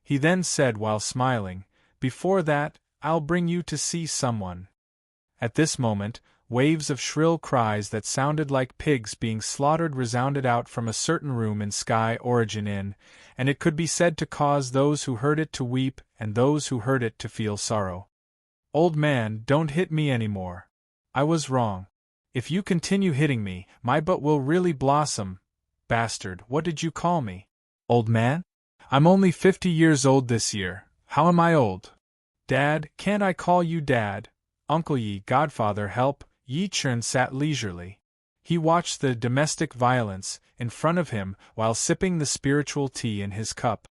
Speaker 1: He then said while smiling, "Before that, I'll bring you to see someone." At this moment, waves of shrill cries that sounded like pigs being slaughtered resounded out from a certain room in Sky Origin Inn, and it could be said to cause those who heard it to weep and those who heard it to feel sorrow. "Old man, don't hit me anymore. I was wrong. If you continue hitting me, my butt will really blossom." "Bastard, what did you call me? Old man? I'm only 50 years old this year. How am I old?" "Dad, can't I call you Dad?" Uncle Yi, godfather, help! Yi Chen sat leisurely. He watched the domestic violence in front of him while sipping the spiritual tea in his cup.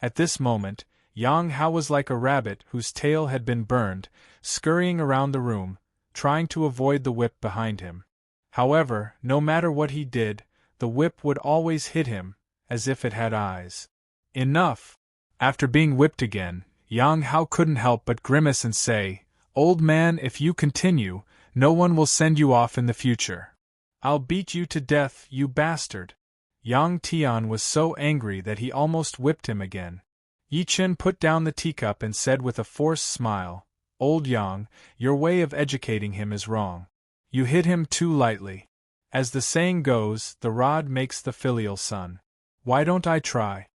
Speaker 1: At this moment, Yang Hao was like a rabbit whose tail had been burned, scurrying around the room, trying to avoid the whip behind him. However, no matter what he did, the whip would always hit him, as if it had eyes. Enough! After being whipped again, Yang Hao couldn't help but grimace and say, "Old man, if you continue, no one will send you off in the future. I'll beat you to death, you bastard." Yang Tian was so angry that he almost whipped him again. Yi Chen put down the teacup and said with a forced smile, "Old Yang, your way of educating him is wrong. You hit him too lightly. As the saying goes, the rod makes the filial son. Why don't I try?"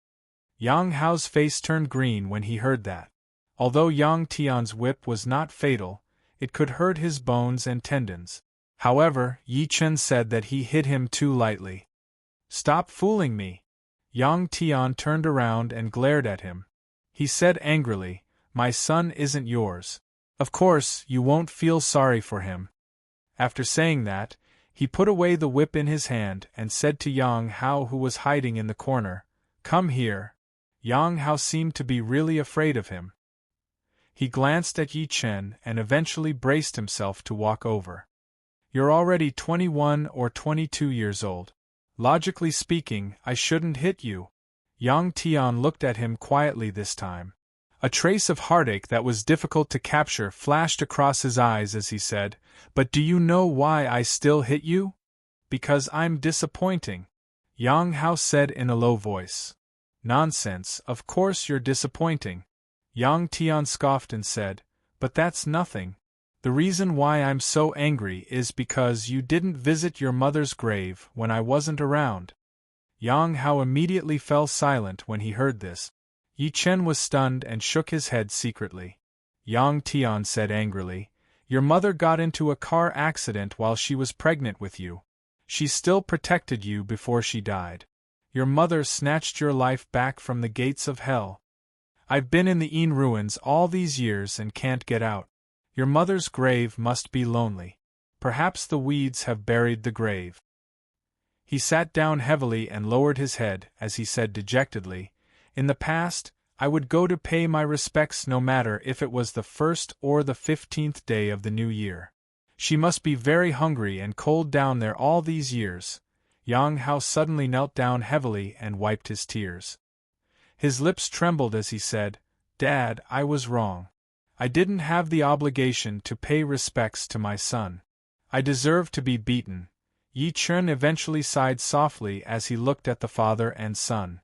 Speaker 1: Yang Hao's face turned green when he heard that. Although Yang Tian's whip was not fatal, it could hurt his bones and tendons. However, Yi Chen said that he hit him too lightly. "Stop fooling me!" Yang Tian turned around and glared at him. He said angrily, "My son isn't yours. Of course, you won't feel sorry for him." After saying that, he put away the whip in his hand and said to Yang Hao, who was hiding in the corner, "Come here." Yang Hao seemed to be really afraid of him. He glanced at Yi Chen and eventually braced himself to walk over. "You're already 21 or 22 years old. Logically speaking, I shouldn't hit you." Yang Tian looked at him quietly this time. A trace of heartache that was difficult to capture flashed across his eyes as he said, "But do you know why I still hit you? Because I'm disappointing," Yang Hao said in a low voice. "Nonsense, of course you're disappointing." Yang Tian scoffed and said, "But that's nothing. The reason why I'm so angry is because you didn't visit your mother's grave when I wasn't around." Yang Hao immediately fell silent when he heard this. Yi Chen was stunned and shook his head secretly. Yang Tian said angrily, "Your mother got into a car accident while she was pregnant with you. She still protected you before she died. Your mother snatched your life back from the gates of hell. I've been in the Yin ruins all these years and can't get out. Your mother's grave must be lonely. Perhaps the weeds have buried the grave." He sat down heavily and lowered his head as he said dejectedly, "In the past, I would go to pay my respects no matter if it was the 1st or the 15th day of the new year. She must be very hungry and cold down there all these years." Yang Hao suddenly knelt down heavily and wiped his tears. His lips trembled as he said, "Dad, I was wrong. I didn't have the obligation to pay respects to my son. I deserve to be beaten." Yi Chen eventually sighed softly as he looked at the father and son.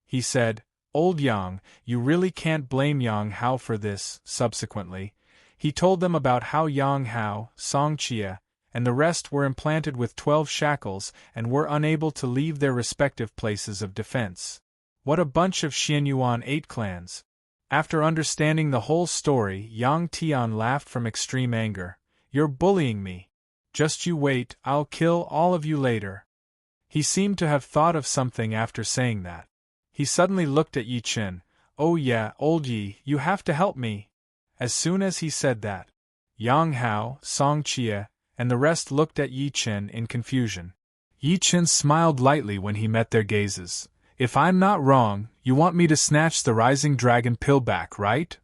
Speaker 1: He said, "Old Yang, you really can't blame Yang Hao for this." Subsequently, he told them about how Yang Hao, Song Chia, and the rest were implanted with 12 shackles and were unable to leave their respective places of defense. What a bunch of Xianyuan 8 clans! After understanding the whole story, Yang Tian laughed from extreme anger. "You're bullying me. Just you wait, I'll kill all of you later." He seemed to have thought of something after saying that. He suddenly looked at Yi Chen. "Oh yeah, old Yi, you have to help me." As soon as he said that, Yang Hao, Song Chia, and the rest looked at Yi Chen in confusion. Yi Chen smiled lightly when he met their gazes. "If I'm not wrong, you want me to snatch the Rising Dragon pill back, right?"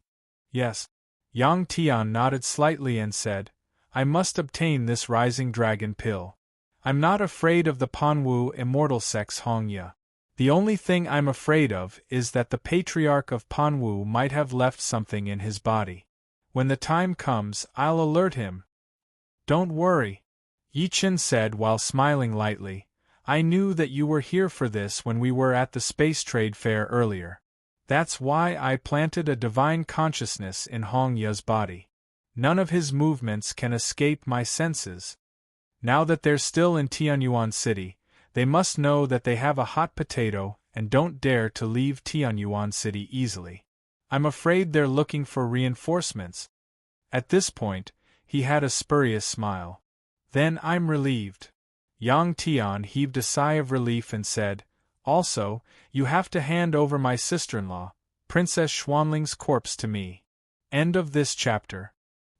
Speaker 1: "Yes." Yang Tian nodded slightly and said, "I must obtain this Rising Dragon pill. I'm not afraid of the Panwu immortal sex Hongya. The only thing I'm afraid of is that the Patriarch of Panwu might have left something in his body. When the time comes, I'll alert him." "Don't worry," Yi Chen said while smiling lightly. "I knew that you were here for this when we were at the Space Trade Fair earlier. That's why I planted a divine consciousness in Hongya's body. None of his movements can escape my senses. Now that they're still in Tianyuan City, they must know that they have a hot potato and don't dare to leave Tianyuan City easily. I'm afraid they're looking for reinforcements." At this point, he had a spurious smile. "Then I'm relieved." Yang Tian heaved a sigh of relief and said, "Also, you have to hand over my sister-in-law, Princess Xuanling's corpse to me." End of this chapter.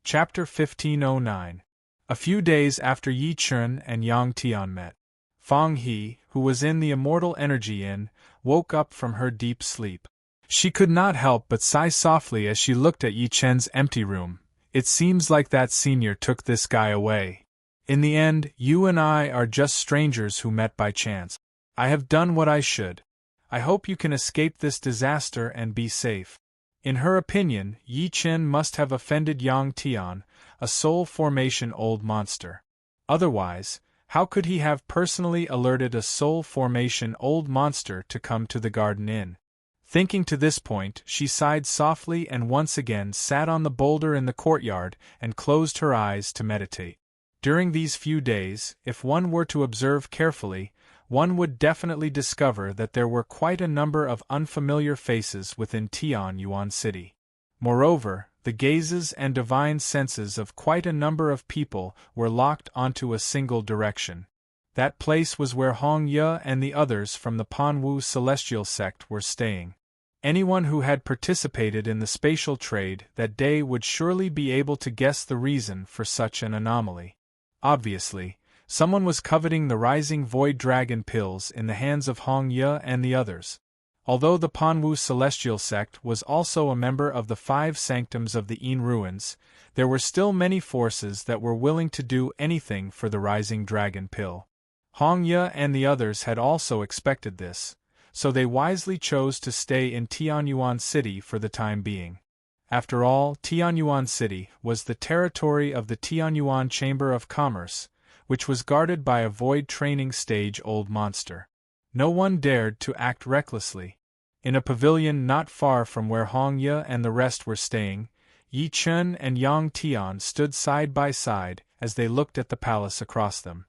Speaker 1: Chapter 1509. A few days after Yi Chun and Yang Tian met, Fang He, who was in the Immortal Energy Inn, woke up from her deep sleep. She could not help but sigh softly as she looked at Yi Chen's empty room. It seems like that senior took this guy away. In the end, you and I are just strangers who met by chance. I have done what I should. I hope you can escape this disaster and be safe. In her opinion, Yi Chen must have offended Yang Tian, a soul formation old monster. Otherwise, how could he have personally alerted a soul formation old monster to come to the Garden Inn? Thinking to this point, she sighed softly and once again sat on the boulder in the courtyard and closed her eyes to meditate. During these few days, if one were to observe carefully, one would definitely discover that there were quite a number of unfamiliar faces within Tianyuan City. Moreover, the gazes and divine senses of quite a number of people were locked onto a single direction. That place was where Hong Ye and the others from the Panwu celestial sect were staying. Anyone who had participated in the spatial trade that day would surely be able to guess the reason for such an anomaly. Obviously, someone was coveting the rising void dragon pills in the hands of Hong Ye and the others. Although the Panwu celestial sect was also a member of the 5 sanctums of the Yin ruins, there were still many forces that were willing to do anything for the rising dragon pill. Hong Ye and the others had also expected this, so they wisely chose to stay in Tianyuan City for the time being. After all, Tianyuan City was the territory of the Tianyuan Chamber of Commerce, which was guarded by a void training stage old monster. No one dared to act recklessly. In a pavilion not far from where Hong Ye and the rest were staying, Yi Chun and Yang Tian stood side by side as they looked at the palace across them.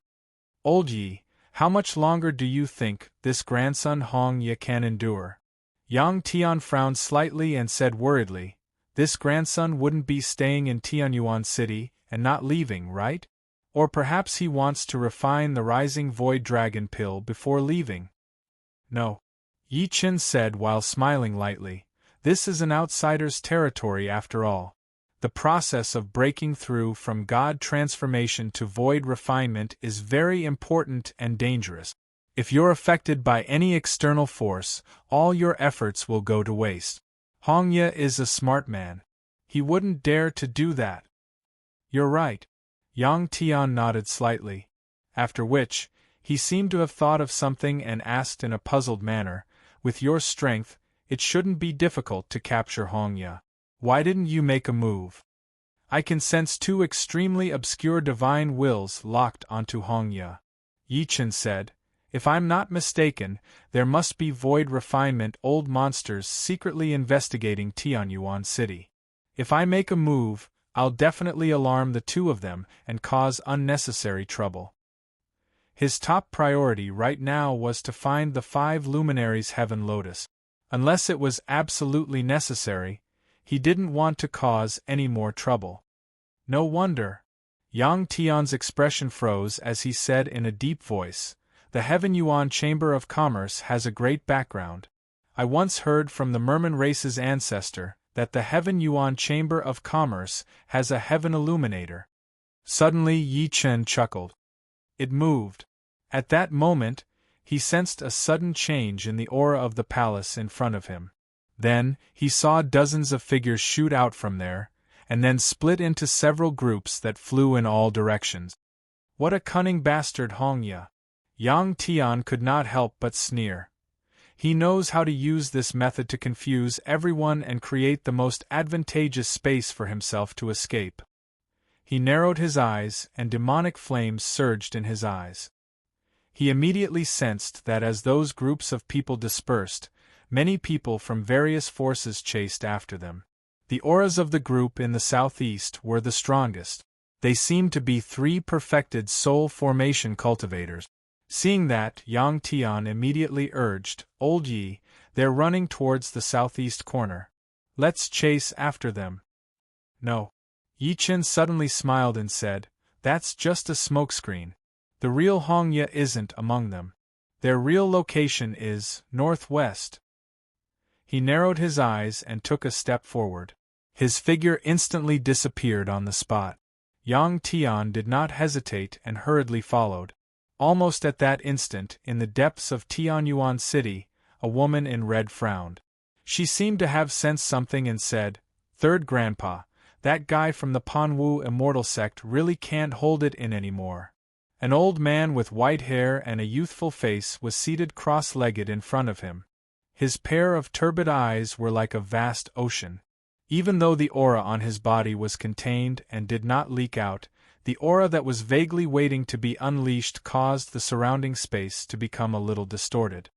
Speaker 1: Old Yi, how much longer do you think this grandson Hong Ye can endure? Yang Tian frowned slightly and said worriedly, this grandson wouldn't be staying in Tianyuan City and not leaving, right? Or perhaps he wants to refine the rising void dragon pill before leaving. No. Yi Chen said while smiling lightly, this is an outsider's territory after all. The process of breaking through from God transformation to void refinement is very important and dangerous. If you're affected by any external force, all your efforts will go to waste. Hong Ye is a smart man. He wouldn't dare to do that. You're right. Yang Tian nodded slightly, after which, he seemed to have thought of something and asked in a puzzled manner, with your strength, it shouldn't be difficult to capture Hong Ye. Why didn't you make a move? I can sense 2 extremely obscure divine wills locked onto Hong Ye. Yi Chen said, if I'm not mistaken, there must be void refinement old monsters secretly investigating Tianyuan City. If I make a move, I'll definitely alarm the 2 of them and cause unnecessary trouble. His top priority right now was to find the 5 luminaries' heaven lotus. Unless it was absolutely necessary, he didn't want to cause any more trouble. No wonder. Yang Tian's expression froze as he said in a deep voice, the Heaven Yuan Chamber of Commerce has a great background. I once heard from the Merman race's ancestor that the Heaven Yuan Chamber of Commerce has a heaven illuminator. Suddenly Yi Chen chuckled. It moved. At that moment, he sensed a sudden change in the aura of the palace in front of him. Then, he saw dozens of figures shoot out from there, and then split into several groups that flew in all directions. What a cunning bastard Hong Ye! Yang Tian could not help but sneer. He knows how to use this method to confuse everyone and create the most advantageous space for himself to escape. He narrowed his eyes, and demonic flames surged in his eyes. He immediately sensed that as those groups of people dispersed, many people from various forces chased after them. The auras of the group in the southeast were the strongest. They seemed to be 3 perfected soul formation cultivators. Seeing that, Yang Tian immediately urged, Old Yi, they're running towards the southeast corner. Let's chase after them. No. Yi Chen suddenly smiled and said, that's just a smokescreen. The real Hong Ye isn't among them. Their real location is northwest. He narrowed his eyes and took a step forward. His figure instantly disappeared on the spot. Yang Tian did not hesitate and hurriedly followed. Almost at that instant, in the depths of Tianyuan City, a woman in red frowned. She seemed to have sensed something and said, "Third Grandpa, that guy from the Panwu immortal sect really can't hold it in anymore." An old man with white hair and a youthful face was seated cross-legged in front of him. His pair of turbid eyes were like a vast ocean. Even though the aura on his body was contained and did not leak out, the aura that was vaguely waiting to be unleashed caused the surrounding space to become a little distorted.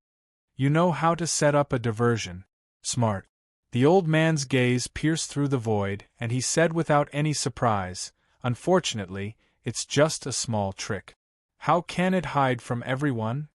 Speaker 1: "You know how to set up a diversion. Smart." The old man's gaze pierced through the void, and he said without any surprise, "Unfortunately, it's just a small trick." "How can it hide from everyone?"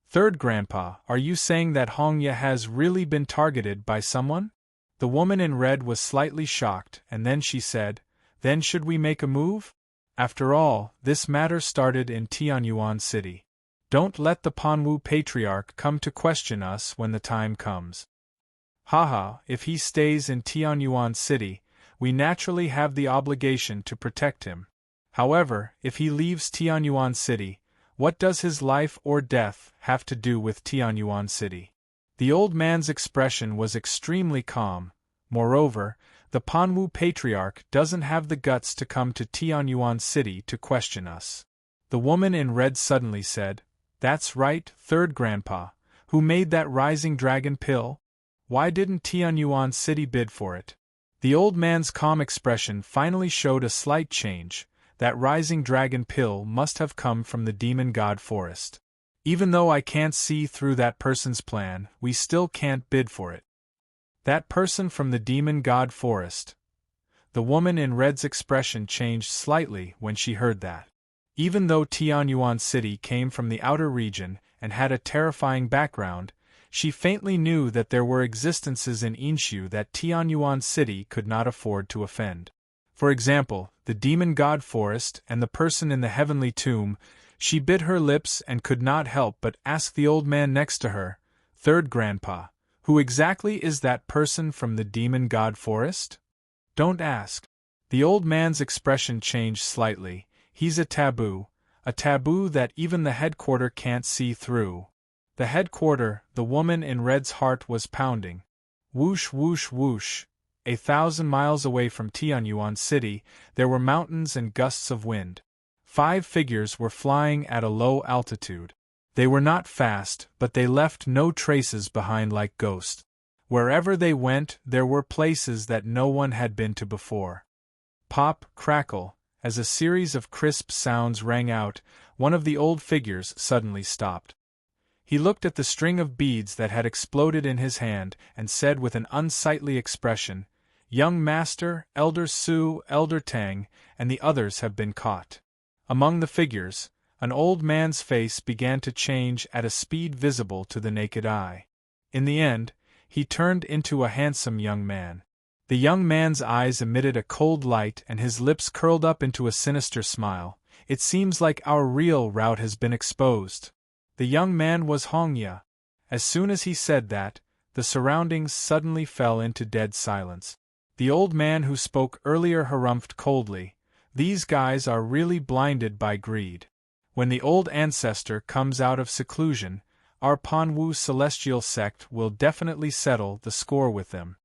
Speaker 1: "Third Grandpa, are you saying that Hongya has really been targeted by someone?" The woman in red was slightly shocked, and then she said, "Then should we make a move? After all, this matter started in Tianyuan City. Don't let the Panwu Patriarch come to question us when the time comes." "Haha, if he stays in Tianyuan City, we naturally have the obligation to protect him. However, if he leaves Tianyuan City, what does his life or death have to do with Tianyuan City?" The old man's expression was extremely calm. "Moreover, the Panwu Patriarch doesn't have the guts to come to Tianyuan City to question us." The woman in red suddenly said, "That's right, Third Grandpa. Who made that rising dragon pill? Why didn't Tianyuan City bid for it?" The old man's calm expression finally showed a slight change. "That rising dragon pill must have come from the demon god forest. Even though I can't see through that person's plan, we still can't bid for it." "That person from the demon god forest." The woman in red's expression changed slightly when she heard that. Even though Tianyuan City came from the outer region and had a terrifying background, she faintly knew that there were existences in Inshu that Tianyuan City could not afford to offend. For example, the demon god forest and the person in the heavenly tomb. She bit her lips and could not help but ask the old man next to her, "Third Grandpa, who exactly is that person from the demon god forest?" "Don't ask." The old man's expression changed slightly. "He's a taboo that even the headquarter can't see through." The headquarter, the woman in red's heart was pounding. Whoosh whoosh whoosh. 1,000 miles away from Tianyuan City, there were mountains and gusts of wind. 5 figures were flying at a low altitude. They were not fast, but they left no traces behind like ghosts. Wherever they went, there were places that no one had been to before. Pop, crackle, as a series of crisp sounds rang out, one of the old figures suddenly stopped. He looked at the string of beads that had exploded in his hand and said with an unsightly expression, "Young Master, Elder Su, Elder Tang, and the others have been caught." Among the figures, an old man's face began to change at a speed visible to the naked eye. In the end, he turned into a handsome young man. The young man's eyes emitted a cold light and his lips curled up into a sinister smile. "It seems like our real route has been exposed." The young man was Hongya. As soon as he said that, the surroundings suddenly fell into dead silence. The old man who spoke earlier harumphed coldly, "These guys are really blinded by greed. When the old ancestor comes out of seclusion, our Panwu celestial sect will definitely settle the score with them."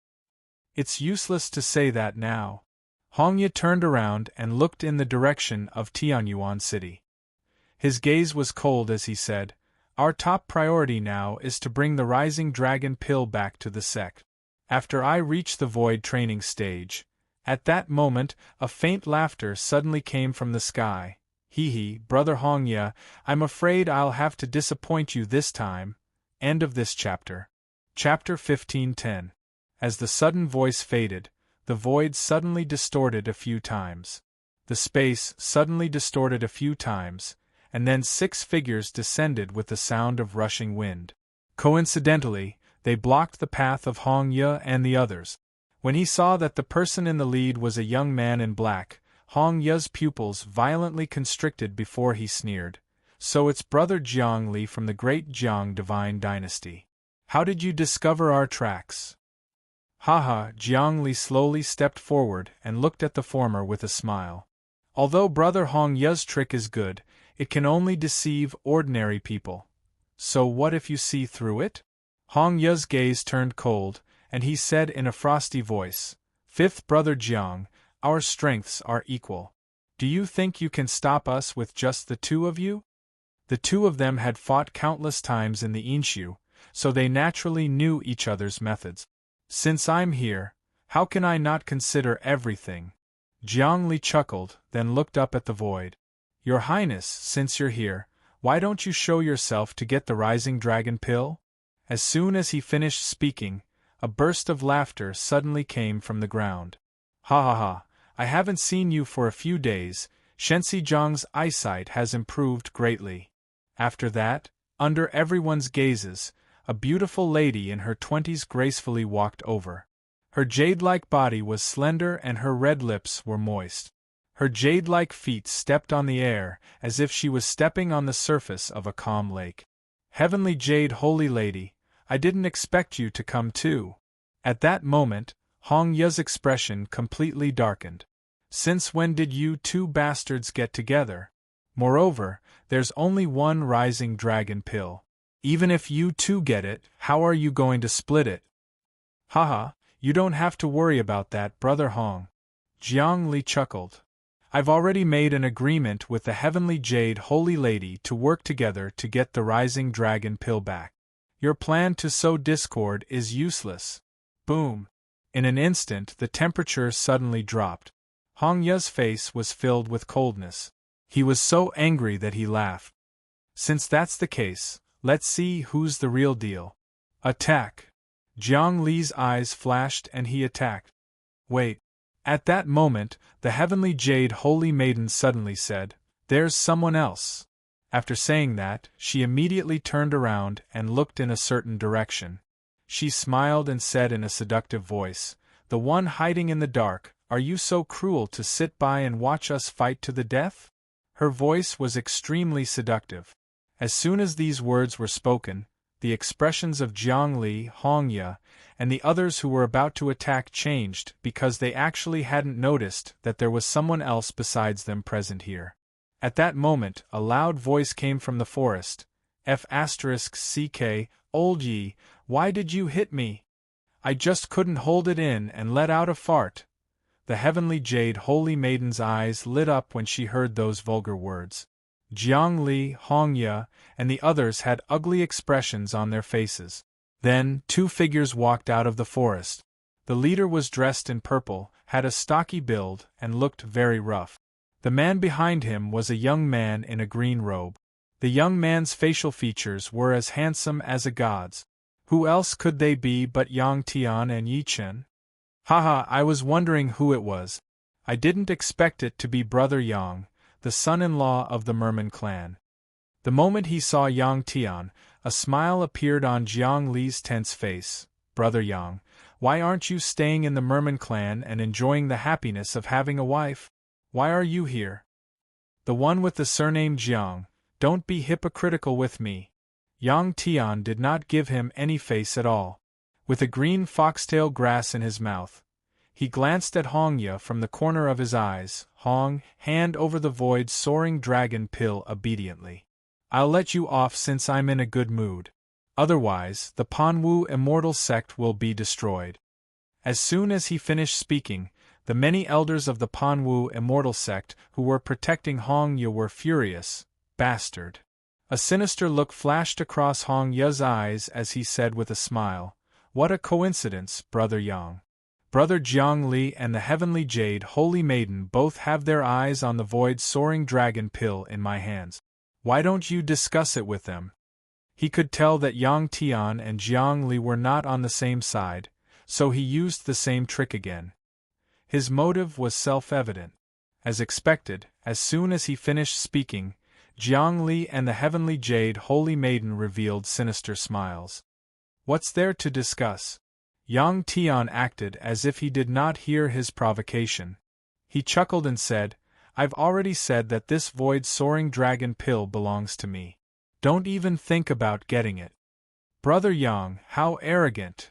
Speaker 1: "It's useless to say that now." Hongya turned around and looked in the direction of Tianyuan City. His gaze was cold as he said, "Our top priority now is to bring the rising dragon pill back to the sect. After I reach the void training stage." At that moment, a faint laughter suddenly came from the sky. "Hee, Brother Hongya, I'm afraid I'll have to disappoint you this time." End of this chapter. Chapter 15:10. As the sudden voice faded, the void suddenly distorted a few times. The space suddenly distorted a few times, and then 6 figures descended with the sound of rushing wind. Coincidentally, they blocked the path of Hongya and the others. When he saw that the person in the lead was a young man in black, Hongya's pupils violently constricted before he sneered, "So it's Brother Jiang Li from the great Jiang divine dynasty. How did you discover our tracks?" Haha, Jiang Li slowly stepped forward and looked at the former with a smile. Although Brother Hong Ya's trick is good, it can only deceive ordinary people. So what if you see through it? Hong Ya's gaze turned cold, and he said in a frosty voice, "Fifth Brother Jiang, our strengths are equal. Do you think you can stop us with just the two of you?" The two of them had fought countless times in the Inshu, so they naturally knew each other's methods. "Since I'm here, how can I not consider everything?" Jiang Li chuckled, then looked up at the void. "Your Highness, since you're here, why don't you show yourself to get the rising dragon pill?" As soon as he finished speaking, a burst of laughter suddenly came from the ground. "Ha ha ha, I haven't seen you for a few days. Shenxi Zhang's eyesight has improved greatly." After that, under everyone's gazes, a beautiful lady in her 20s gracefully walked over. Her jade-like body was slender and her red lips were moist. Her jade-like feet stepped on the air as if she was stepping on the surface of a calm lake. "Heavenly Jade Holy Lady, I didn't expect you to come too." At that moment, Hong Ya's expression completely darkened. "Since when did you two bastards get together? Moreover, there's only one rising dragon pill. Even if you two get it, how are you going to split it?" "Haha, you don't have to worry about that, Brother Hong." Jiang Li chuckled. "I've already made an agreement with the Heavenly Jade Holy Lady to work together to get the rising dragon pill back. Your plan to sow discord is useless." Boom! In an instant the temperature suddenly dropped. Hong Ya's face was filled with coldness. He was so angry that he laughed. "Since that's the case, let's see who's the real deal. Attack!" Jiang Li's eyes flashed and he attacked. "Wait." At that moment, the Heavenly Jade Holy Maiden suddenly said, "There's someone else." After saying that, she immediately turned around and looked in a certain direction. She smiled and said in a seductive voice, "The one hiding in the dark, are you so cruel to sit by and watch us fight to the death?" Her voice was extremely seductive. As soon as these words were spoken, the expressions of Jiang Li, Hong Ya, and the others who were about to attack changed because they actually hadn't noticed that there was someone else besides them present here. At that moment, a loud voice came from the forest. F***CK, old Yi, why did you hit me? I just couldn't hold it in and let out a fart. The Heavenly Jade Holy Maiden's eyes lit up when she heard those vulgar words. Jiang Li, Hong Ya, and the others had ugly expressions on their faces. Then, two figures walked out of the forest. The leader was dressed in purple, had a stocky build, and looked very rough. The man behind him was a young man in a green robe. The young man's facial features were as handsome as a god's. Who else could they be but Yang Tian and Yi Chen? Haha, I was wondering who it was. I didn't expect it to be Brother Yang, the son-in-law of the Merman clan. The moment he saw Yang Tian, a smile appeared on Jiang Li's tense face. "Brother Yang, why aren't you staying in the Merman clan and enjoying the happiness of having a wife? Why are you here?" "The one with the surname Jiang, don't be hypocritical with me." Yang Tian did not give him any face at all. With a green foxtail grass in his mouth, he glanced at Hong Ya from the corner of his eyes. "Hong, hand over the void soaring dragon pill obediently. I'll let you off since I'm in a good mood. Otherwise, the Panwu immortal sect will be destroyed." As soon as he finished speaking, the many elders of the Panwu immortal sect who were protecting Hong Ya were furious. "Bastard." A sinister look flashed across Hong Ya's eyes as he said with a smile, "What a coincidence, Brother Yang. Brother Jiang Li and the Heavenly Jade Holy Maiden both have their eyes on the void soaring dragon pill in my hands. Why don't you discuss it with them?" He could tell that Yang Tian and Jiang Li were not on the same side, so he used the same trick again. His motive was self-evident. As expected, as soon as he finished speaking, Jiang Li and the Heavenly Jade Holy Maiden revealed sinister smiles. "What's there to discuss?" Yang Tian acted as if he did not hear his provocation. He chuckled and said, "I've already said that this void-soaring dragon pill belongs to me. Don't even think about getting it." "Brother Yang, how arrogant!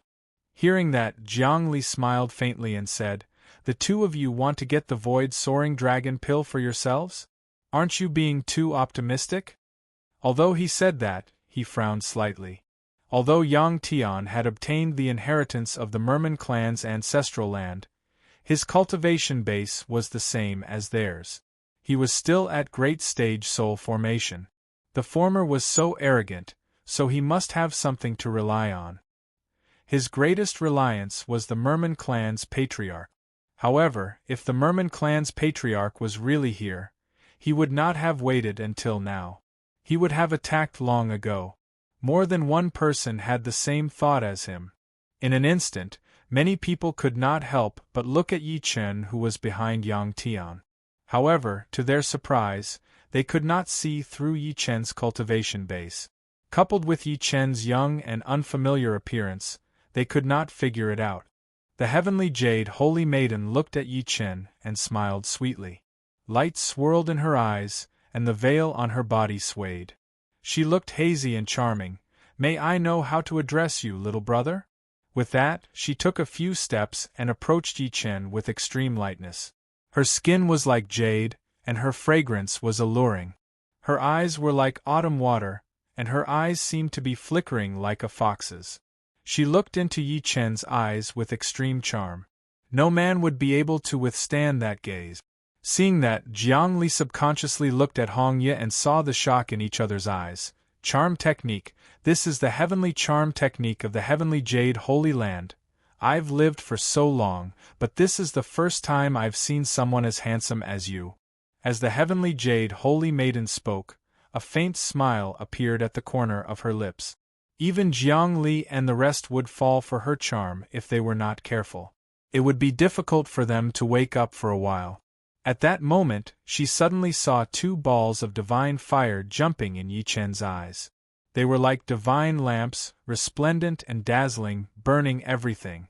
Speaker 1: Hearing that, Jiang Li smiled faintly and said, "The two of you want to get the void-soaring dragon pill for yourselves? Aren't you being too optimistic?" Although he said that, he frowned slightly. Although Yang Tian had obtained the inheritance of the Merman clan's ancestral land, his cultivation base was the same as theirs. He was still at great stage soul formation. The former was so arrogant, so he must have something to rely on. His greatest reliance was the Merman clan's patriarch. However, if the Merman clan's patriarch was really here, he would not have waited until now. He would have attacked long ago. More than one person had the same thought as him. In an instant, many people could not help but look at Yi Chen, who was behind Yang Tian. However, to their surprise, they could not see through Yi Chen's cultivation base. Coupled with Yi Chen's young and unfamiliar appearance, they could not figure it out. The heavenly jade holy maiden looked at Yi Chen and smiled sweetly. Light swirled in her eyes, and the veil on her body swayed. She looked hazy and charming. "May I know how to address you, little brother?" With that, she took a few steps and approached Yi Chen with extreme lightness. Her skin was like jade, and her fragrance was alluring. Her eyes were like autumn water, and her eyes seemed to be flickering like a fox's. She looked into Yi Chen's eyes with extreme charm. No man would be able to withstand that gaze. Seeing that, Jiang Li subconsciously looked at Hong Ye and saw the shock in each other's eyes. Charm technique. This is the heavenly charm technique of the heavenly jade holy land. I've lived for so long, but this is the first time I've seen someone as handsome as you. As the heavenly jade holy maiden spoke, a faint smile appeared at the corner of her lips. Even Jiang Li and the rest would fall for her charm if they were not careful. It would be difficult for them to wake up for a while. At that moment, she suddenly saw two balls of divine fire jumping in Yi Chen's eyes. They were like divine lamps, resplendent and dazzling, burning everything.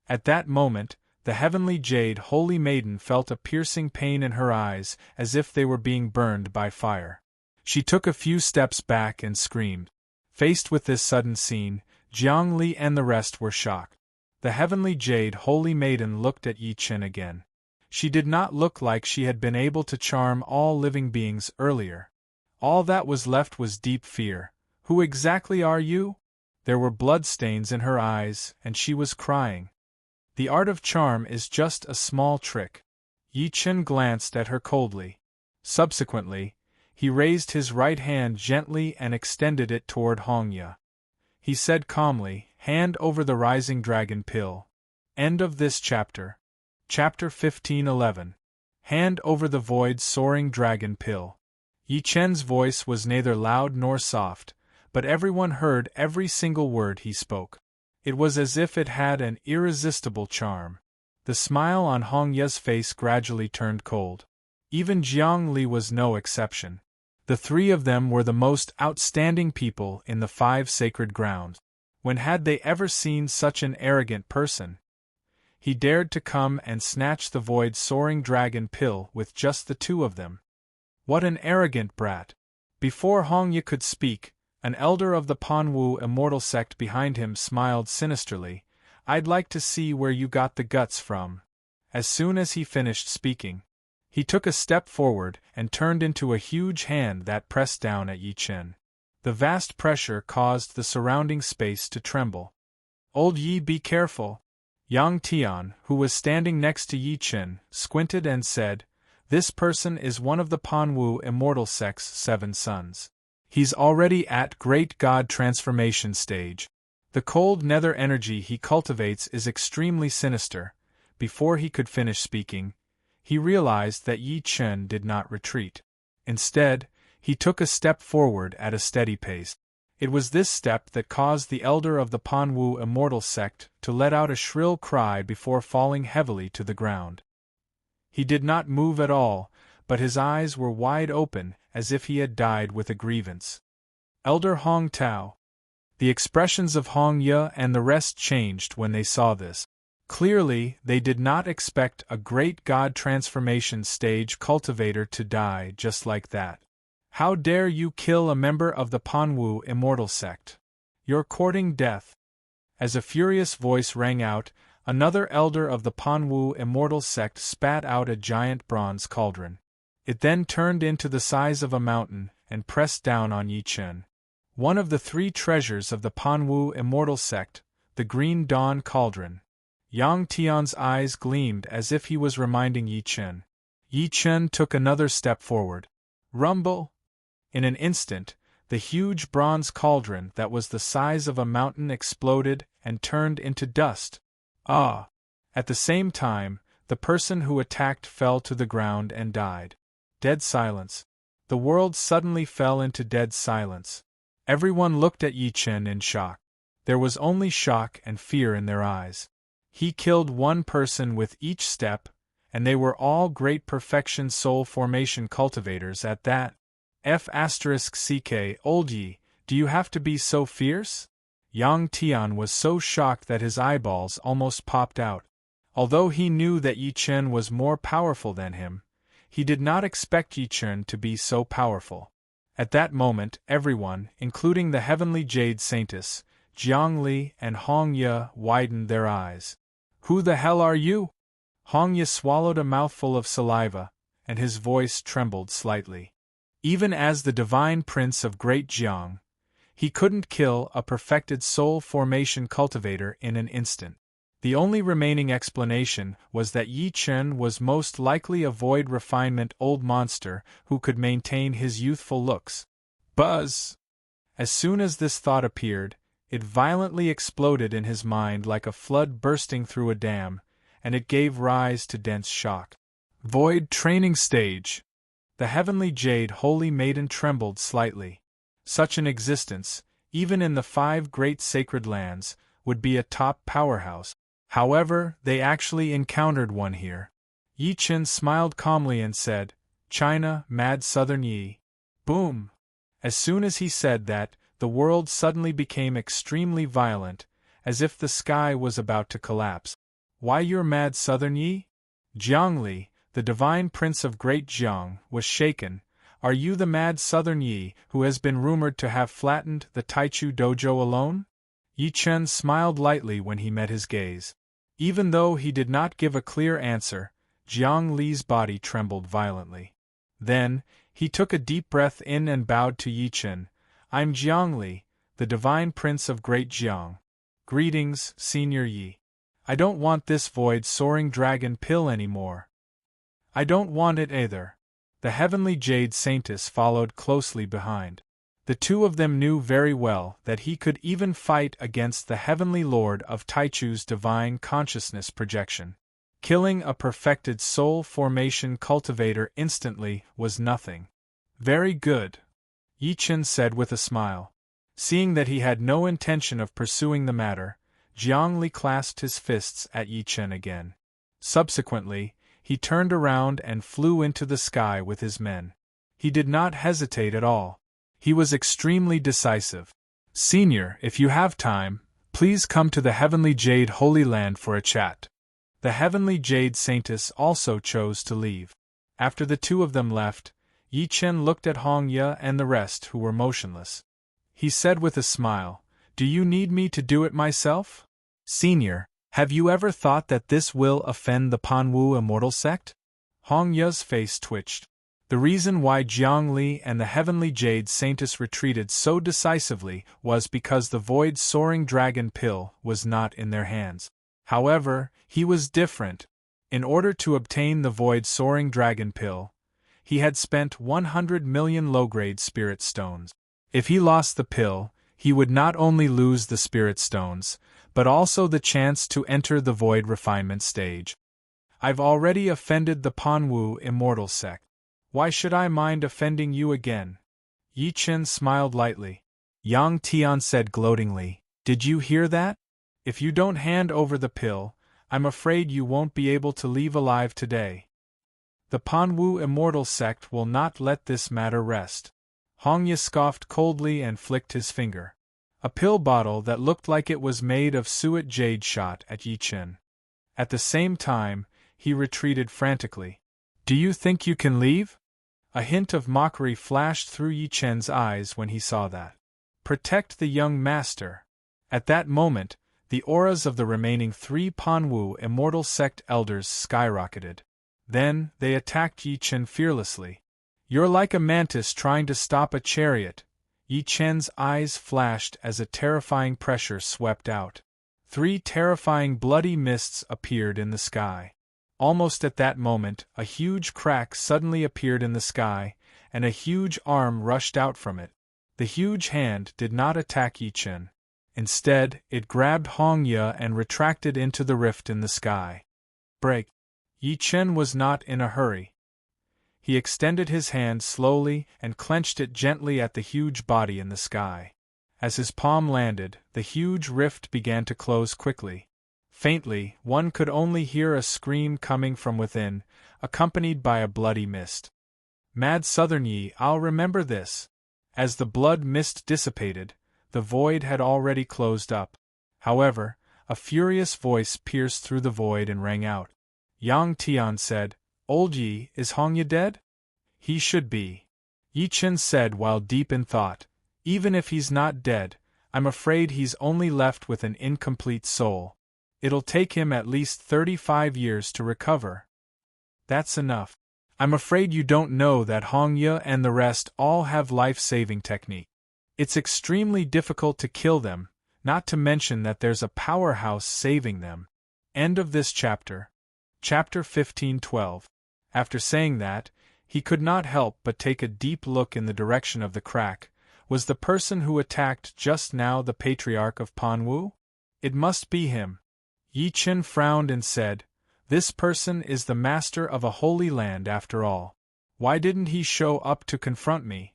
Speaker 1: At that moment, the heavenly jade holy maiden felt a piercing pain in her eyes, as if they were being burned by fire. She took a few steps back and screamed. Faced with this sudden scene, Jiang Li and the rest were shocked. The heavenly jade holy maiden looked at Yi Chen again. She did not look like she had been able to charm all living beings earlier. All that was left was deep fear. "Who exactly are you?" There were bloodstains in her eyes, and she was crying. "The art of charm is just a small trick." Yi Chen glanced at her coldly. Subsequently, he raised his right hand gently and extended it toward Hong Ye. He said calmly, "Hand over the rising dragon pill." End of this chapter. Chapter 15:11. Hand over the void-soaring dragon pill. Yi Chen's voice was neither loud nor soft, but everyone heard every single word he spoke. It was as if it had an irresistible charm. The smile on Hong Ye's face gradually turned cold. Even Jiang Li was no exception. The three of them were the most outstanding people in the 5 sacred grounds. When had they ever seen such an arrogant person? He dared to come and snatch the void-soaring dragon pill with just the two of them. What an arrogant brat! Before Hong Ye could speak, an elder of the Panwu immortal sect behind him smiled sinisterly. "I'd like to see where you got the guts from." As soon as he finished speaking, he took a step forward and turned into a huge hand that pressed down at Yi Chen. The vast pressure caused the surrounding space to tremble. "Old Yi, be careful." Yang Tian, who was standing next to Yi Chen, squinted and said, "This person is one of the Panwu immortal sect's 7 sons. He's already at great god transformation stage. The cold nether energy he cultivates is extremely sinister." Before he could finish speaking, he realized that Yi Chen did not retreat. Instead, he took a step forward at a steady pace. It was this step that caused the elder of the Panwu immortal sect to let out a shrill cry before falling heavily to the ground. He did not move at all, but his eyes were wide open as if he had died with a grievance. "Elder Hong Tao." The expressions of Hong Ye and the rest changed when they saw this. Clearly, they did not expect a great god transformation stage cultivator to die just like that. "How dare you kill a member of the Panwu immortal sect? You're courting death." As a furious voice rang out, another elder of the Panwu immortal sect spat out a giant bronze cauldron. It then turned into the size of a mountain and pressed down on Yi Chen. One of the three treasures of the Panwu immortal sect, the Green Dawn Cauldron. Yang Tian's eyes gleamed as if he was reminding Yi Chen. Yi Chen took another step forward. Rumble! In an instant, the huge bronze cauldron that was the size of a mountain exploded and turned into dust. Ah! At the same time, the person who attacked fell to the ground and died. Dead silence. The world suddenly fell into dead silence. Everyone looked at Yi Chen in shock. There was only shock and fear in their eyes. He killed one person with each step, and they were all great perfection soul formation cultivators at that. F***ck old Yi, do you have to be so fierce? Yang Tian was so shocked that his eyeballs almost popped out. Although he knew that Yi Chen was more powerful than him, he did not expect Yi Chen to be so powerful. At that moment, everyone, including the heavenly jade saintess, Jiang Li and Hong Ye, widened their eyes. Who the hell are you? Hong Ye swallowed a mouthful of saliva, and his voice trembled slightly. Even as the divine prince of Great Jiang, he couldn't kill a perfected soul formation cultivator in an instant. The only remaining explanation was that Yi Chen was most likely a void refinement old monster who could maintain his youthful looks. Buzz! As soon as this thought appeared, it violently exploded in his mind like a flood bursting through a dam, and it gave rise to dense shock. Void training stage! The heavenly jade holy maiden trembled slightly. Such an existence, even in the 5 great sacred lands, would be a top powerhouse. However, they actually encountered one here. Yi Chen smiled calmly and said, China, mad southern Yi. Boom! As soon as he said that, the world suddenly became extremely violent, as if the sky was about to collapse. Why your mad southern Yi? Jiang Li, the divine prince of Great Jiang, was shaken. Are you the mad southern Yi who has been rumored to have flattened the Taichu dojo alone? Yi Chen smiled lightly when he met his gaze. Even though he did not give a clear answer, Jiang Li's body trembled violently. Then, he took a deep breath in and bowed to Yi Chen. I'm Jiang Li, the divine prince of Great Jiang. Greetings, Senior Yi. I don't want this void soaring dragon pill anymore. I don't want it either. The heavenly jade saintess followed closely behind. The two of them knew very well that he could even fight against the heavenly lord of Taichu's divine consciousness projection. Killing a perfected soul formation cultivator instantly was nothing. Very good, Yi Chen said with a smile. Seeing that he had no intention of pursuing the matter, Jiang Li clasped his fists at Yi Chen again. Subsequently, he turned around and flew into the sky with his men. He did not hesitate at all. He was extremely decisive. Senior, if you have time, please come to the Heavenly Jade Holy Land for a chat. The Heavenly Jade Saintess also chose to leave. After the two of them left, Yi Chen looked at Hong Ye and the rest who were motionless. He said with a smile, Do you need me to do it myself? Senior, have you ever thought that this will offend the Panwu immortal sect? Hong Ye's face twitched. The reason why Jiang Li and the Heavenly Jade Saintess retreated so decisively was because the void soaring dragon pill was not in their hands. However, he was different. In order to obtain the void soaring dragon pill, he had spent 100 million low-grade spirit stones. If he lost the pill, he would not only lose the spirit stones, but also the chance to enter the void refinement stage. I've already offended the Panwu immortal sect. Why should I mind offending you again? Yi Chen smiled lightly. Yang Tian said gloatingly, Did you hear that? If you don't hand over the pill, I'm afraid you won't be able to leave alive today. The Panwu immortal sect will not let this matter rest. Hong Ye scoffed coldly and flicked his finger. A pill bottle that looked like it was made of suet jade shot at Yi Chen. At the same time, he retreated frantically. Do you think you can leave? A hint of mockery flashed through Yi Chen's eyes when he saw that. Protect the young master. At that moment, The auras of the remaining 3 Panwu immortal sect elders skyrocketed. Then, they attacked Yi Chen fearlessly. "You're like a mantis trying to stop a chariot." Yi Chen's eyes flashed as a terrifying pressure swept out. 3 terrifying bloody mists appeared in the sky. Almost at that moment, a huge crack suddenly appeared in the sky, and a huge arm rushed out from it. The huge hand did not attack Yi Chen. Instead, it grabbed Hong Ye and retracted into the rift in the sky. Break. Yi Chen was not in a hurry. He extended his hand slowly and clenched it gently at the huge body in the sky. As his palm landed, the huge rift began to close quickly. Faintly, one could only hear a scream coming from within, accompanied by a bloody mist. "Mad Southern Yi, I'll remember this." As the blood mist dissipated, the void had already closed up. However, a furious voice pierced through the void and rang out. Yang Tian said, "Old Yi, is Hong Ye dead?" "He should be," Yi Chen said while deep in thought. "Even if he's not dead, I'm afraid he's only left with an incomplete soul. It'll take him at least 35 years to recover." "That's enough. I'm afraid you don't know that Hong Ye and the rest all have life-saving technique. It's extremely difficult to kill them, not to mention that there's a powerhouse saving them." End of this chapter. Chapter 15:12. After saying that, he could not help but take a deep look in the direction of the crack. Was the person who attacked just now the Patriarch of Panwu? It must be him. Yi Chen frowned and said, "This person is the master of a holy land after all. Why didn't he show up to confront me?"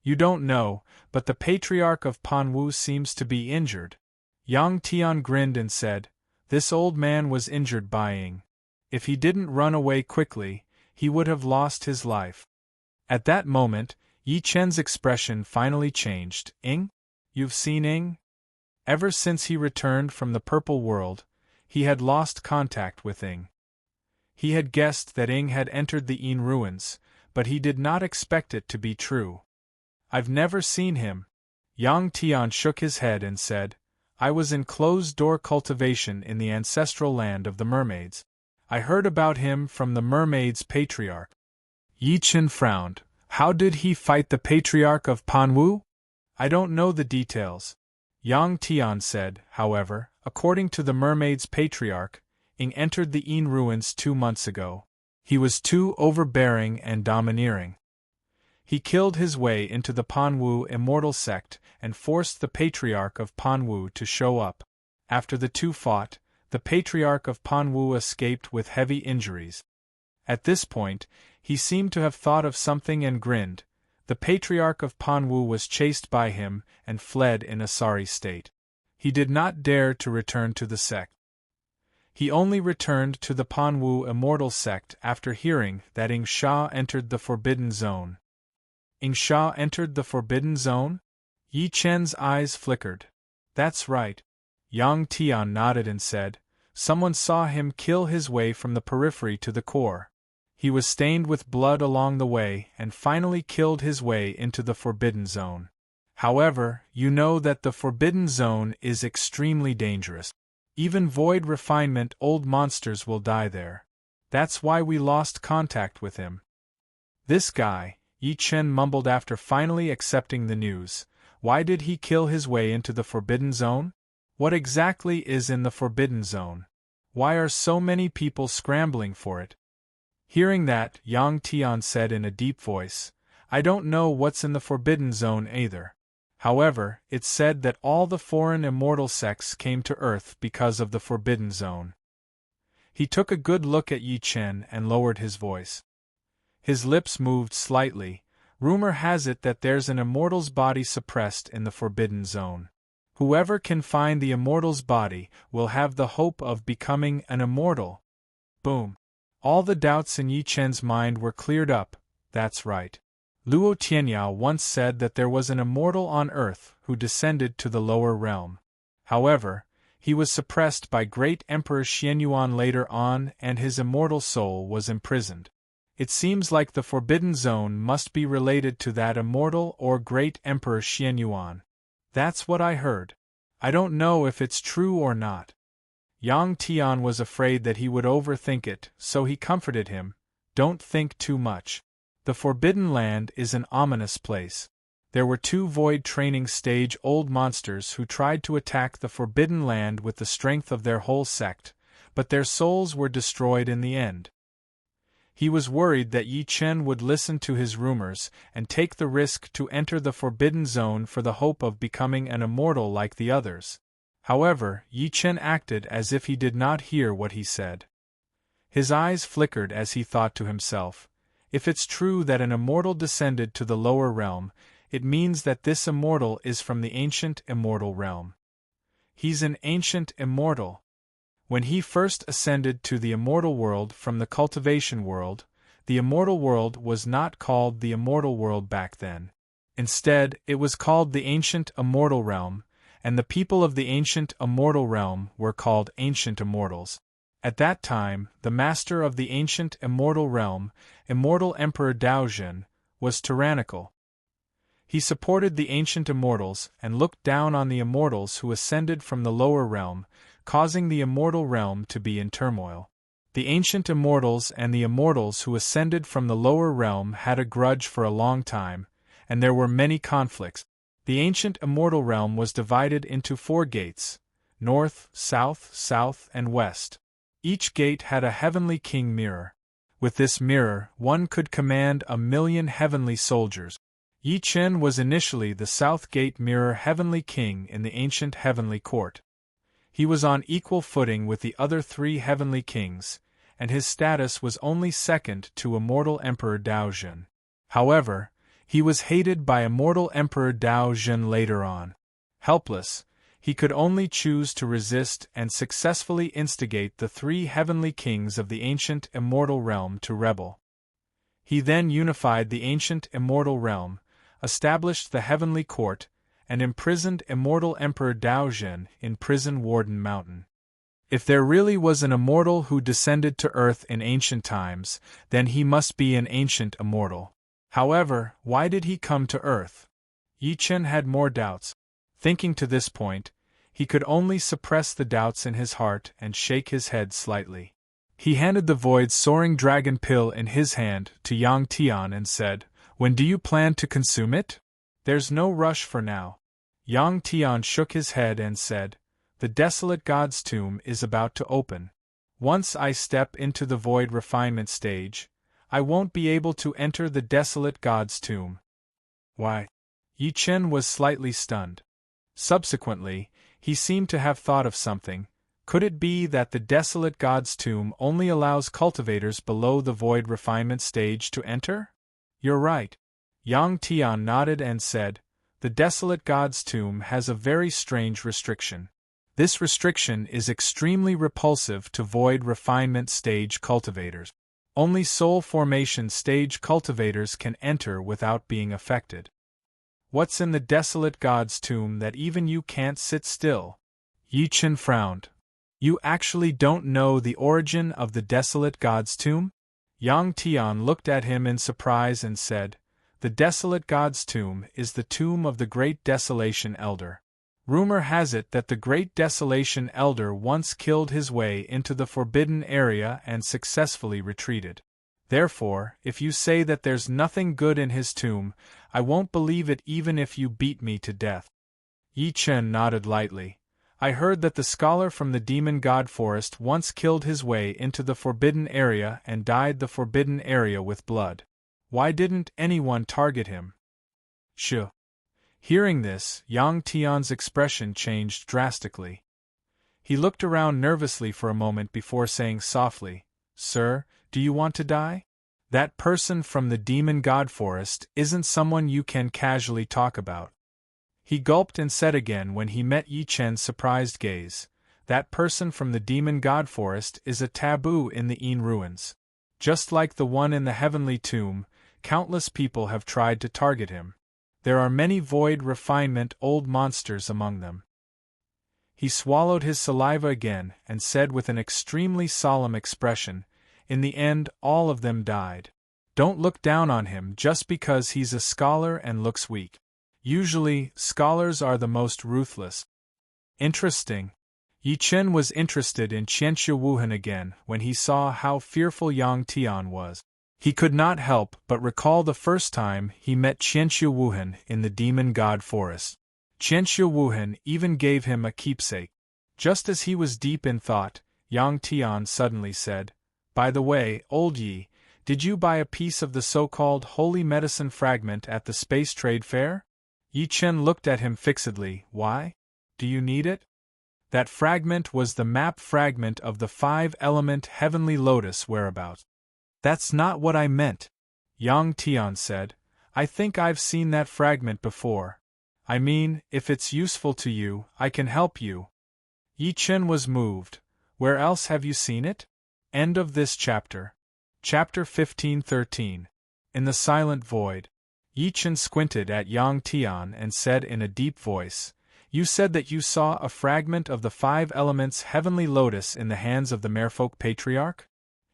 Speaker 1: "You don't know, but the Patriarch of Panwu seems to be injured." Yang Tian grinned and said, "This old man was injured by Ying. If he didn't run away quickly, he would have lost his life." At that moment, Yi Chen's expression finally changed. "Ying? You've seen Ying?" Ever since he returned from the Purple World, he had lost contact with Ying. He had guessed that Ying had entered the Yin ruins, but he did not expect it to be true. "I've never seen him." Yang Tian shook his head and said, "I was in closed-door cultivation in the ancestral land of the mermaids. I heard about him from the mermaids' patriarch." Yi Chen frowned. "How did he fight the Patriarch of Panwu?" "I don't know the details." Yang Tian said, "However, according to the mermaid's patriarch, Ying entered the Yin ruins 2 months ago. He was too overbearing and domineering. He killed his way into the Panwu immortal sect and forced the Patriarch of Panwu to show up. After the two fought, the Patriarch of Panwu escaped with heavy injuries. At this point, he seemed to have thought of something and grinned. The Patriarch of Panwu was chased by him and fled in a sorry state. He did not dare to return to the sect. He only returned to the Panwu immortal sect after hearing that Ying Sha entered the Forbidden Zone." "Ying Sha entered the Forbidden Zone?" Yi Chen's eyes flickered. "That's right." Yang Tian nodded and said, "Someone saw him kill his way from the periphery to the core. He was stained with blood along the way and finally killed his way into the Forbidden Zone. However, you know that the Forbidden Zone is extremely dangerous. Even void refinement old monsters will die there. That's why we lost contact with him." "This guy," Yi Chen mumbled after finally accepting the news. "Why did he kill his way into the Forbidden Zone? What exactly is in the Forbidden Zone? Why are so many people scrambling for it?" Hearing that, Yang Tian said in a deep voice, "I don't know what's in the Forbidden Zone either. However, it's said that all the foreign immortal sects came to Earth because of the Forbidden Zone." He took a good look at Yi Chen and lowered his voice. His lips moved slightly. "Rumor has it that there's an immortal's body suppressed in the Forbidden Zone. Whoever can find the immortal's body will have the hope of becoming an immortal." Boom. All the doubts in Yi Chen's mind were cleared up. That's right. Luo Tianyao once said that there was an immortal on Earth who descended to the lower realm. However, he was suppressed by Great Emperor Xianyuan later on and his immortal soul was imprisoned. It seems like the Forbidden Zone must be related to that immortal or Great Emperor Xianyuan. That's what I heard. I don't know if it's true or not. Yang Tian was afraid that he would overthink it, so he comforted him, don't think too much. The Forbidden Land is an ominous place. There were 2 void training stage old monsters who tried to attack the Forbidden Land with the strength of their whole sect, but their souls were destroyed in the end. He was worried that Yi Chen would listen to his rumors and take the risk to enter the Forbidden Zone for the hope of becoming an immortal like the others. However, Yi Chen acted as if he did not hear what he said. His eyes flickered as he thought to himself, if it's true that an immortal descended to the lower realm, it means that this immortal is from the ancient immortal realm. He's an ancient immortal. When he first ascended to the immortal world from the cultivation world, the immortal world was not called the immortal world back then. Instead, it was called the ancient immortal realm, and the people of the ancient immortal realm were called ancient immortals. At that time, the master of the ancient immortal realm, Immortal Emperor Daojun, was tyrannical. He supported the ancient immortals and looked down on the immortals who ascended from the lower realm, causing the immortal realm to be in turmoil. The ancient immortals and the immortals who ascended from the lower realm had a grudge for a long time, and there were many conflicts. The ancient immortal realm was divided into 4 gates: north, south, and west. Each gate had a heavenly king mirror. With this mirror, one could command 1,000,000 heavenly soldiers. Yi Chen was initially the South Gate Mirror Heavenly King in the ancient heavenly court. He was on equal footing with the other 3 heavenly kings, and his status was only second to Immortal Emperor Daojun. However, he was hated by Immortal Emperor Daojun later on. Helpless, he could only choose to resist and successfully instigate the 3 heavenly kings of the ancient immortal realm to rebel. He then unified the ancient immortal realm, established the heavenly court, and imprisoned Immortal Emperor Daojun in Prison Warden Mountain. If there really was an immortal who descended to Earth in ancient times, then he must be an ancient immortal. However, why did he come to Earth? Yi Chen had more doubts. Thinking to this point, he could only suppress the doubts in his heart and shake his head slightly. He handed the void-soaring dragon pill in his hand to Yang Tian and said, "When do you plan to consume it?" "There's no rush for now." Yang Tian shook his head and said, "The desolate god's tomb is about to open. Once I step into the void refinement stage, I won't be able to enter the desolate god's tomb." "Why?" Yi Chen was slightly stunned. Subsequently, he seemed to have thought of something. Could it be that the desolate god's tomb only allows cultivators below the void refinement stage to enter? "You're right." Yang Tian nodded and said, "The desolate god's tomb has a very strange restriction. This restriction is extremely repulsive to void refinement stage cultivators. Only soul formation stage cultivators can enter without being affected." "What's in the desolate god's tomb that even you can't sit still?" Yi Chen frowned. "You actually don't know the origin of the desolate god's tomb?" Yang Tian looked at him in surprise and said, "The desolate god's tomb is the tomb of the Great Desolation Elder. Rumor has it that the Great Desolation Elder once killed his way into the forbidden area and successfully retreated. Therefore, if you say that there's nothing good in his tomb, I won't believe it even if you beat me to death." Yi Chen nodded lightly. "I heard that the scholar from the Demon God Forest once killed his way into the forbidden area and dyed the forbidden area with blood. Why didn't anyone target him?" "Shh." Hearing this, Yang Tian's expression changed drastically. He looked around nervously for a moment before saying softly, "Sir, do you want to die? That person from the Demon God Forest isn't someone you can casually talk about." He gulped and said again when he met Yi Chen's surprised gaze, "That person from the Demon God Forest is a taboo in the Yin ruins. Just like the one in the heavenly tomb, countless people have tried to target him. There are many void refinement old monsters among them." He swallowed his saliva again and said with an extremely solemn expression, "In the end, all of them died. Don't look down on him just because he's a scholar and looks weak. Usually, scholars are the most ruthless." Interesting. Yi Chen was interested in Qianxia Wuhan again when he saw how fearful Yang Tian was. He could not help but recall the first time he met Qianxia Wuhan in the demon god forest. Qianxia Wuhan even gave him a keepsake. Just as he was deep in thought, Yang Tian suddenly said, "By the way, old Yi, did you buy a piece of the so-called holy medicine fragment at the space trade fair?" Yi Chen looked at him fixedly. "Why? Do you need it?" That fragment was the map fragment of the five-element heavenly lotus whereabouts. "That's not what I meant," Yang Tian said. "I think I've seen that fragment before. I mean, if it's useful to you, I can help you." Yi Chen was moved. "Where else have you seen it?" End of this chapter. Chapter 15-13. In the silent void. Yi Chen squinted at Yang Tian and said in a deep voice, "You said that you saw a fragment of the five elements heavenly lotus in the hands of the merfolk patriarch?"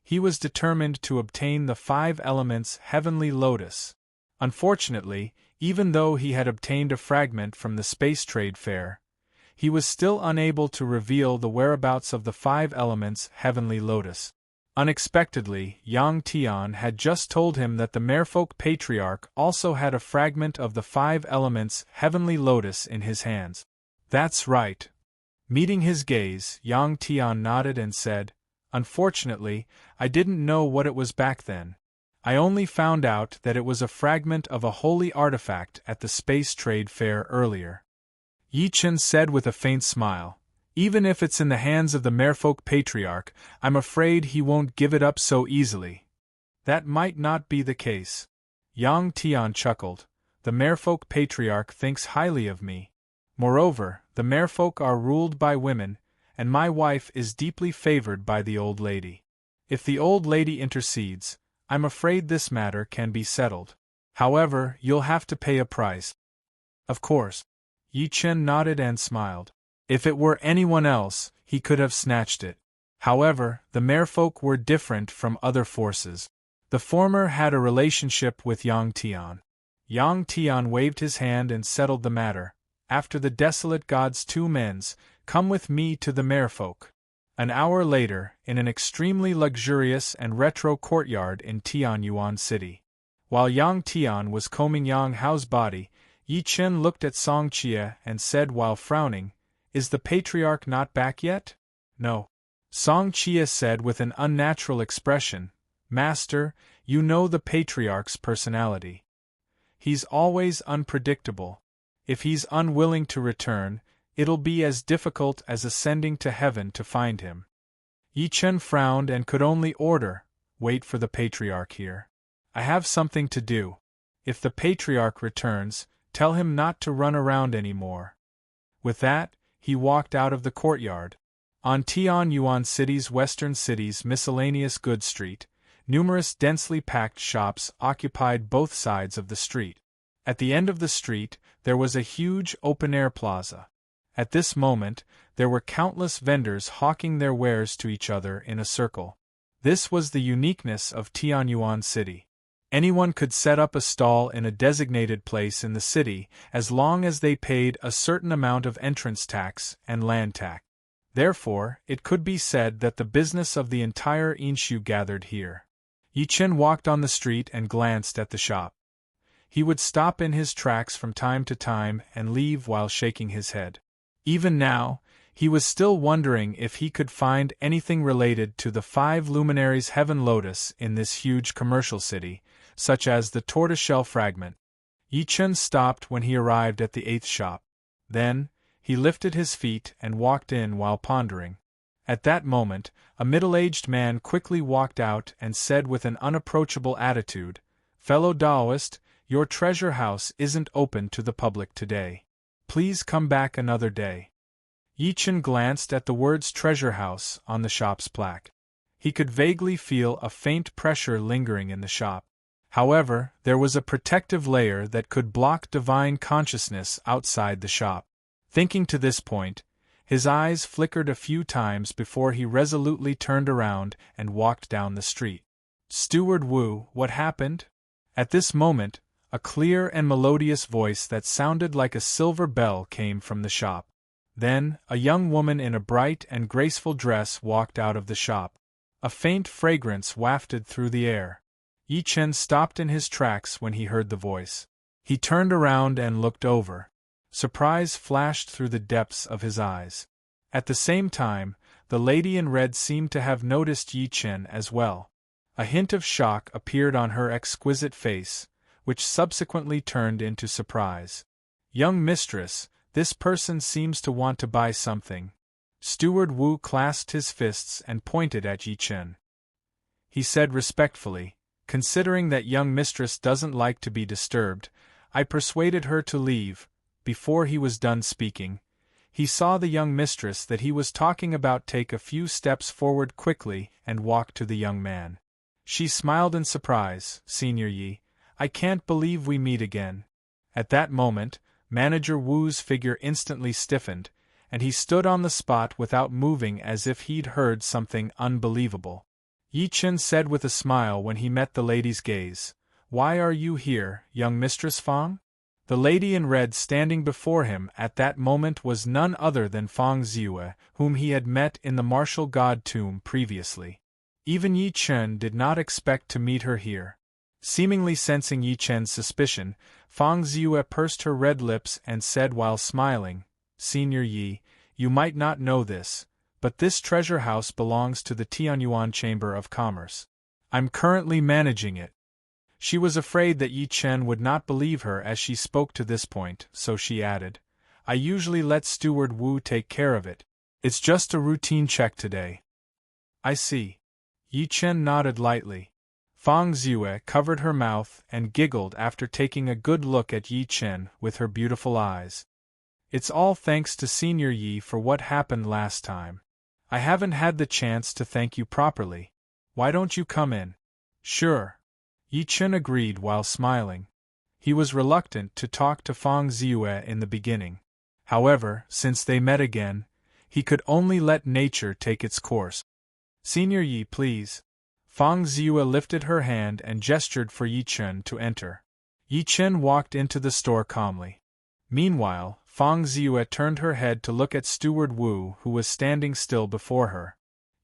Speaker 1: He was determined to obtain the five elements heavenly lotus. Unfortunately, even though he had obtained a fragment from the space trade fair, he was still unable to reveal the whereabouts of the five elements heavenly lotus. Unexpectedly, Yang Tian had just told him that the merfolk patriarch also had a fragment of the five elements heavenly lotus in his hands. "That's right." Meeting his gaze, Yang Tian nodded and said, "Unfortunately, I didn't know what it was back then. I only found out that it was a fragment of a holy artifact at the space trade fair earlier." Yi Chen said with a faint smile, "Even if it's in the hands of the merfolk patriarch, I'm afraid he won't give it up so easily." "That might not be the case." Yang Tian chuckled. "The merfolk patriarch thinks highly of me. Moreover, the merfolk are ruled by women, and my wife is deeply favored by the old lady. If the old lady intercedes, I'm afraid this matter can be settled. However, you'll have to pay a price." "Of course." Yi Chen nodded and smiled. If it were anyone else, he could have snatched it. However, the merfolk were different from other forces. The former had a relationship with Yang Tian. Yang Tian waved his hand and settled the matter. "After the desolate god's two men's, come with me to the merfolk." An hour later, in an extremely luxurious and retro courtyard in Tianyuan City. While Yang Tian was combing Yang Hao's body, Yi Chen looked at Song Chia and said while frowning, "Is the patriarch not back yet?" "No." Song Chia said with an unnatural expression, "Master, you know the patriarch's personality. He's always unpredictable. If he's unwilling to return, it'll be as difficult as ascending to heaven to find him." Yi Chen frowned and could only order, "Wait for the patriarch here. I have something to do. If the patriarch returns, tell him not to run around anymore." With that, he walked out of the courtyard. On Tianyuan City's western city's miscellaneous goods street, numerous densely packed shops occupied both sides of the street. At the end of the street, there was a huge open-air plaza. At this moment, there were countless vendors hawking their wares to each other in a circle. This was the uniqueness of Tianyuan City. Anyone could set up a stall in a designated place in the city as long as they paid a certain amount of entrance tax and land tax. Therefore, it could be said that the business of the entire Inshu gathered here. Yi Chen walked on the street and glanced at the shop. He would stop in his tracks from time to time and leave while shaking his head. Even now, he was still wondering if he could find anything related to the five luminaries Heaven Lotus in this huge commercial city, such as the tortoiseshell fragment. Yi Chen stopped when he arrived at the eighth shop. Then, he lifted his feet and walked in while pondering. At that moment, a middle-aged man quickly walked out and said with an unapproachable attitude, "Fellow Taoist, your treasure house isn't open to the public today. Please come back another day." Yi Chen glanced at the words treasure house on the shop's plaque. He could vaguely feel a faint pressure lingering in the shop. However, there was a protective layer that could block divine consciousness outside the shop. Thinking to this point, his eyes flickered a few times before he resolutely turned around and walked down the street. "Steward Wu, what happened?" At this moment, a clear and melodious voice that sounded like a silver bell came from the shop. Then, a young woman in a bright and graceful dress walked out of the shop. A faint fragrance wafted through the air. Yi Chen stopped in his tracks when he heard the voice. He turned around and looked over. Surprise flashed through the depths of his eyes. At the same time, the lady in red seemed to have noticed Yi Chen as well. A hint of shock appeared on her exquisite face, which subsequently turned into surprise. "Young mistress, this person seems to want to buy something." Steward Wu clasped his fists and pointed at Yi Chen. He said respectfully, "Considering that young mistress doesn't like to be disturbed, I persuaded her to leave." Before he was done speaking, he saw the young mistress that he was talking about take a few steps forward quickly and walk to the young man. She smiled in surprise. "Senior Yi, I can't believe we meet again." At that moment, Manager Wu's figure instantly stiffened, and he stood on the spot without moving as if he'd heard something unbelievable. Yi Chen said with a smile when he met the lady's gaze, "Why are you here, young Mistress Fang?" The lady in red standing before him at that moment was none other than Fang Ziyue, whom he had met in the martial god tomb previously. Even Yi Chen did not expect to meet her here. Seemingly sensing Yi Chen's suspicion, Fang Ziyue pursed her red lips and said while smiling, "Senior Yi, you might not know this, but this treasure house belongs to the Tianyuan Chamber of Commerce. I'm currently managing it." She was afraid that Yi Chen would not believe her as she spoke to this point, so she added, "I usually let Steward Wu take care of it. It's just a routine check today." "I see." Yi Chen nodded lightly. Fang Ziyue covered her mouth and giggled after taking a good look at Yi Chen with her beautiful eyes. "It's all thanks to Senior Yi for what happened last time. I haven't had the chance to thank you properly. Why don't you come in?" "Sure." Yi Chen agreed while smiling. He was reluctant to talk to Fang Ziyue in the beginning. However, since they met again, he could only let nature take its course. "Senior Yi, please." Fang Ziyue lifted her hand and gestured for Yi Chen to enter. Yi Chen walked into the store calmly. Meanwhile, Fang Ziyue turned her head to look at Steward Wu, who was standing still before her.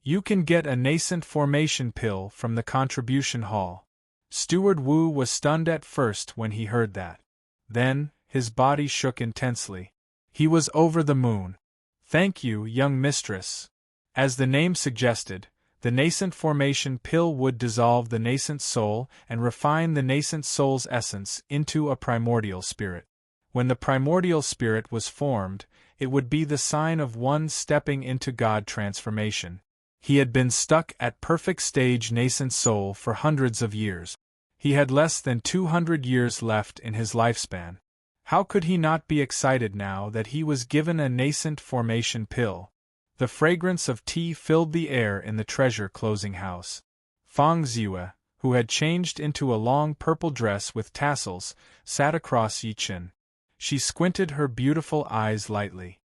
Speaker 1: "You can get a nascent formation pill from the contribution hall." Steward Wu was stunned at first when he heard that. Then, his body shook intensely. He was over the moon. "Thank you, young mistress." As the name suggested, the nascent formation pill would dissolve the nascent soul and refine the nascent soul's essence into a primordial spirit. When the primordial spirit was formed, it would be the sign of one stepping into God transformation. He had been stuck at perfect stage nascent soul for hundreds of years. He had less than 200 years left in his lifespan. How could he not be excited now that he was given a nascent formation pill? The fragrance of tea filled the air in the treasure closing house. Fang Ziyue, who had changed into a long purple dress with tassels, sat across Yi Chen. She squinted her beautiful eyes lightly.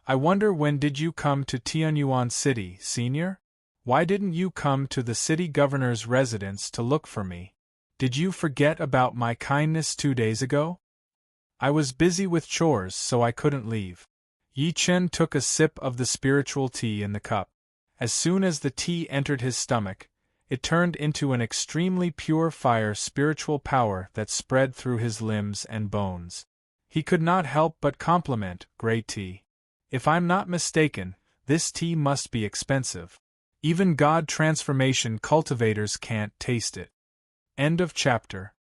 Speaker 1: "I wonder when did you come to Tianyuan City, Senior? Why didn't you come to the city governor's residence to look for me? Did you forget about my kindness 2 days ago?" "I was busy with chores, so I couldn't leave." Yi Chen took a sip of the spiritual tea in the cup. As soon as the tea entered his stomach, it turned into an extremely pure fire spiritual power that spread through his limbs and bones. He could not help but compliment, "Great tea. If I'm not mistaken, this tea must be expensive. Even God transformation cultivators can't taste it." End of chapter.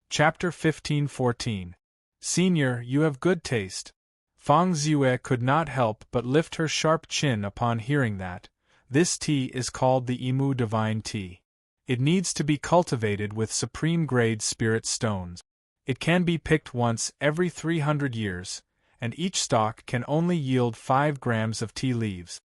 Speaker 1: Chapter 15-14. Senior, you have good taste. Fang Ziyue could not help but lift her sharp chin upon hearing that. This tea is called the Imu Divine Tea. It needs to be cultivated with supreme-grade spirit stones. It can be picked once every 300 years, and each stalk can only yield 5 grams of tea leaves.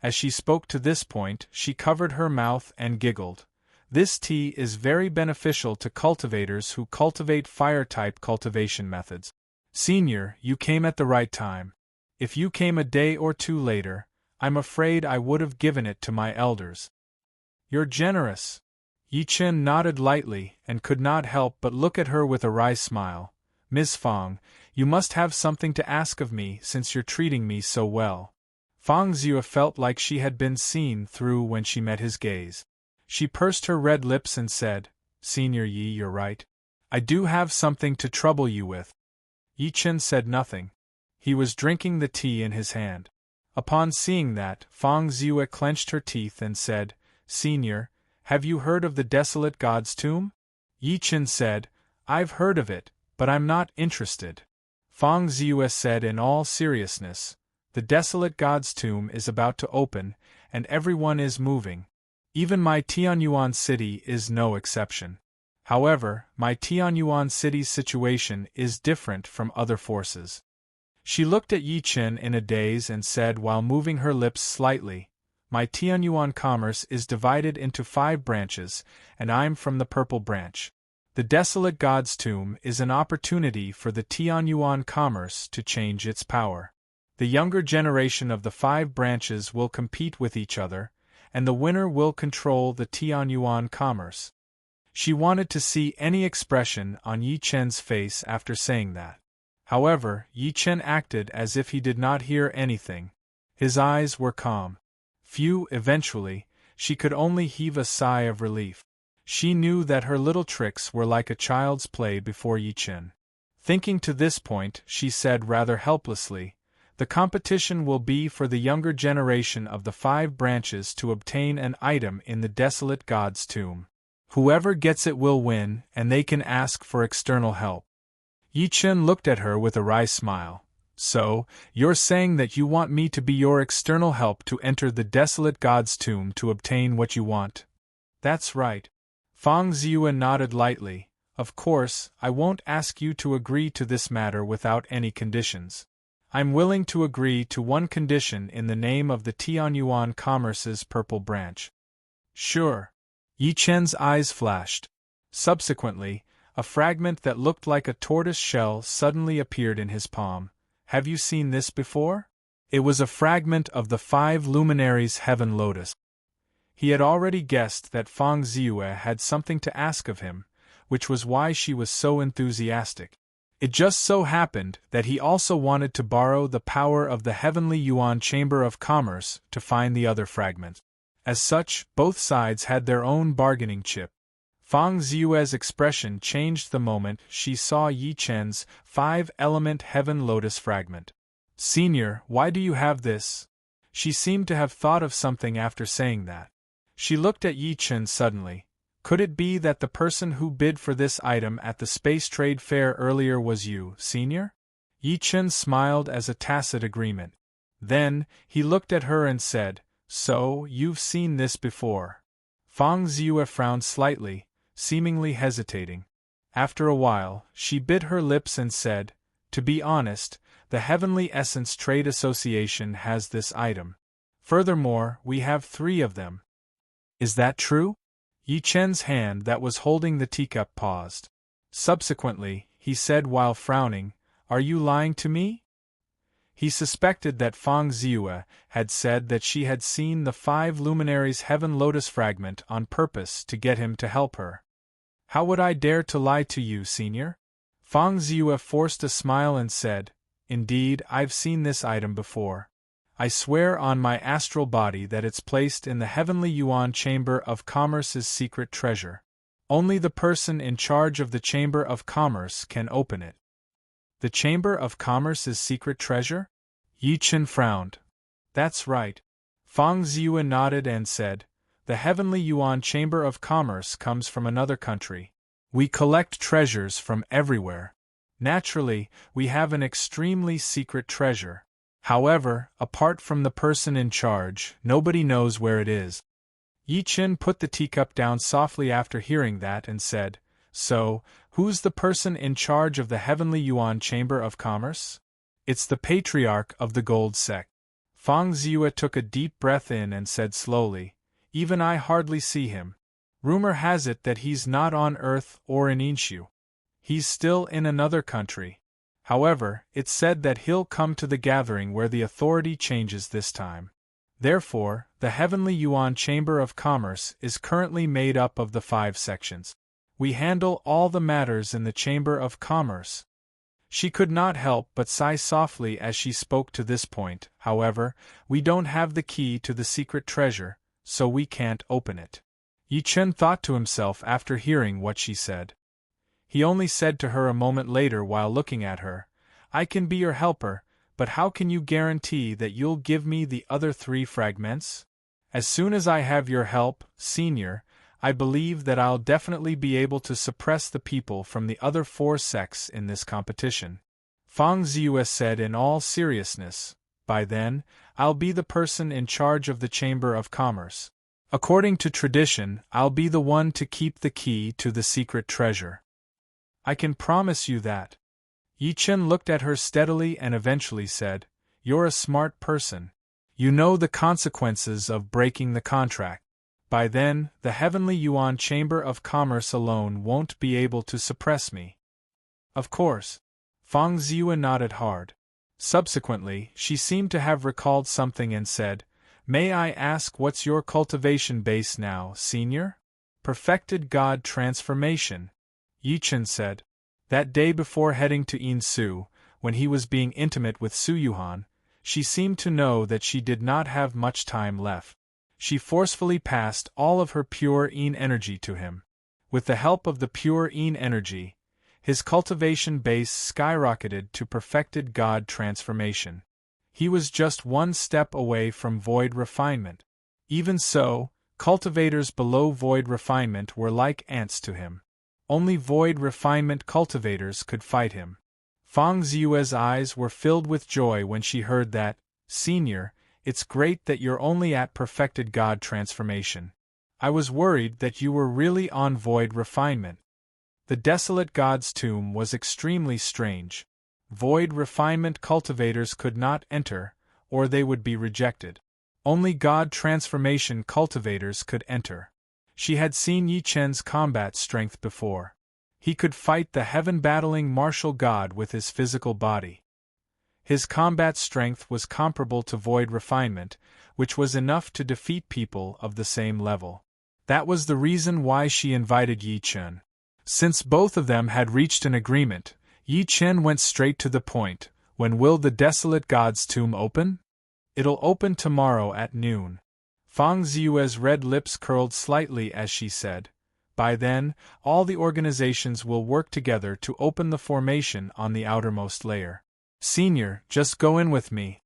Speaker 1: As she spoke to this point, she covered her mouth and giggled. This tea is very beneficial to cultivators who cultivate fire-type cultivation methods. Senior, you came at the right time. If you came a day or 2 later, I'm afraid I would have given it to my elders. You're generous. Yi Chen nodded lightly and could not help but look at her with a wry smile. Miss Fang, you must have something to ask of me since you're treating me so well. Fang Ziyue felt like she had been seen through when she met his gaze. She pursed her red lips and said, Senior Yi, you're right. I do have something to trouble you with. Yi Chen said nothing. He was drinking the tea in his hand. Upon seeing that, Fang Ziyue clenched her teeth and said, Senior, have you heard of the desolate god's tomb? Yi Chen said, I've heard of it, but I'm not interested. Fang Ziyue said in all seriousness, the desolate god's tomb is about to open, and everyone is moving. Even my Tianyuan city is no exception. However, my Tianyuan city's situation is different from other forces. She looked at Yi Chen in a daze and said while moving her lips slightly, My Tianyuan commerce is divided into 5 branches, and I'm from the purple branch. The desolate god's tomb is an opportunity for the Tianyuan commerce to change its power. The younger generation of the 5 branches will compete with each other, and the winner will control the Tianyuan commerce. She wanted to see any expression on Yi Chen's face after saying that. However, Yi Chen acted as if he did not hear anything. His eyes were calm. Eventually, she could only heave a sigh of relief. She knew that her little tricks were like a child's play before Yi Chen. Thinking to this point, she said rather helplessly, The competition will be for the younger generation of the 5 branches to obtain an item in the desolate god's tomb. Whoever gets it will win, and they can ask for external help. Yi Chen looked at her with a wry smile. So, you're saying that you want me to be your external help to enter the desolate god's tomb to obtain what you want? That's right. Fang Ziyue nodded lightly. Of course, I won't ask you to agree to this matter without any conditions. I'm willing to agree to one condition in the name of the Tianyuan Commerce's purple branch. Sure. Yi Chen's eyes flashed. Subsequently, a fragment that looked like a tortoise shell suddenly appeared in his palm. Have you seen this before? It was a fragment of the 5 luminaries' heaven lotus. He had already guessed that Fang Ziyue had something to ask of him, which was why she was so enthusiastic. It just so happened that he also wanted to borrow the power of the Heavenly Yuan Chamber of Commerce to find the other fragment. As such, both sides had their own bargaining chip. Fang Ziyue's expression changed the moment she saw Yi Chen's 5-element heaven lotus fragment. Senior, why do you have this? She seemed to have thought of something after saying that. She looked at Yi Chen suddenly. Could it be that the person who bid for this item at the Space Trade Fair earlier was you, Senior? Yi Chen smiled as a tacit agreement. Then, he looked at her and said, So, you've seen this before. Fang Ziyue frowned slightly, seemingly hesitating. After a while, she bit her lips and said, To be honest, the Heavenly Essence Trade Association has this item. Furthermore, we have 3 of them. Is that true? Yi Chen's hand that was holding the teacup paused. Subsequently, he said while frowning, Are you lying to me? He suspected that Fang Ziyue had said that she had seen the 5 luminaries' heaven lotus fragment on purpose to get him to help her. How would I dare to lie to you, Senior? Fang Ziyue forced a smile and said, Indeed, I've seen this item before. I swear on my astral body that it's placed in the Heavenly Yuan Chamber of Commerce's secret treasure. Only the person in charge of the Chamber of Commerce can open it. The Chamber of Commerce's secret treasure? Yi Chen frowned. That's right. Fang Ziyue nodded and said, The Heavenly Yuan Chamber of Commerce comes from another country. We collect treasures from everywhere. Naturally, we have an extremely secret treasure. However, apart from the person in charge, nobody knows where it is. Yi Chen put the teacup down softly after hearing that and said, So, who's the person in charge of the Heavenly Yuan Chamber of Commerce? It's the Patriarch of the Gold Sect. Fang Ziyue took a deep breath in and said slowly, Even I hardly see him. Rumor has it that he's not on Earth or in Inshu. He's still in another country. However, it's said that he'll come to the gathering where the authority changes this time. Therefore, the Heavenly Yuan Chamber of Commerce is currently made up of the 5 sections. We handle all the matters in the Chamber of Commerce. She could not help but sigh softly as she spoke to this point. However, we don't have the key to the secret treasure, so we can't open it. Yi Chen thought to himself after hearing what she said. He only said to her a moment later while looking at her, I can be your helper, but how can you guarantee that you'll give me the other 3 fragments? As soon as I have your help, Senior, I believe that I'll definitely be able to suppress the people from the other 4 sects in this competition. Fang Ziyue said in all seriousness. By then, I'll be the person in charge of the Chamber of Commerce. According to tradition, I'll be the one to keep the key to the secret treasure. I can promise you that. Yi Chen looked at her steadily and eventually said, You're a smart person. You know the consequences of breaking the contract. By then, the Heavenly Yuan Chamber of Commerce alone won't be able to suppress me. Of course. Fang Ziyue nodded hard. Subsequently, she seemed to have recalled something and said, May I ask what's your cultivation base now, Senior? Perfected God Transformation. Yi Chen said. That day before heading to Yinsu, when he was being intimate with Su Yuhan, she seemed to know that she did not have much time left. She forcefully passed all of her pure Yin energy to him. With the help of the pure Yin energy, his cultivation base skyrocketed to perfected God transformation. He was just one step away from void refinement. Even so, cultivators below void refinement were like ants to him. Only void refinement cultivators could fight him. Fang Ziyue's eyes were filled with joy when she heard that, Senior, it's great that you're only at perfected God transformation. I was worried that you were really on void refinement. The desolate God's tomb was extremely strange. Void refinement cultivators could not enter, or they would be rejected. Only God transformation cultivators could enter. She had seen Yi Chen's combat strength before. He could fight the heaven-battling martial god with his physical body. His combat strength was comparable to void refinement, which was enough to defeat people of the same level. That was the reason why she invited Yi Chen. Since both of them had reached an agreement, Yi Chen went straight to the point. When will the desolate god's tomb open? It'll open tomorrow at noon. Fang Ziyue's red lips curled slightly as she said, By then, all the organizations will work together to open the formation on the outermost layer. Senior, just go in with me.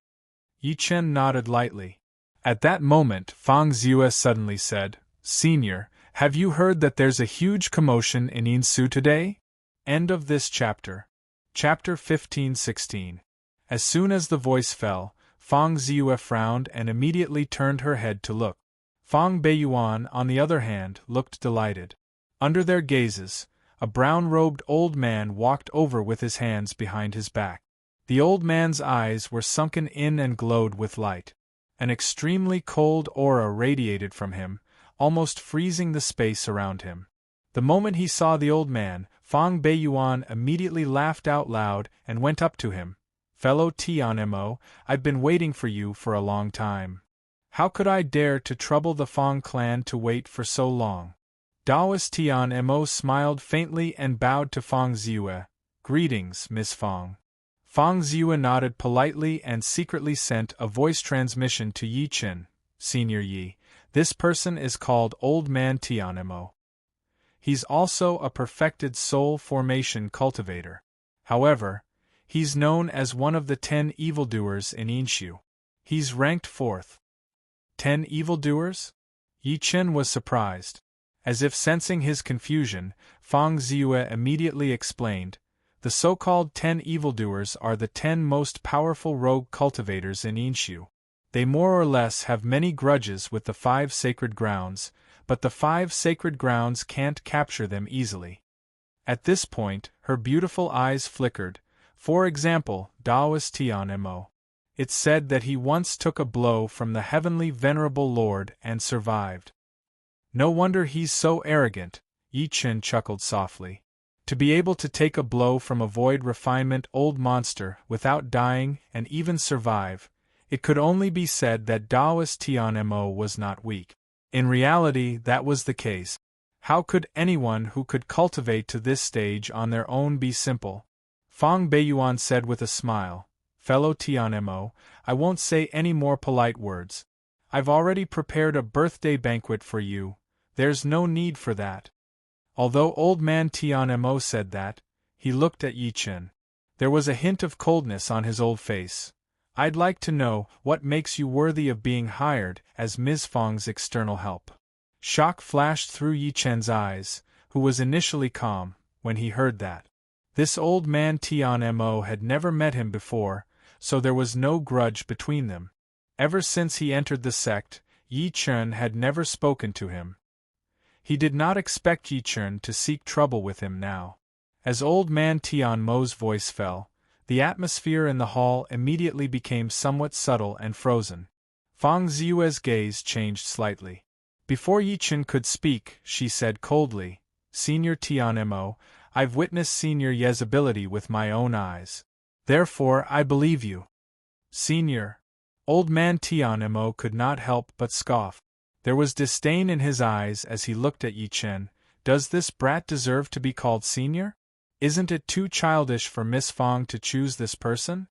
Speaker 1: Yi Chen nodded lightly. At that moment, Fang Ziyue suddenly said, Senior, have you heard that there's a huge commotion in Yinsu today? End of this chapter. Chapter 15-16. As soon as the voice fell, Fang Ziyue frowned and immediately turned her head to look. Fang Beiyuan, on the other hand, looked delighted. Under their gazes, a brown-robed old man walked over with his hands behind his back. The old man's eyes were sunken in and glowed with light. An extremely cold aura radiated from him, almost freezing the space around him. The moment he saw the old man, Fang Beiyuan immediately laughed out loud and went up to him. Fellow Tianmo, I've been waiting for you for a long time. How could I dare to trouble the Fang clan to wait for so long? Daoist Tianmo smiled faintly and bowed to Fang Ziyue. Greetings, Miss Fang. Fang Ziyue nodded politely and secretly sent a voice transmission to Yi Chen. Senior Yi, this person is called Old Man Tianmo. He's also a perfected soul formation cultivator. However, he's known as one of the 10 evildoers in Yinshu. He's ranked 4th. 10 evildoers? Yi Chen was surprised. As if sensing his confusion, Fang Ziyue immediately explained, the so-called 10 evildoers are the 10 most powerful rogue cultivators in Yinshu. They more or less have many grudges with the 5 sacred grounds, but the 5 sacred grounds can't capture them easily. At this point, her beautiful eyes flickered. For example, Daoist Tianmo. It's said that he once took a blow from the heavenly venerable lord and survived. No wonder he's so arrogant, Yi Chen chuckled softly. To be able to take a blow from a void refinement old monster without dying and even survive, it could only be said that Daoist Tianmo was not weak. In reality, that was the case. How could anyone who could cultivate to this stage on their own be simple? Fang Beiyuan said with a smile, "Fellow Tianmo, I won't say any more polite words. I've already prepared a birthday banquet for you, there's no need for that." Although old man Tianmo said that, he looked at Yi Chen. There was a hint of coldness on his old face. "I'd like to know what makes you worthy of being hired as Ms. Fang's external help." Shock flashed through Yi Chen's eyes, who was initially calm, when he heard that. This old man Tianmo had never met him before, so there was no grudge between them. Ever since he entered the sect, Yi Chen had never spoken to him. He did not expect Yi Chen to seek trouble with him now. As old man Tianmo's voice fell, the atmosphere in the hall immediately became somewhat subtle and frozen. Fang Ziyue's gaze changed slightly. Before Yi Chen could speak, she said coldly, "Senior Tianmo, I've witnessed Senior Ye's ability with my own eyes. Therefore, I believe you." "Senior?" Old man Tianmo could not help but scoff. There was disdain in his eyes as he looked at Yi Chen. "Does this brat deserve to be called senior? Isn't it too childish for Miss Fang to choose this person?"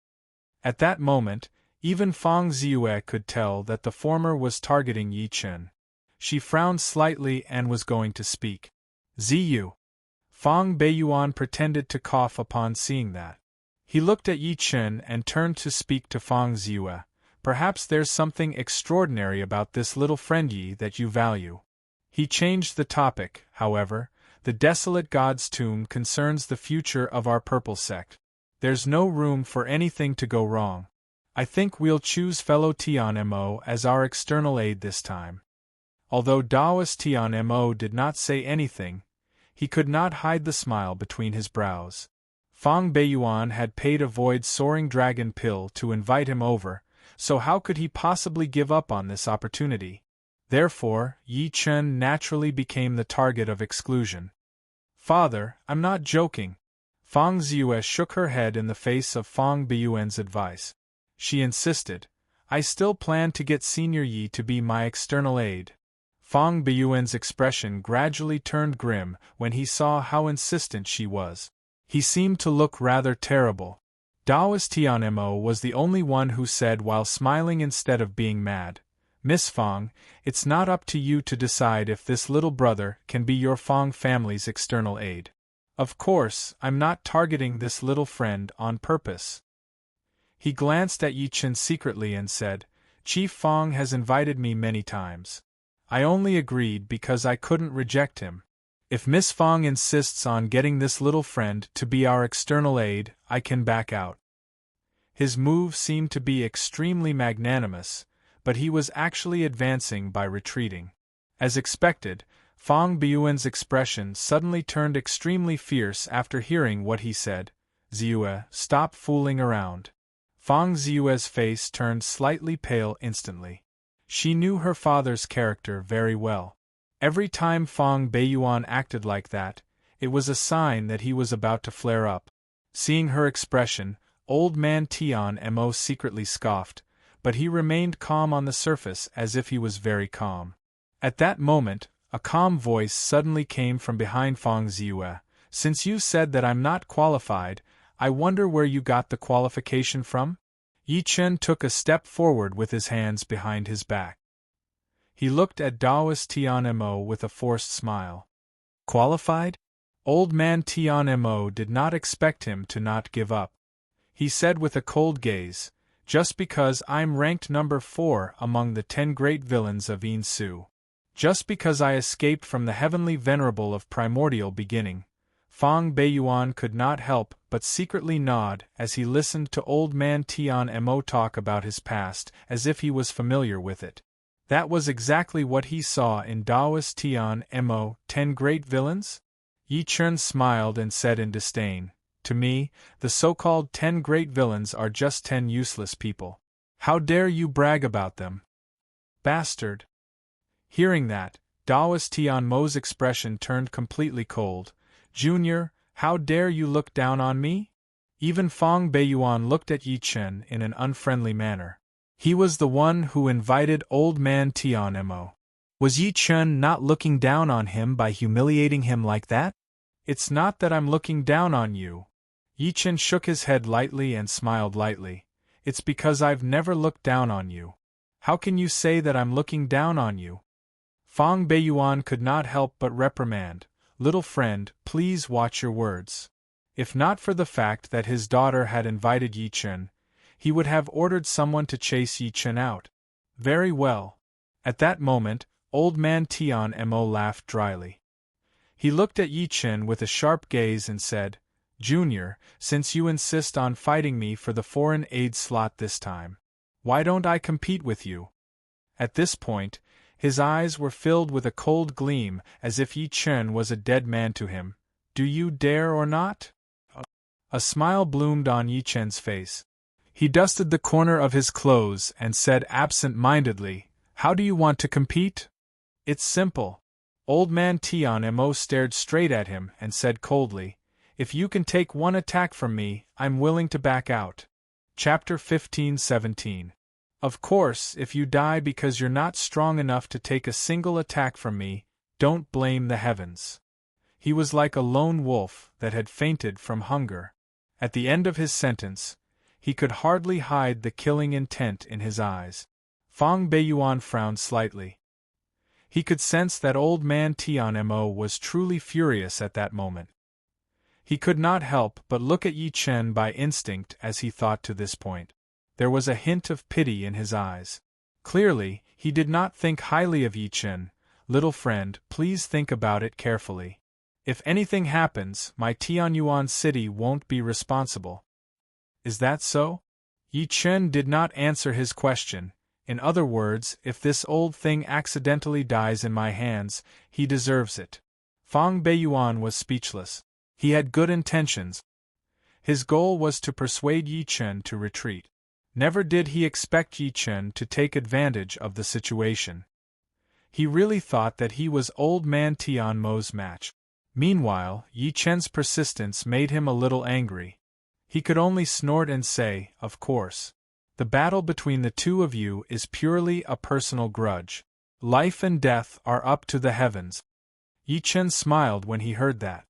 Speaker 1: At that moment, even Fang Ziyue could tell that the former was targeting Yi Chen. She frowned slightly and was going to speak. "Ziyu." Fang Beiyuan pretended to cough upon seeing that. He looked at Yi Chen and turned to speak to Fang Ziyue. "Perhaps there's something extraordinary about this little friend Yi that you value." He changed the topic, however. "The desolate god's tomb concerns the future of our purple sect. There's no room for anything to go wrong. I think we'll choose fellow Tianmo as our external aid this time." Although Daoist Tianmo did not say anything, he could not hide the smile between his brows. Fang Beiyuan had paid a void-soaring dragon pill to invite him over, so how could he possibly give up on this opportunity? Therefore, Yi Chen naturally became the target of exclusion. "Father, I'm not joking." Fang Ziyue shook her head in the face of Fang Beiyuan's advice. She insisted, "I still plan to get Senior Yi to be my external aid." Fang Beiyuan's expression gradually turned grim when he saw how insistent she was. He seemed to look rather terrible. Daoist Tianmo was the only one who said while smiling instead of being mad, "Miss Fang, it's not up to you to decide if this little brother can be your Fang family's external aid. Of course, I'm not targeting this little friend on purpose." He glanced at Yi Chen secretly and said, "Chief Fang has invited me many times. I only agreed because I couldn't reject him. If Miss Fang insists on getting this little friend to be our external aid, I can back out." His move seemed to be extremely magnanimous, but he was actually advancing by retreating. As expected, Fang Beiyuan's expression suddenly turned extremely fierce after hearing what he said. "Ziyue, stop fooling around." Fang Ziyue's face turned slightly pale instantly. She knew her father's character very well. Every time Fang Beiyuan acted like that, it was a sign that he was about to flare up. Seeing her expression, old man Tianmo secretly scoffed, but he remained calm on the surface as if he was very calm. At that moment, a calm voice suddenly came from behind Fang Ziyue. "Since you said that I'm not qualified, I wonder where you got the qualification from?" Yi Chen took a step forward with his hands behind his back. He looked at Daoist Tianmo with a forced smile. "Qualified?" Old man Tianmo did not expect him to not give up. He said with a cold gaze, "Just because I'm ranked number 4 among the 10 great villains of Yin Su. Just because I escaped from the heavenly venerable of primordial beginning." Fang Beiyuan could not help but secretly nod as he listened to old man Tianmo talk about his past as if he was familiar with it. That was exactly what he saw in Daoist Tianmo, 10 great villains? Yi Chen smiled and said in disdain, "To me, the so-called 10 great villains are just 10 useless people. How dare you brag about them? Bastard!" Hearing that, Daoist Tianmo's expression turned completely cold. "Junior, how dare you look down on me?" Even Fang Beiyuan looked at Yi Chen in an unfriendly manner. He was the one who invited old man Tianmo. Was Yi Chen not looking down on him by humiliating him like that? "It's not that I'm looking down on you. Yi Chen shook his head lightly and smiled lightly. It's because I've never looked down on you. How can you say that I'm looking down on you? Fang Beiyuan could not help but reprimand. Little friend, please watch your words. If not for the fact that his daughter had invited Yi Chen, he would have ordered someone to chase Yi Chen out. Very well. At that moment, old man Tian Mo laughed dryly. He looked at Yi Chen with a sharp gaze and said, Junior, since you insist on fighting me for the foreign aid slot this time, why don't I compete with you? At this point, his eyes were filled with a cold gleam as if Yi Chen was a dead man to him. Do you dare or not? A smile bloomed on Yi Chen's face. He dusted the corner of his clothes and said absent-mindedly, How do you want to compete? It's simple. Old man Tian Mo stared straight at him and said coldly, If you can take one attack from me, I'm willing to back out. Chapter 15-17. Of course, if you die because you're not strong enough to take a single attack from me, don't blame the heavens. He was like a lone wolf that had fainted from hunger. At the end of his sentence, he could hardly hide the killing intent in his eyes. Fang Beiyuan frowned slightly. He could sense that old man Tian Mo was truly furious at that moment. He could not help but look at Yi Chen by instinct as he thought to this point. There was a hint of pity in his eyes. Clearly, he did not think highly of Yi Chen. Little friend, please think about it carefully. If anything happens, my Tianyuan city won't be responsible. Is that so? Yi Chen did not answer his question. In other words, if this old thing accidentally dies in my hands, he deserves it. Fang Beiyuan was speechless. He had good intentions. His goal was to persuade Yi Chen to retreat. Never did he expect Yi Chen to take advantage of the situation. He really thought that he was old man Tian Mo's match. Meanwhile, Yi Chen's persistence made him a little angry. He could only snort and say, Of course. The battle between the two of you is purely a personal grudge. Life and death are up to the heavens. Yi Chen smiled when he heard that.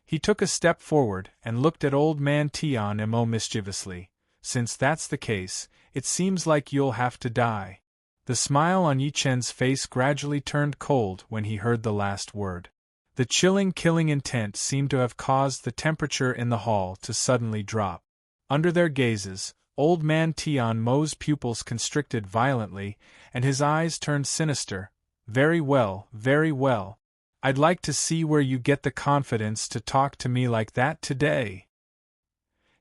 Speaker 1: He took a step forward and looked at old man Tian Mo mischievously. Since that's the case, it seems like you'll have to die. The smile on Yi Chen's face gradually turned cold when he heard the last word. The chilling killing intent seemed to have caused the temperature in the hall to suddenly drop. Under their gazes, old man Tian Mo's pupils constricted violently, and his eyes turned sinister. Very well, very well. I'd like to see where you get the confidence to talk to me like that today.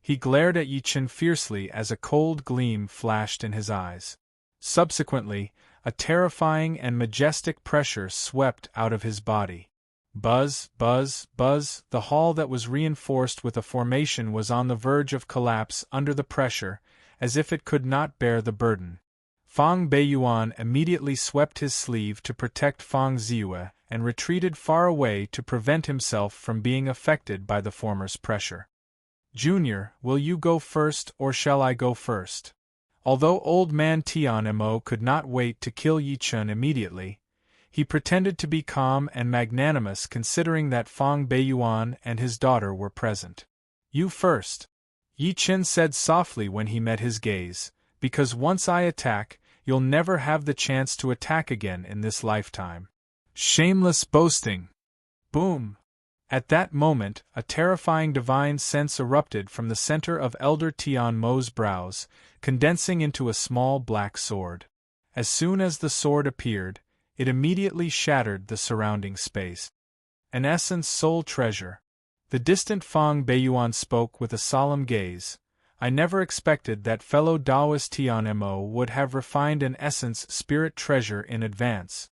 Speaker 1: He glared at Yi Chen fiercely as a cold gleam flashed in his eyes. Subsequently, a terrifying and majestic pressure swept out of his body. Buzz, buzz, buzz, the hall that was reinforced with a formation was on the verge of collapse under the pressure, as if it could not bear the burden. Fang Beiyuan immediately swept his sleeve to protect Fang Ziyue and retreated far away to prevent himself from being affected by the former's pressure. Junior, will you go first or shall I go first? Although old man Tian Mo could not wait to kill Yi Chen immediately, he pretended to be calm and magnanimous considering that Fang Beiyuan and his daughter were present. You first, Yi Chen said softly when he met his gaze, because once I attack, you'll never have the chance to attack again in this lifetime. Shameless boasting! Boom! At that moment, a terrifying divine sense erupted from the center of Elder Tian Mo's brows, condensing into a small black sword. As soon as the sword appeared, it immediately shattered the surrounding space. An essence soul treasure. The distant Fang Beiyuan spoke with a solemn gaze. I never expected that fellow Taoist Tian Mo would have refined an essence spirit treasure in advance.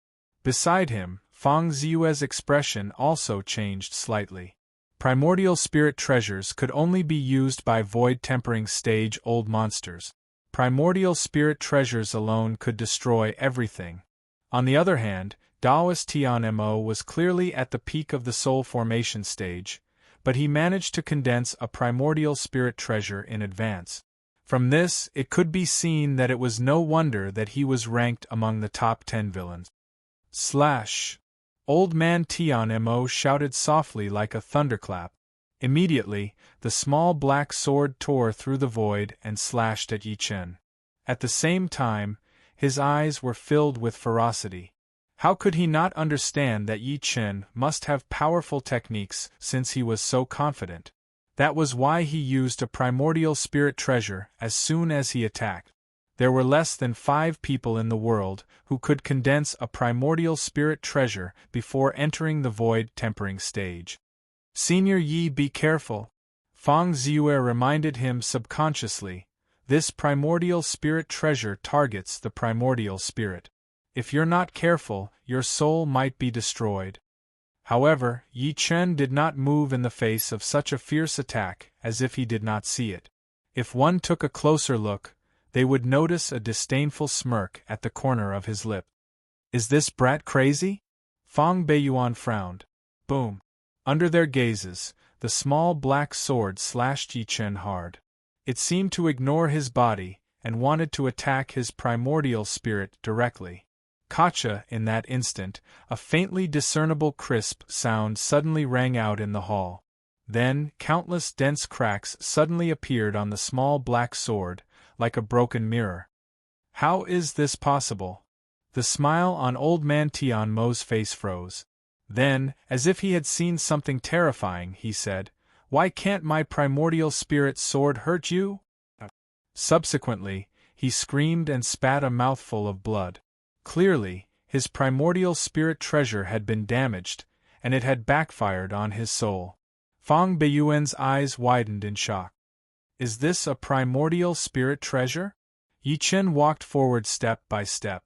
Speaker 1: Beside him, Fang Ziyue's expression also changed slightly. Primordial spirit treasures could only be used by void-tempering stage-old monsters. Primordial spirit treasures alone could destroy everything. On the other hand, Taoist Tian Mo was clearly at the peak of the soul formation stage, but he managed to condense a primordial spirit treasure in advance. From this, it could be seen that it was no wonder that he was ranked among the top 10 villains. Slash! Old man Tian Mo shouted softly like a thunderclap. Immediately, the small black sword tore through the void and slashed at Yi Chen. At the same time, his eyes were filled with ferocity. How could he not understand that Yi Chen must have powerful techniques since he was so confident? That was why he used a primordial spirit treasure as soon as he attacked. There were less than 5 people in the world who could condense a primordial spirit treasure before entering the void tempering stage. Senior Yi, be careful. Fang Ziyue reminded him subconsciously. This primordial spirit treasure targets the primordial spirit. If you're not careful, your soul might be destroyed. However, Yi Chen did not move in the face of such a fierce attack as if he did not see it. If one took a closer look, they would notice a disdainful smirk at the corner of his lip. Is this brat crazy? Fang Beiyuan frowned. Boom. Under their gazes, the small black sword slashed Yi Chen hard. It seemed to ignore his body and wanted to attack his primordial spirit directly. Gotcha! In that instant, a faintly discernible crisp sound suddenly rang out in the hall. Then, countless dense cracks suddenly appeared on the small black sword, like a broken mirror. How is this possible? The smile on old man Tian Mo's face froze. Then, as if he had seen something terrifying, he said, "Why can't my primordial spirit sword hurt you?" Subsequently, he screamed and spat a mouthful of blood. Clearly, his primordial spirit treasure had been damaged, and it had backfired on his soul. Fang Beiyuan's eyes widened in shock. Is this a primordial spirit treasure? Yi Chen walked forward step by step.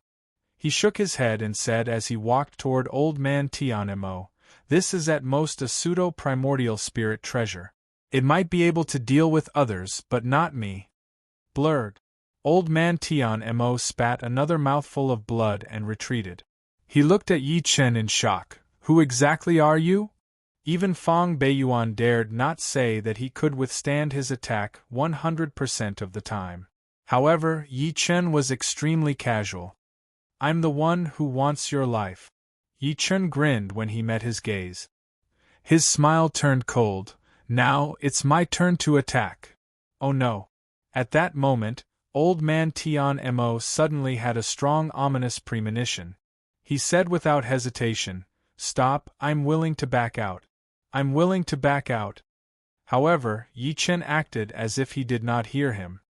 Speaker 1: He shook his head and said as he walked toward old man Tianmo, "This is at most a pseudo-primordial spirit treasure. It might be able to deal with others, but not me." Blurred. Old man Tianmo spat another mouthful of blood and retreated. He looked at Yi Chen in shock. "Who exactly are you?" Even Fang Beiyuan dared not say that he could withstand his attack 100% of the time. However, Yi Chen was extremely casual. "I'm the one who wants your life." Yi Chen grinned when he met his gaze. His smile turned cold. "Now, it's my turn to attack." Oh no. At that moment, old man Tianmo suddenly had a strong ominous premonition. He said without hesitation, "Stop, I'm willing to back out. I'm willing to back out." However, Yi Chen acted as if he did not hear him.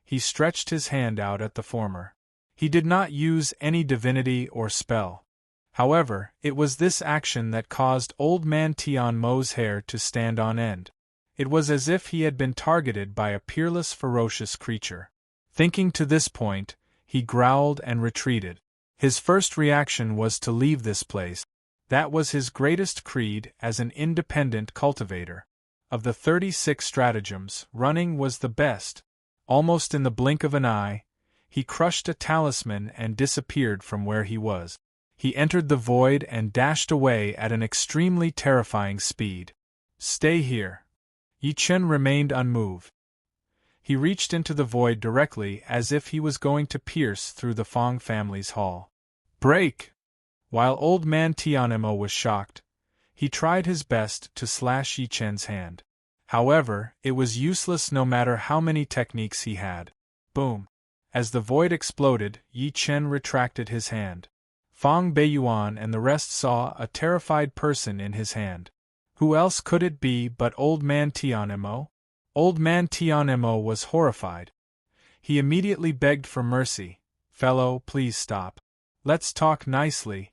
Speaker 1: He stretched his hand out at the former. He did not use any divinity or spell. However, it was this action that caused old man Tianmo's hair to stand on end. It was as if he had been targeted by a peerless, ferocious creature. Thinking to this point, he growled and retreated. His first reaction was to leave this place. That was his greatest creed as an independent cultivator. Of the 36 stratagems, running was the best. Almost in the blink of an eye, he crushed a talisman and disappeared from where he was. He entered the void and dashed away at an extremely terrifying speed. "Stay here." Yi Chen remained unmoved. He reached into the void directly as if he was going to pierce through the Fang family's hall. "Break!" While old man Tianmo was shocked, he tried his best to slash Yi Chen's hand. However, it was useless no matter how many techniques he had. Boom! As the void exploded, Yi Chen retracted his hand. Fang Beiyuan and the rest saw a terrified person in his hand. Who else could it be but old man Tianmo? Old man Tianmo was horrified. He immediately begged for mercy. "Fellow, please stop. Let's talk nicely."